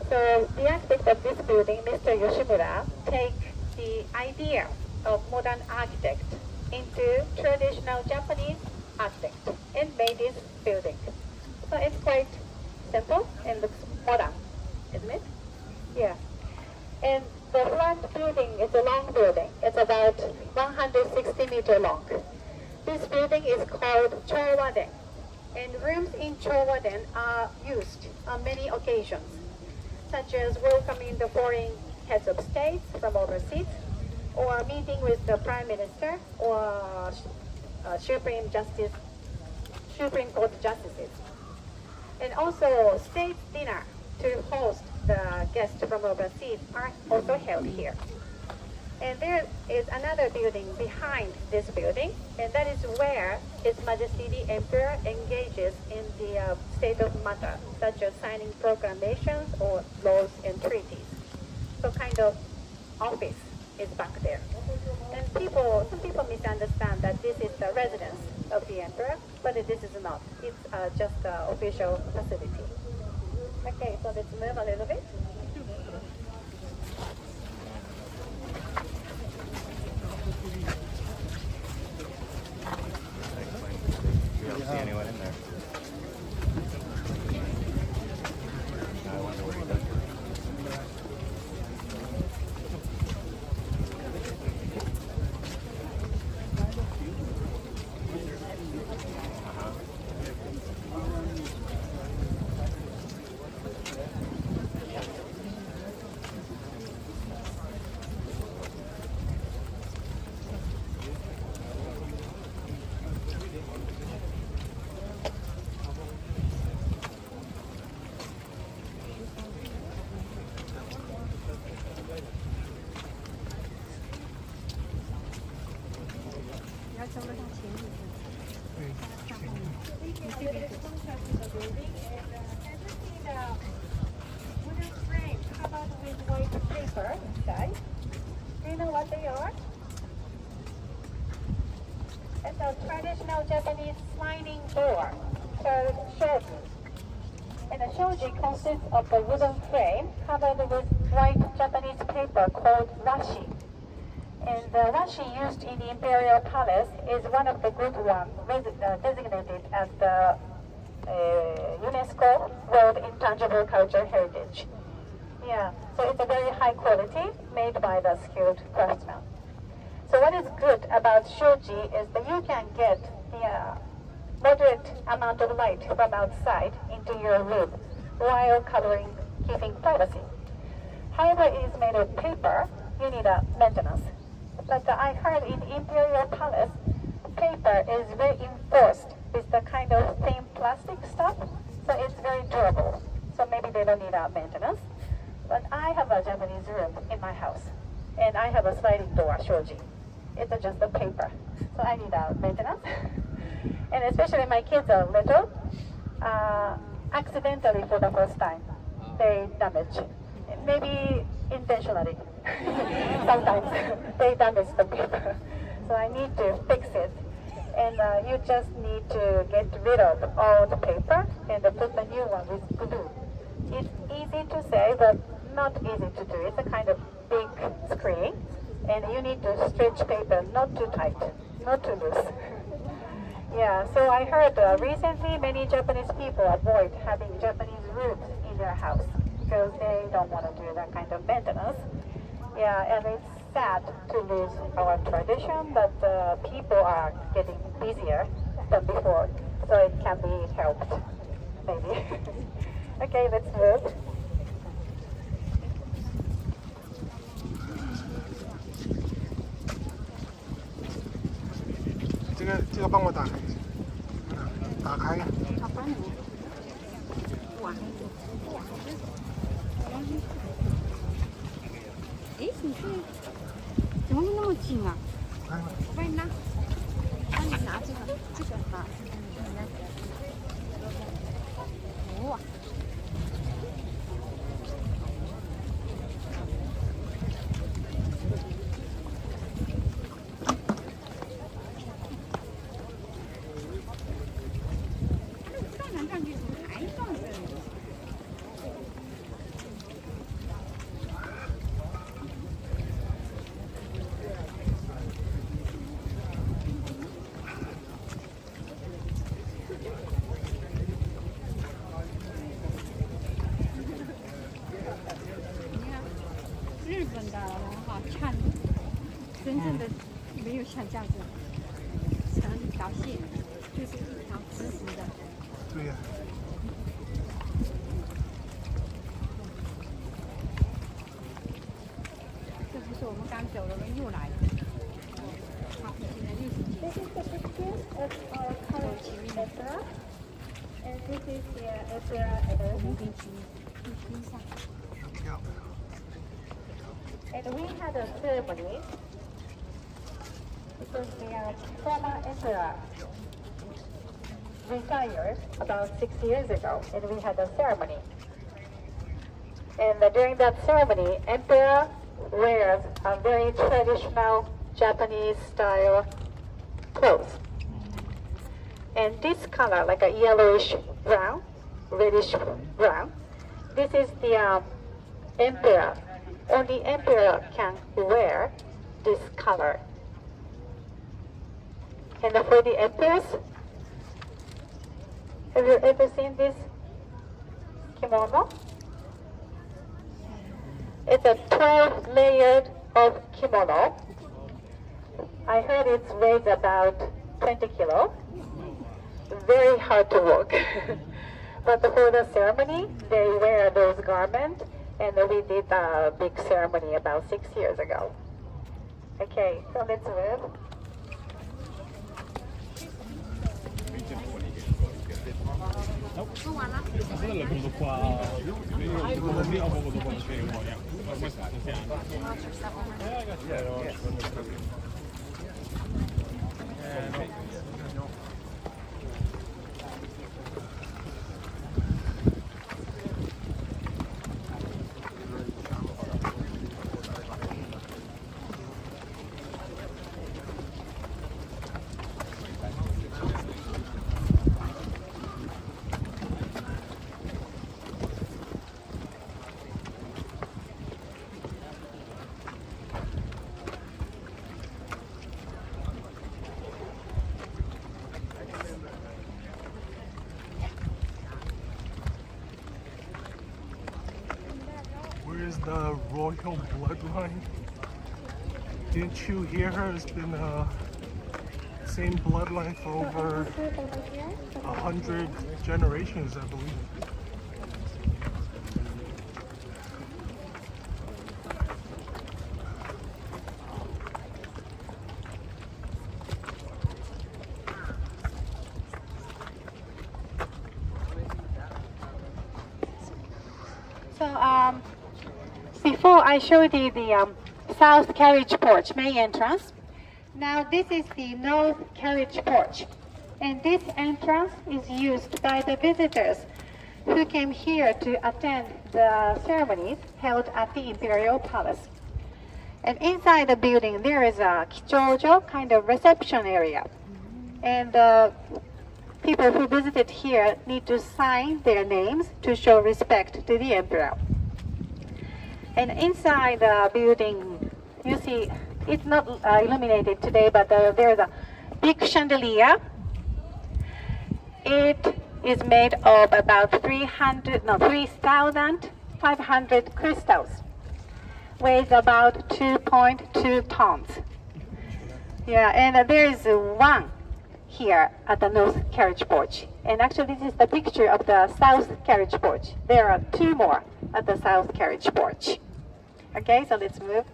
So the architect of this building, Mr. Yoshimura, take the idea of modern architect into traditional Japanese architect and made this building. So it's quite simple and looks modern, isn't it? Yeah. And the front building is a long building. It's about 160 meters long. This building is called Chowaden, and rooms in Chowaden are used on many occasions, such as welcoming the foreign heads of states from overseas, or meeting with the Prime Minister or Supreme Court justices. And also state dinner to host the guests from overseas are also held here. And there is another building behind this building, and that is where His Majesty the Emperor engages in the state of matter, such as signing proclamations or laws and treaties. So kind of office is back there. And some people misunderstand that this is the residence of the emperor, but this is not. It's just an official facility. Okay, so let's move a little bit. We don't see anyone in there. I wonder where he does work. Do you know what they are? It's a traditional Japanese sliding door called shoji. And a shoji consists of a wooden frame covered with white Japanese paper called washi. And the washi used in the Imperial Palace is one of the good ones, designated as the UNESCO World Intangible Cultural Heritage. Yeah, so it's a very high quality made by the skilled craftsmen. So what is good about shoji is that you can get the moderate amount of light from outside into your room while keeping privacy. However, it is made of paper, you need a maintenance. But I heard in Imperial Palace, paper is reinforced with the kind of thin plastic stuff, so it's very durable. So maybe they don't need a maintenance. But I have a Japanese room in my house, and I have a sliding door, shoji. It's just a paper, so I need a maintenance. And especially my kids are little, accidentally for the first time, they damage. Maybe intentionally. Sometimes they damage the paper. So I need to fix it. And you just need to get rid of all the paper and put the new one with glue. It's easy to say, but not easy to do. It's a kind of big screen, and you need to stretch paper not too tight, not too loose. Yeah, so I heard recently many Japanese people avoid having Japanese rooms in their house because they don't want to do that kind of maintenance. Yeah, and it's sad to lose our tradition, but people are getting busier than before, so it can be helped, maybe. Okay, let's move. 这个帮我打开一下，打开。好帮你。哇！哎，你是怎么会那么紧啊？我帮你拿，帮你拿这个，这个啊。哇！ 日本的人哈看真正的没有像这样子成一条线，就是一条直直的。对呀。这不是我们刚走了，我们又来了。好，现在又是几？ This is the picture of our current emperor, and this is the emperor and we had a ceremony because the former emperor retired about 6 years ago, and we had a ceremony. And during that ceremony, emperor wears a very traditional Japanese style clothes. And this color, like a yellowish brown, reddish brown, this is the emperor. Only emperor can wear this color. And for the empress, have you ever seen this kimono? It's a 12-layered of kimono. I heard it weighs about 20 kilo. Very hard to walk. But for the ceremony, they wear those garments, and we did a big ceremony about 6 years ago. Okay, so let's move. Where's the royal bloodline? Didn't you hear her? It's been same bloodline for over 100 generations, I believe. So before I showed you the south carriage porch, main entrance. Now this is the north carriage porch. And this entrance is used by the visitors who came here to attend the ceremonies held at the Imperial Palace. And inside the building there is a kichoujo, kind of reception area. And people who visited here need to sign their names to show respect to the emperor. And inside the building, you see, it's not illuminated today, but there's a big chandelier. It is made of about 3,500 crystals. weighs about 2.2 tons. Yeah, and there is one here at the north carriage porch. And actually this is the picture of the south carriage porch. There are two more at the south carriage porch. Okay, so let's move.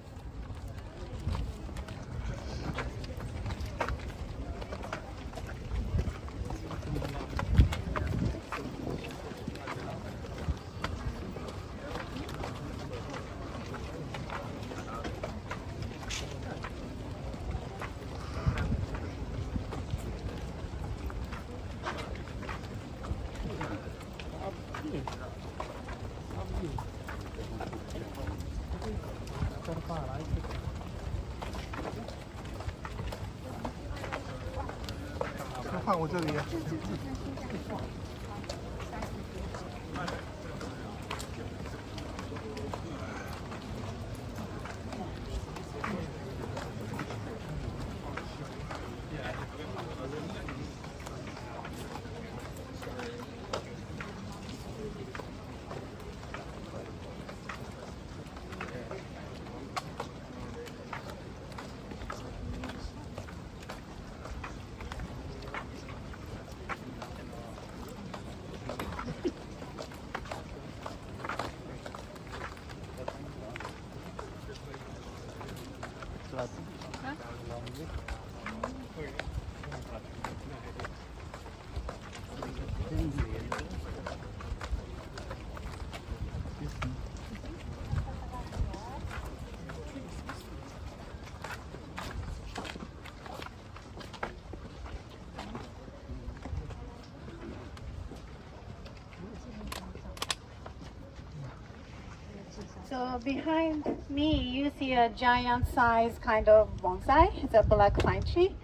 放我这里。So behind me, you see a giant size kind of bonsai. It's a black pine tree.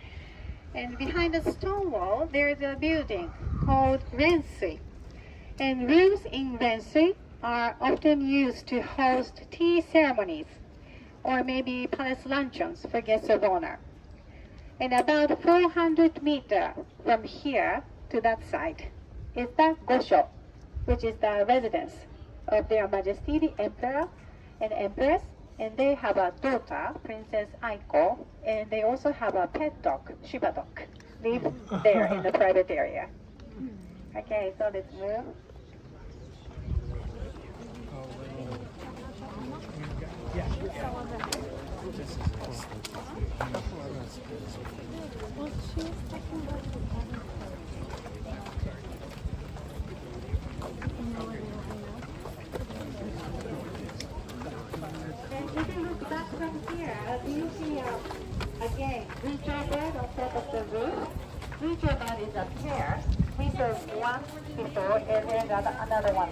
And behind the stone wall, there's a building called Rensui. And rooms in Rensui are often used to host tea ceremonies or maybe palace luncheons for guests of honor. And about 400 meters from here to that site is the Gosho, which is the residence of Their Majesty the Emperor and Empress, and they have a daughter, Princess Aiko, and they also have a pet dog, Shiba dog, live there in the private area. Okay, so let's move. And if you look back from here, do you see again Richard bird on top of the roof? Richard bird is a pair. We saw one before and then another one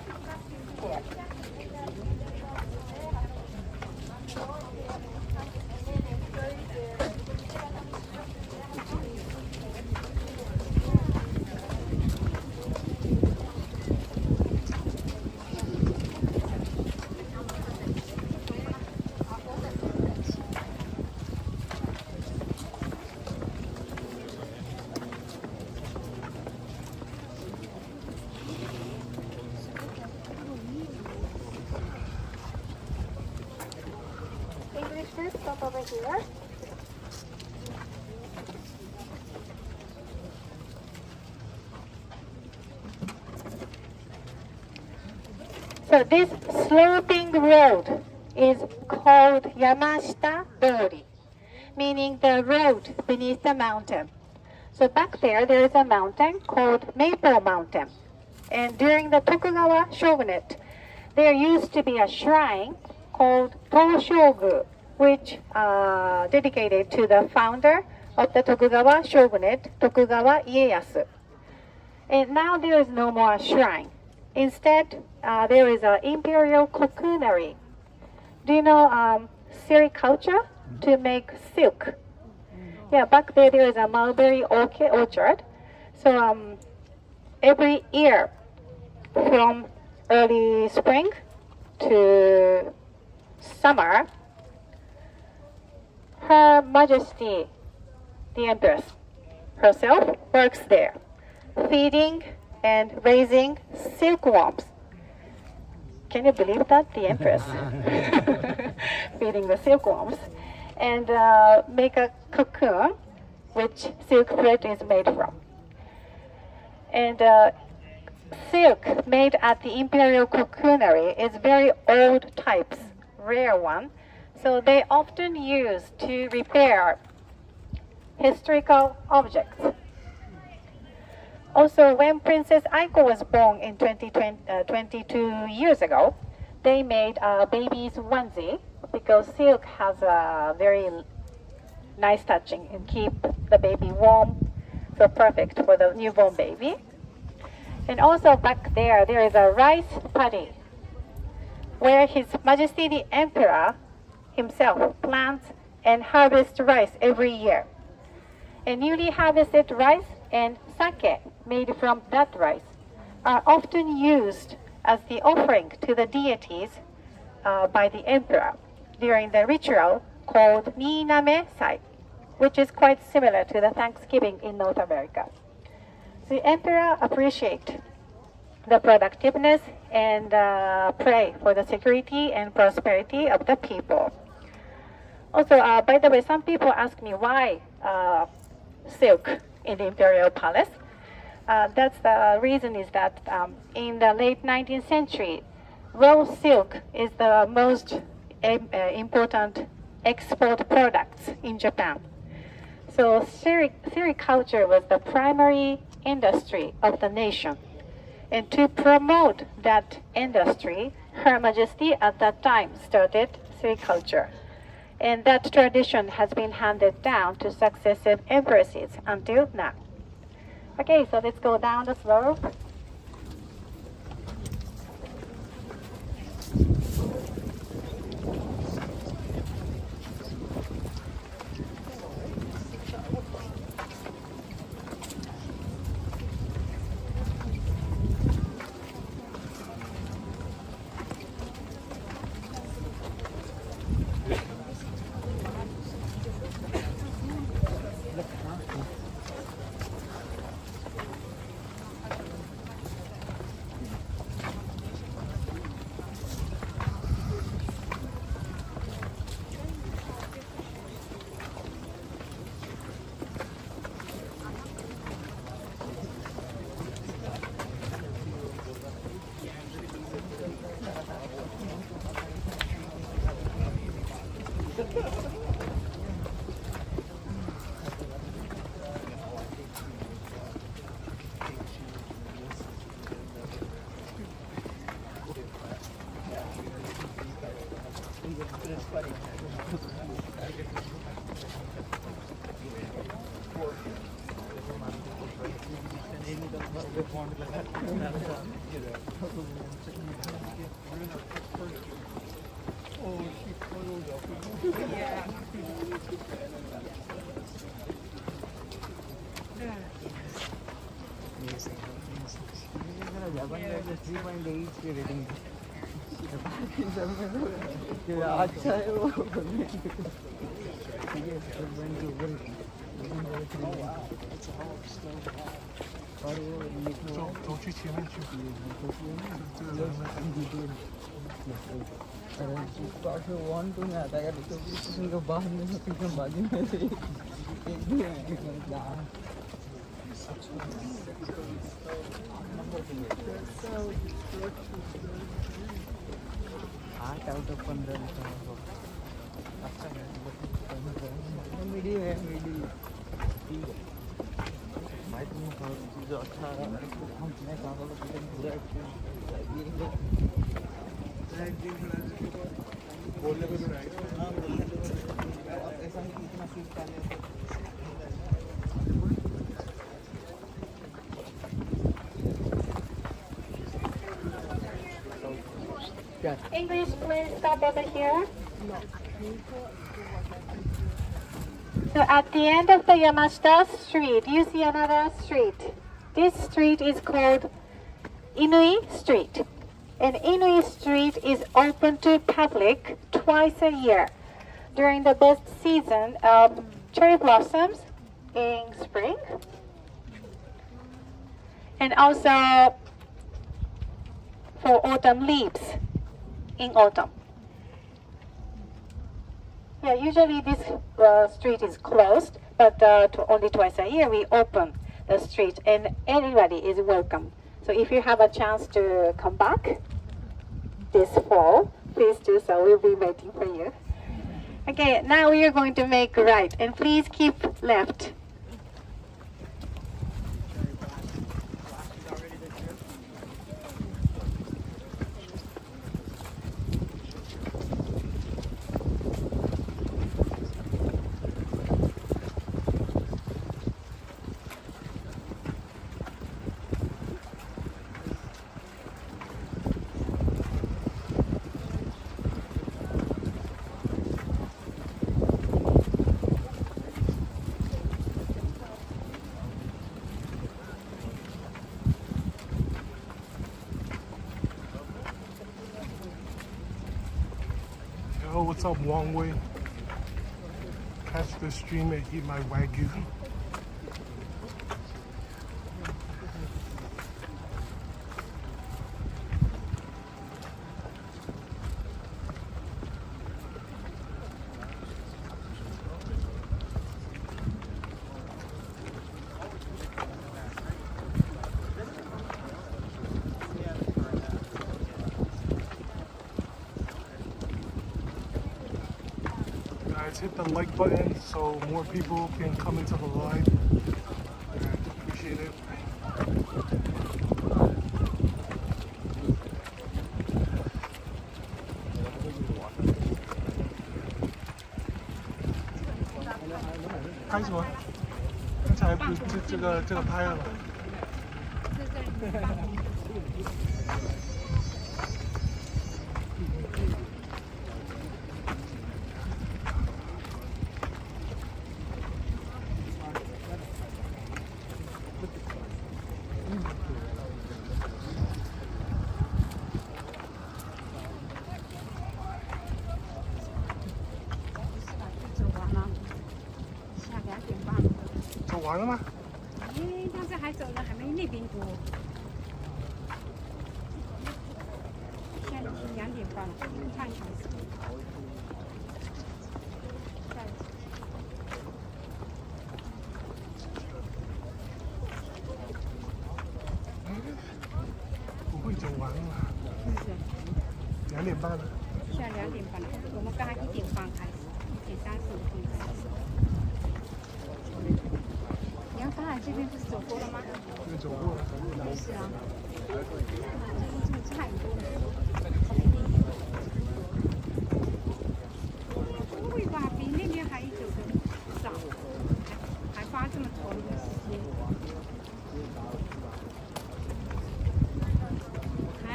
here. English first, stop over here. So this sloping road is called Yamashita Dori, meaning the road beneath the mountain. So back there is a mountain called Maple Mountain. And during the Tokugawa shogunate, there used to be a shrine called Toshogu, which dedicated to the founder of the Tokugawa shogunate, Tokugawa Ieyasu. And now there is no more shrine. Instead, there is an Imperial cocoonery. Do you know sericulture? To make silk. Yeah, back there is a mulberry orchard. So every year, from early spring to summer, Her Majesty, the Empress herself, works there, feeding and raising silkworms. Can you believe that? The Empress feeding the silkworms, and make a cocoon, which silk thread is made from. And silk made at the Imperial cocoonery is very old types, rare one. So they often use to repair historical objects. Also, when Princess Aiko was born in 22 years ago, they made a baby's onesie because silk has a very nice touching and keep the baby warm, so perfect for the newborn baby. And also back there is a rice paddy where His Majesty the Emperor himself plants and harvests rice every year. And newly harvested rice and sake made from that rice are often used as the offering to the deities by the emperor during the ritual called Niiname Sai, which is quite similar to the Thanksgiving in North America. The emperor appreciates the productiveness and pray for the security and prosperity of the people. Also, by the way, some people ask me why silk in the Imperial Palace. That's the reason is that in the late 19th century, raw silk is the most important export products in Japan. So sericulture was the primary industry of the nation. And to promote that industry, Her Majesty at that time started sericulture. And that tradition has been handed down to successive empresses until now. Okay, so let's go down the slope. अच्छा है वो one two में आता है तो बाहर में बाजू में से एक भी आठ आउट ऑफ 15 अच्छा है मिडी है मिडी ठीक है भाई तुम जो अच्छा हम मैं कहाँ वाला पूरा बोलने को नहीं ऐसा नहीं कितना फीस डाले English, please stop over here. So at the end of the Yamashita Street, you see another street. This street is called Inui Street. And Inui Street is open to public twice a year during the best season of cherry blossoms in spring. And also for autumn leaves in autumn. Yeah, usually this street is closed, but only twice a year we open the street, and anybody is welcome. So if you have a chance to come back this fall, please do so. We'll be waiting for you. Okay, now we are going to make right, and please keep left. Yo, what's up, Wong Wei? Catch the stream and eat my Wagyu. Guys, hit the like button so more people can come into the live. I appreciate it.拍什么？刚才不这个拍了吗？走完了吗？但是还走了，还没那边多。现在已经2点半了，半小时。不会走完了。2点半了。现在2点半了，我们刚才1点半开始，1点35分开始。你看刚才这边不是走过了吗？对，走过了。是啊。这差不多。不会吧？比那边还走的少，还花这么长的时间。还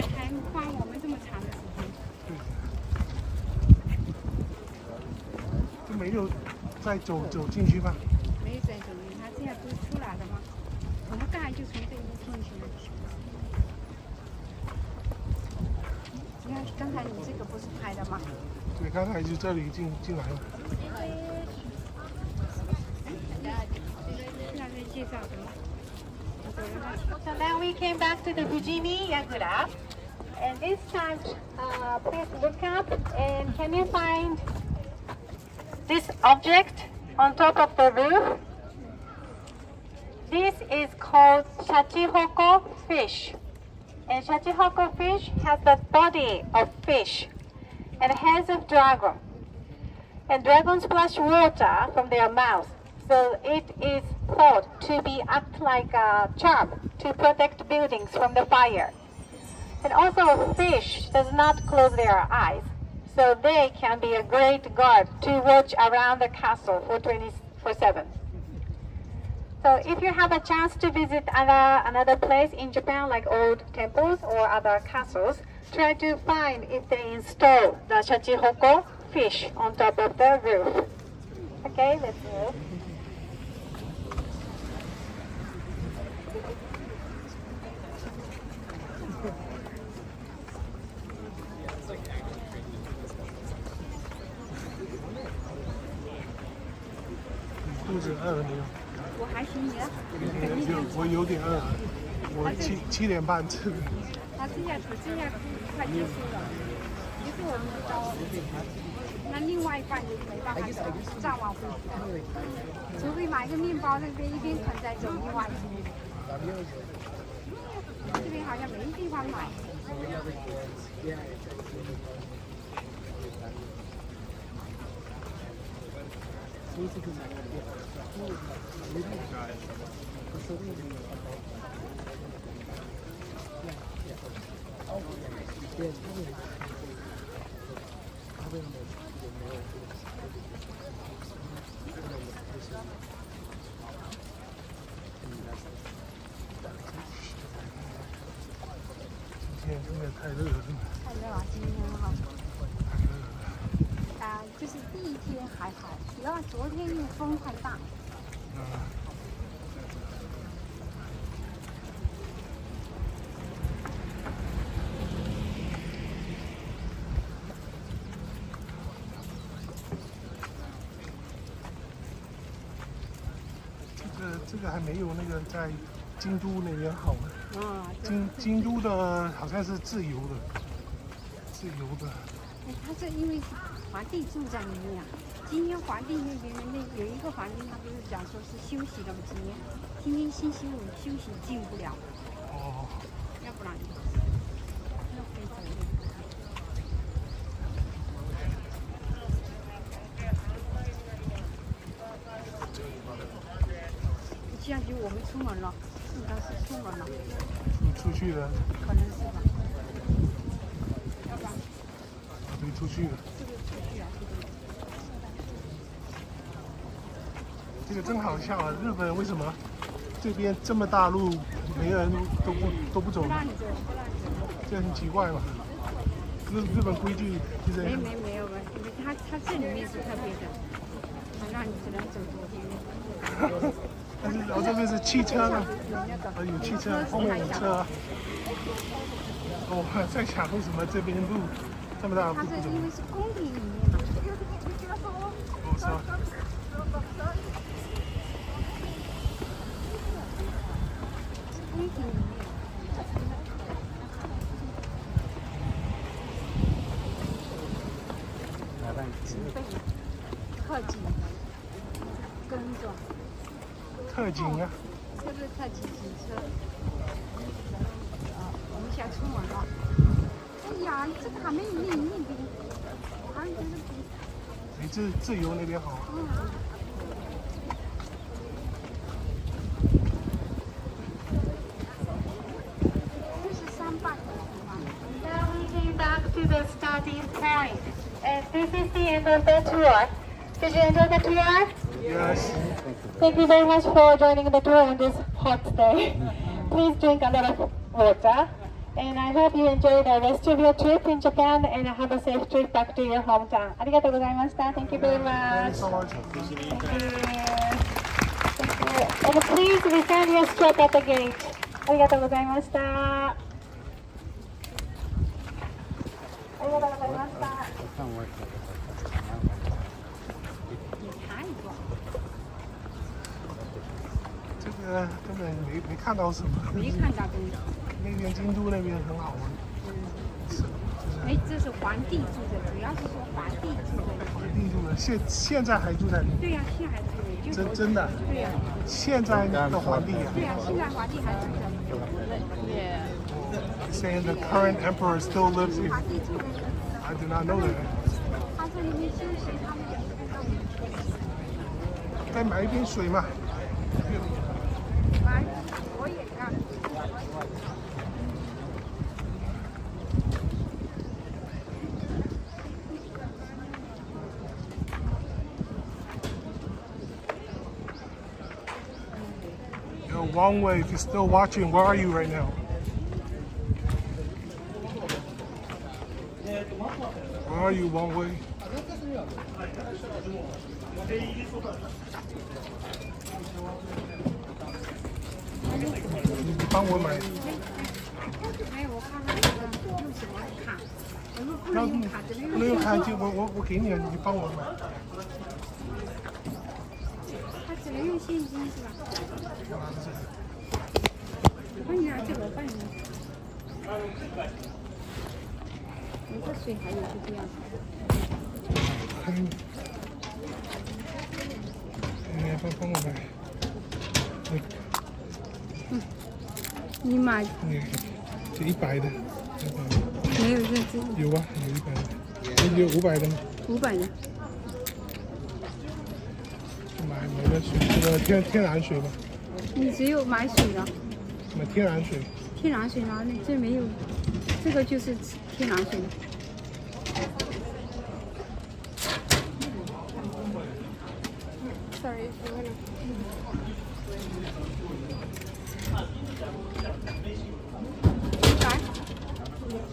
花我们这么长的时间。就没有再走进去吧？没有再走进去，他现在不是出来了吗？我们刚才就从这一进去了。你看刚才你这个不是拍的吗？对，刚才就这里进来了。现在介绍什么？ So now we came back to the Fujimi Yagura, and this time, please look up and can you find this object on top of the roof? This is called Shachihoko fish, and Shachihoko fish has the body of fish and heads of dragon, and dragons splash water from their mouths. So it is thought to be act like a charm to protect buildings from the fire. And also fish does not close their eyes, so they can be a great guard to watch around the castle for 24/7. So if you have a chance to visit another place in Japan like old temples or other castles, try to find if they install the Shachihoko fish on top of the roof. Okay, let's move.肚子饿了没有？我还行，你呢？我有点饿，我7点半吃的。他这下快结束了。就是我们的招，那另外一半就没办法走，再往回走，除非买个面包，那边一边啃再走另外一边。这边好像没地方买。今天真的太热了，太热了，今天哈。就是第一天还好，主要昨天因为风太大。这个还没有那个在京都那边好呢。京都的好像是自由的。他这因为是皇帝住在里面啊。今天皇帝那边有一个皇帝，他不是讲说是休息了吗？今天星期五休息进不了。哦。要不然要飞走了。现在就我们出门了，应该是出门了。出去了。可能是吧。要不然。对，出去了。这个出去啊，这个真好笑啊！日本为什么这边这么大路，每个人都不走？不让你走，不让你走。这很奇怪嘛。日本规矩就是。没有吧？因为它这里面是特别的，它让你只能走左边。但是我这边是汽车呢，有汽车，后面有车。我在想为什么这边路这么大的路不走？它是因为是宫廷里面嘛。哦，是吧？宫廷里面。特警跟着。特警啊！这是特警警车。我们现在出门了。哎呀，这个还没有那边，我还觉得比。自由那边好。这是3拜。Now we came back to the starting point, and this is the end of the tour. Did you enjoy the tour? Yes. Thank you very much for joining the tour on this hot day. Please drink a lot of water. And I hope you enjoy the rest of your trip in Japan and have a safe trip back to your hometown. ありがとうございました。Thank you very much. Thank you. And please return your strap at the gate. ありがとうございました。ありがとうございました。这个根本没看到什么。没看到东西。那边京都那边很好玩。哎，这是皇帝住的，主要是说皇帝住的。皇帝住的，现在还住在里面。对呀，现在还住的。真的。对呀。现在的皇帝啊。对呀，现在皇帝还住着。Yeah. Saying the current emperor still lives here. I did not know that. 他在里面休息，他们再买一瓶水嘛。买，我也干。Yo, Wong Wei, if you're still watching, where are you right now? Where are you, Wong Wei? 你帮我买。没有，我看看用什么卡，我说不能用卡，只能用。不能用卡就我给你，你帮我买。他只能用现金是吧？我帮你拿这个，我帮你拿。你这水还有就这样。帮我买。你买？这100的。没有这有啊，有100的。有500的吗？500的。买个水，这个天然水吧。你只有买水了？买天然水。天然水哪里？这没有，这个就是天然水。Sorry,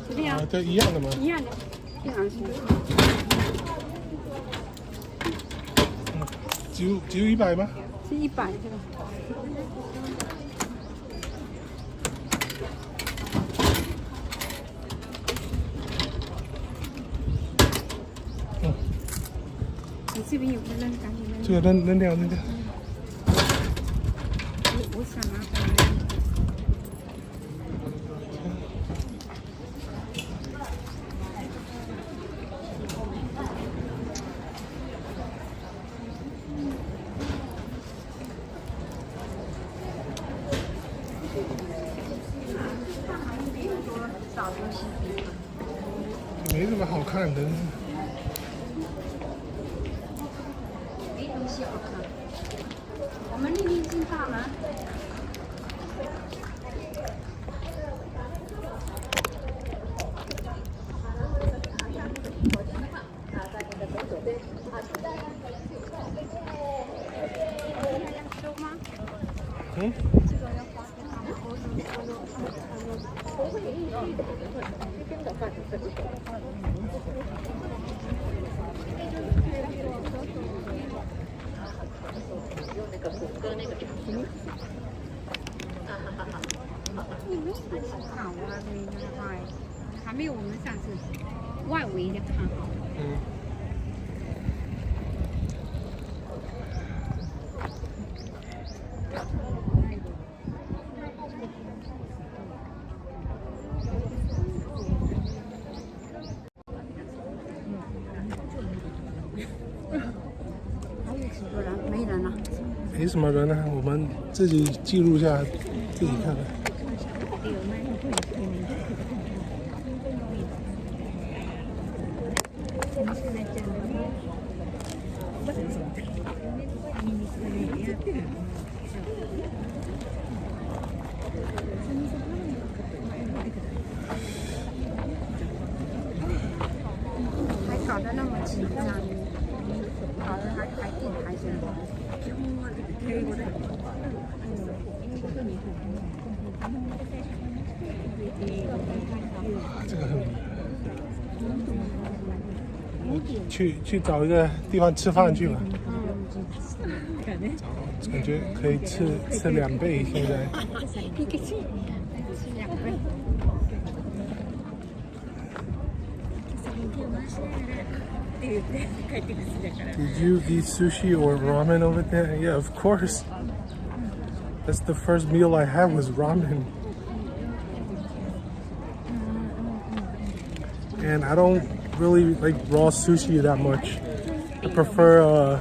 怎么样？这一样的吗？一样的，天然水。只有100吗？是100这个。你这边有个扔，赶紧扔。这个扔掉。我想拿回来。没什么好看的。没东西好看。我们那边进大门。收吗？嗯。这个要花多少吗？好啊，对的话，还没有我们上次外围的看好。还有几个人？没人了。没什么人啊，我们自己记录一下，自己看看。还搞得那么紧张，搞得还定还是。这个很。去找一个地方吃饭去吧。感觉可以吃2倍现在。一个吃2倍。Did you eat sushi or ramen over there? Yeah, of course. That's the first meal I had was ramen. And I don't really like raw sushi that much. I prefer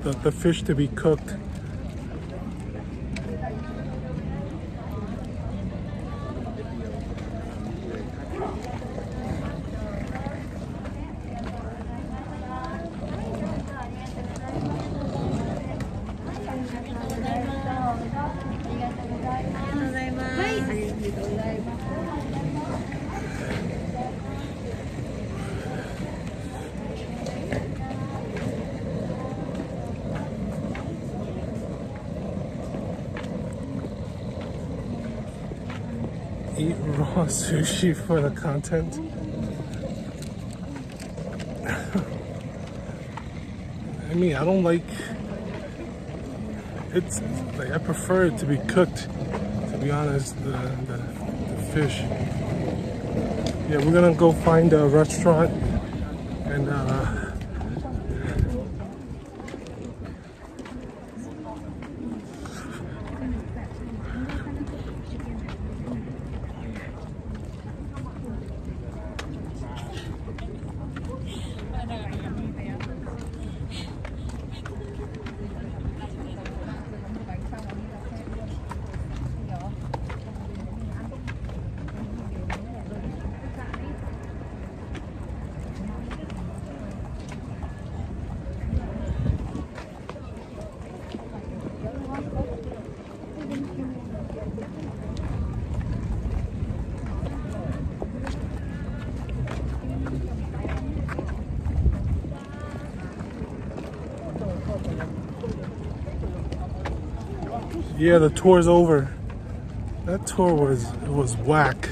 the fish to be cooked. Eat raw sushi for the content. I mean, I don't like it's like I prefer it to be cooked, to be honest, the fish. Yeah, we're gonna go find a restaurant and Yeah, the tour's over. That tour was whack.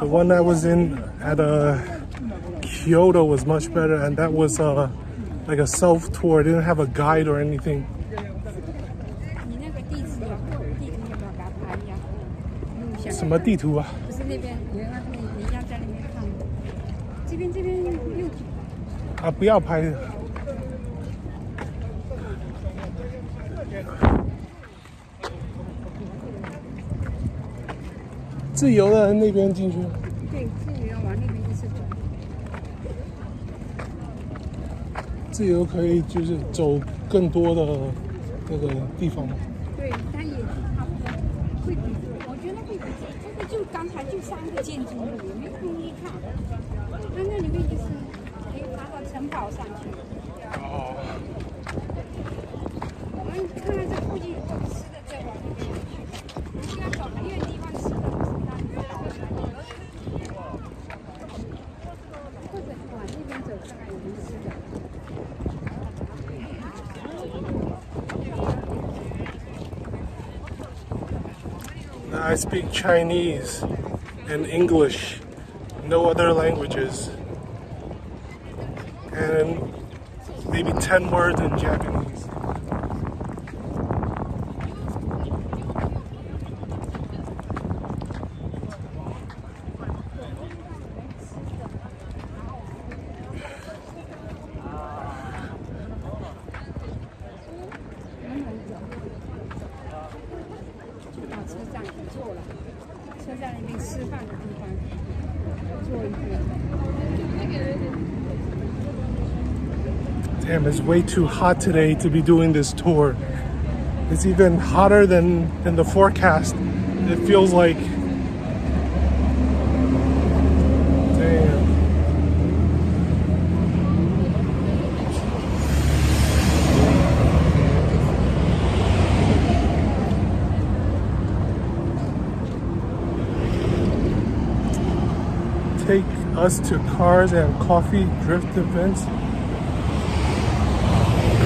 The one that was in at Kyoto was much better, and that was like a self tour. It didn't have a guide or anything. 你那个地址要不要给它拍一下？录下来。什么地图啊？不是那边有人家在那边看，这边右手。啊，不要拍。自由的那边进去。对，自由要往那边一直走。自由可以就是走更多的那个地方吗？对，它也差不多，会比我觉得会比这个就刚才就3个建筑物，也没东西看。它那里面就是可以爬到城堡上去。哦。我们看看这附近有没有吃的，再往那边去。我们要找很远地方吃的，不是那里面找出来的。或者往那边走，看看有没有吃的。I speak Chinese and English, no other languages, and maybe 10 words in Japanese. Damn, it's way too hot today to be doing this tour. It's even hotter than the forecast. It feels like. Damn. Take us to cars and coffee drift events.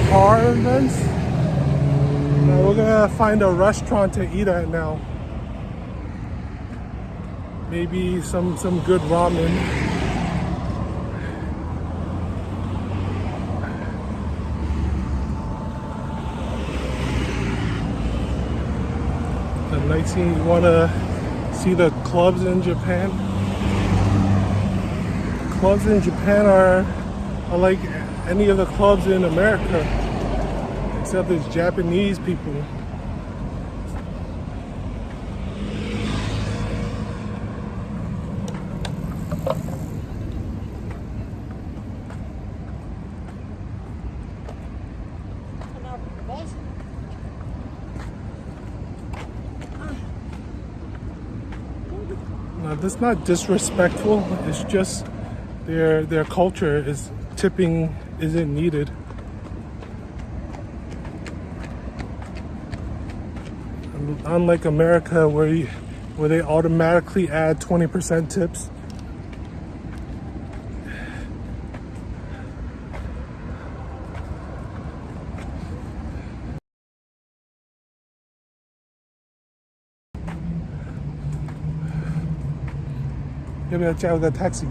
Car events. Now we're gonna find a restaurant to eat at now. Maybe some good ramen. The night scene. You wanna see the clubs in Japan? Clubs in Japan are like any of the clubs in America, except it's Japanese people. Now, that's not disrespectful. It's just their culture is tipping isn't needed. Unlike America, where they automatically add 20% tips. Maybe I'll 叫个 taxi.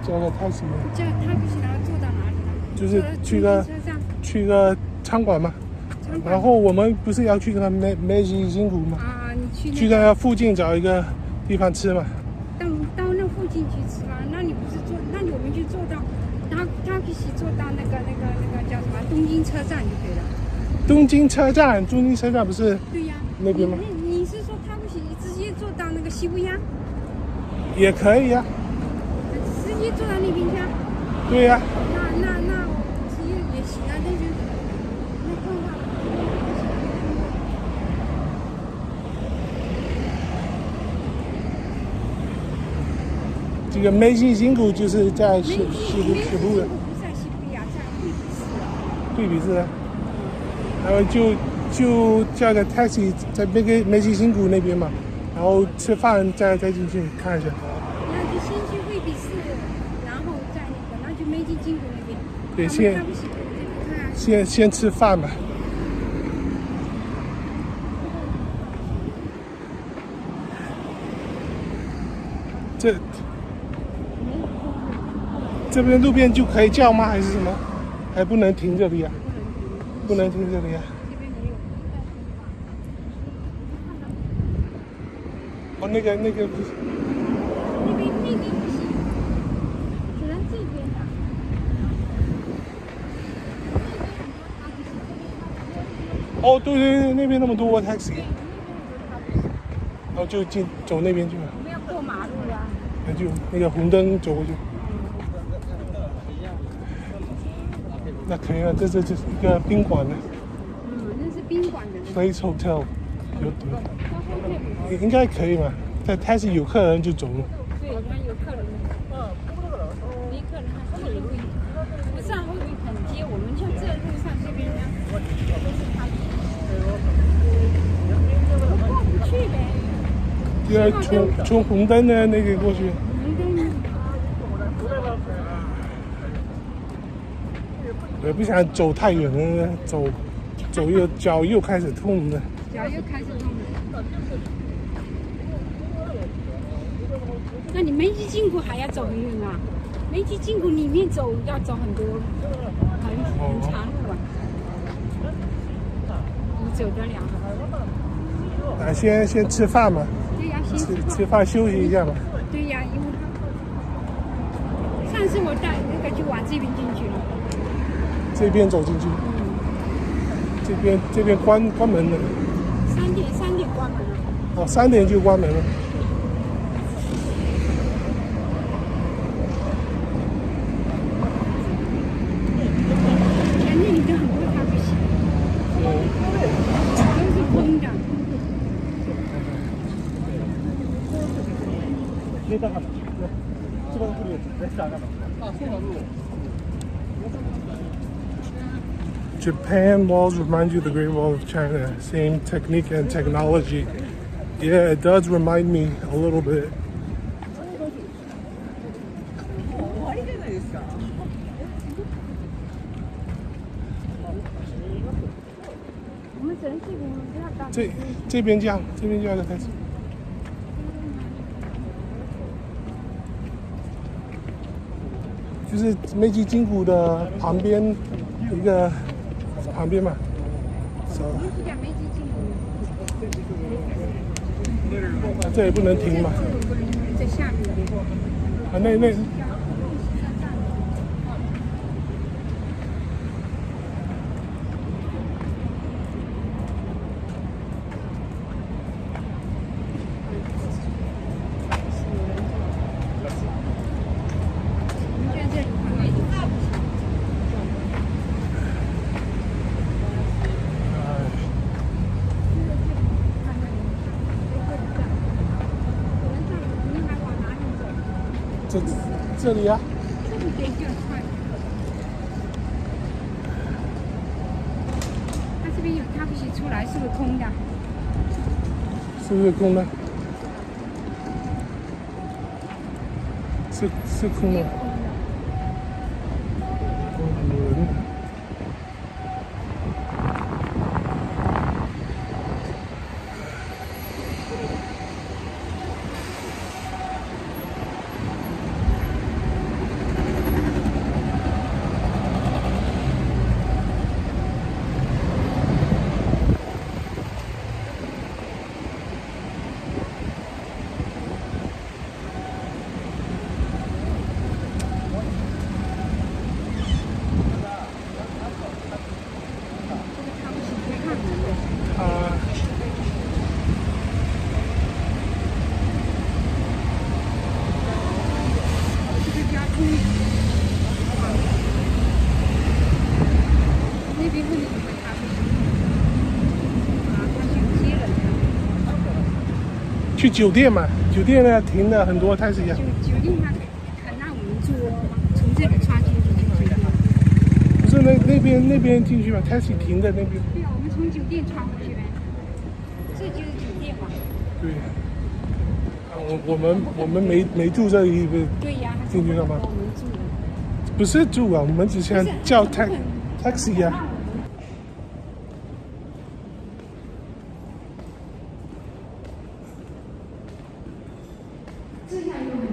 叫个 taxi. 叫 taxi 然后坐到哪里呢？就是去个餐馆嘛。然后我们不是要去个 Meiji Jingu 吗？啊，你去那附近找一个地方吃嘛。到那附近去吃啊？那你不是坐？那我们就坐到taxi 坐到那个叫什么东京车站就可以了。东京车站不是？对呀。那边吗？你是说taxi直接坐到那个西部亚？也可以呀。直接坐到那边去啊？对呀。那直接也行啊，那就那看看。这个Meiji Jingu就是在西部的。不在西部亚，在惠比寿。然后就叫个 taxi 在那个Meiji Jingu那边嘛，然后吃饭再进去看一下。那就先去惠比寿，然后再那就Meiji Jingu那边。对，先吃饭吧。这边路边就可以叫吗？还是什么？还不能停这里啊？不能停这里啊？哦，那个不是。那边不行，只能这边的。哦，对，那边那么多 taxi。然后就走那边去了。我们要过马路啊。那就那个红灯走过去。那可以了，这是一个宾馆呢。那是宾馆的。Place Hotel， 应该可以嘛？但是有客人就走了。对，他有客人。没客人，他后路不是后路很接我们，像这路上这边呢，都是他。过不去呗。就要从红灯的那个过去。我不想走太远了，走脚又开始痛了。脚又开始痛了。那你梅吉金谷还要走很远啊？梅吉金谷里面要走很多，很长路啊。你走得了？啊，先吃饭嘛。对呀，先吃饭休息一下嘛。对呀，因为上次我带那个就往这边进去了。这边走进去。这边关门了。3点关门了。哦，3点就关门了。那里都很多咖啡馆，都是空的。Japan walls remind you of the Great Wall of China. Same technique and technology. Yeah, it does remind me a little bit. This 这边这样的开始。就是梅吉金谷的旁边一个旁边嘛。这也不能停嘛。在下面。啊，那。这里啊。这边就快。它这边有咖啡机出来，是不是空的？是不是空的？是空的。有人。去酒店嘛，酒店呢停了很多taxi啊。酒店他肯让我们坐，从这里穿进去就酒店。不是那边进去嘛，taxi停在那边。对啊，我们从酒店穿过去呗，这就是酒店嘛。对。我们没住这里，对呀，进去了吗？我们住的。不是住啊，我们只想叫taxi 啊。这样有很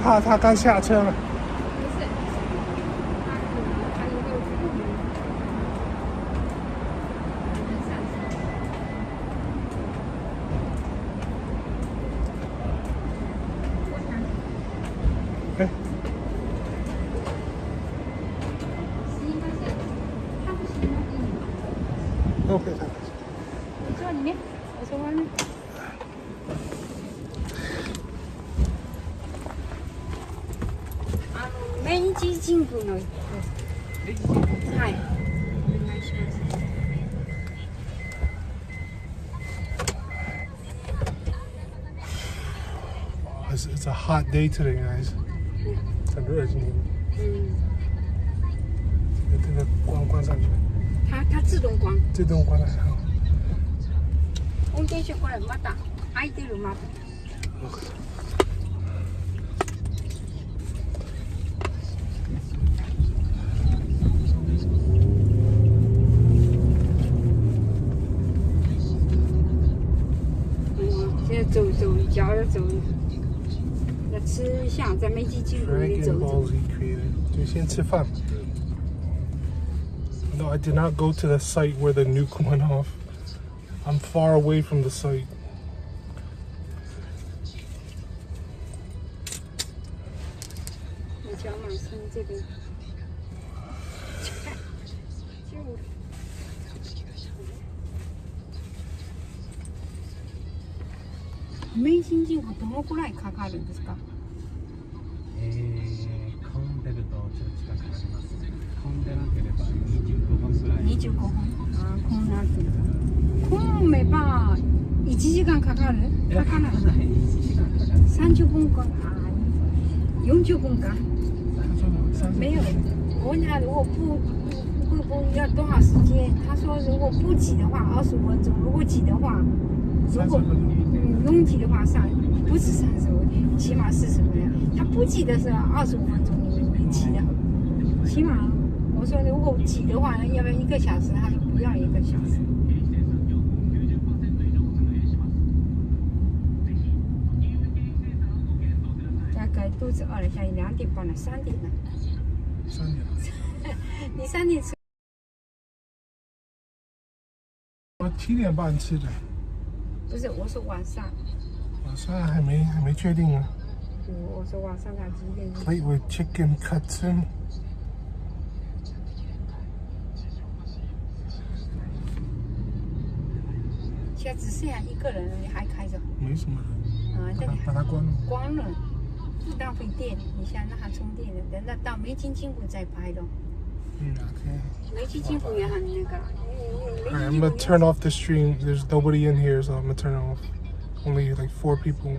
他刚下车了。不是，还有个服务员。哎。OK， 你坐里面，我坐外面。明治神宮の。はい。お願いします。It's a hot day today, guys. 很热今天。这个关上去。它自动关。自动关了。運転手これまた開いてるまた。现在走，脚要走，要吃一下，在Meiji Jingu那里走走。就先吃饭。No, I did not go to the site where the nuke went off. I'm far away from the site. Meiji Jingu どのくらいかかるんですか？混んでるとちょっと近くなります。混んでなければ25分くらい。25分。ああ、混んなってる。混めば1時間かかる？かかない。30分か。40分か。没有。我问他如果不要多少时间？他说如果不挤的话25分钟，如果挤的话，拥挤的话不是30分钟，起码40分钟。他不挤的是25分钟，你挤的，起码我说如果挤的话，要不要1个小时？他说不要1个小时。大概肚子饿了，现在2点半了，3点了。3点。你3点吃？我7点半吃的。不是，我说晚上。晚上还没确定啊。我说晚上他几点？Plate with chicken cuts in。现在只剩下1个人了，你还开着？没什么人。把它关了。关了，浪费电。你现在让它充电的，等到Meiji Jingu再拍咯。Meiji Jingu也很那个。Alright, I'm gonna turn off the stream. There's nobody in here, so I'm gonna turn it off. Only like 4 people.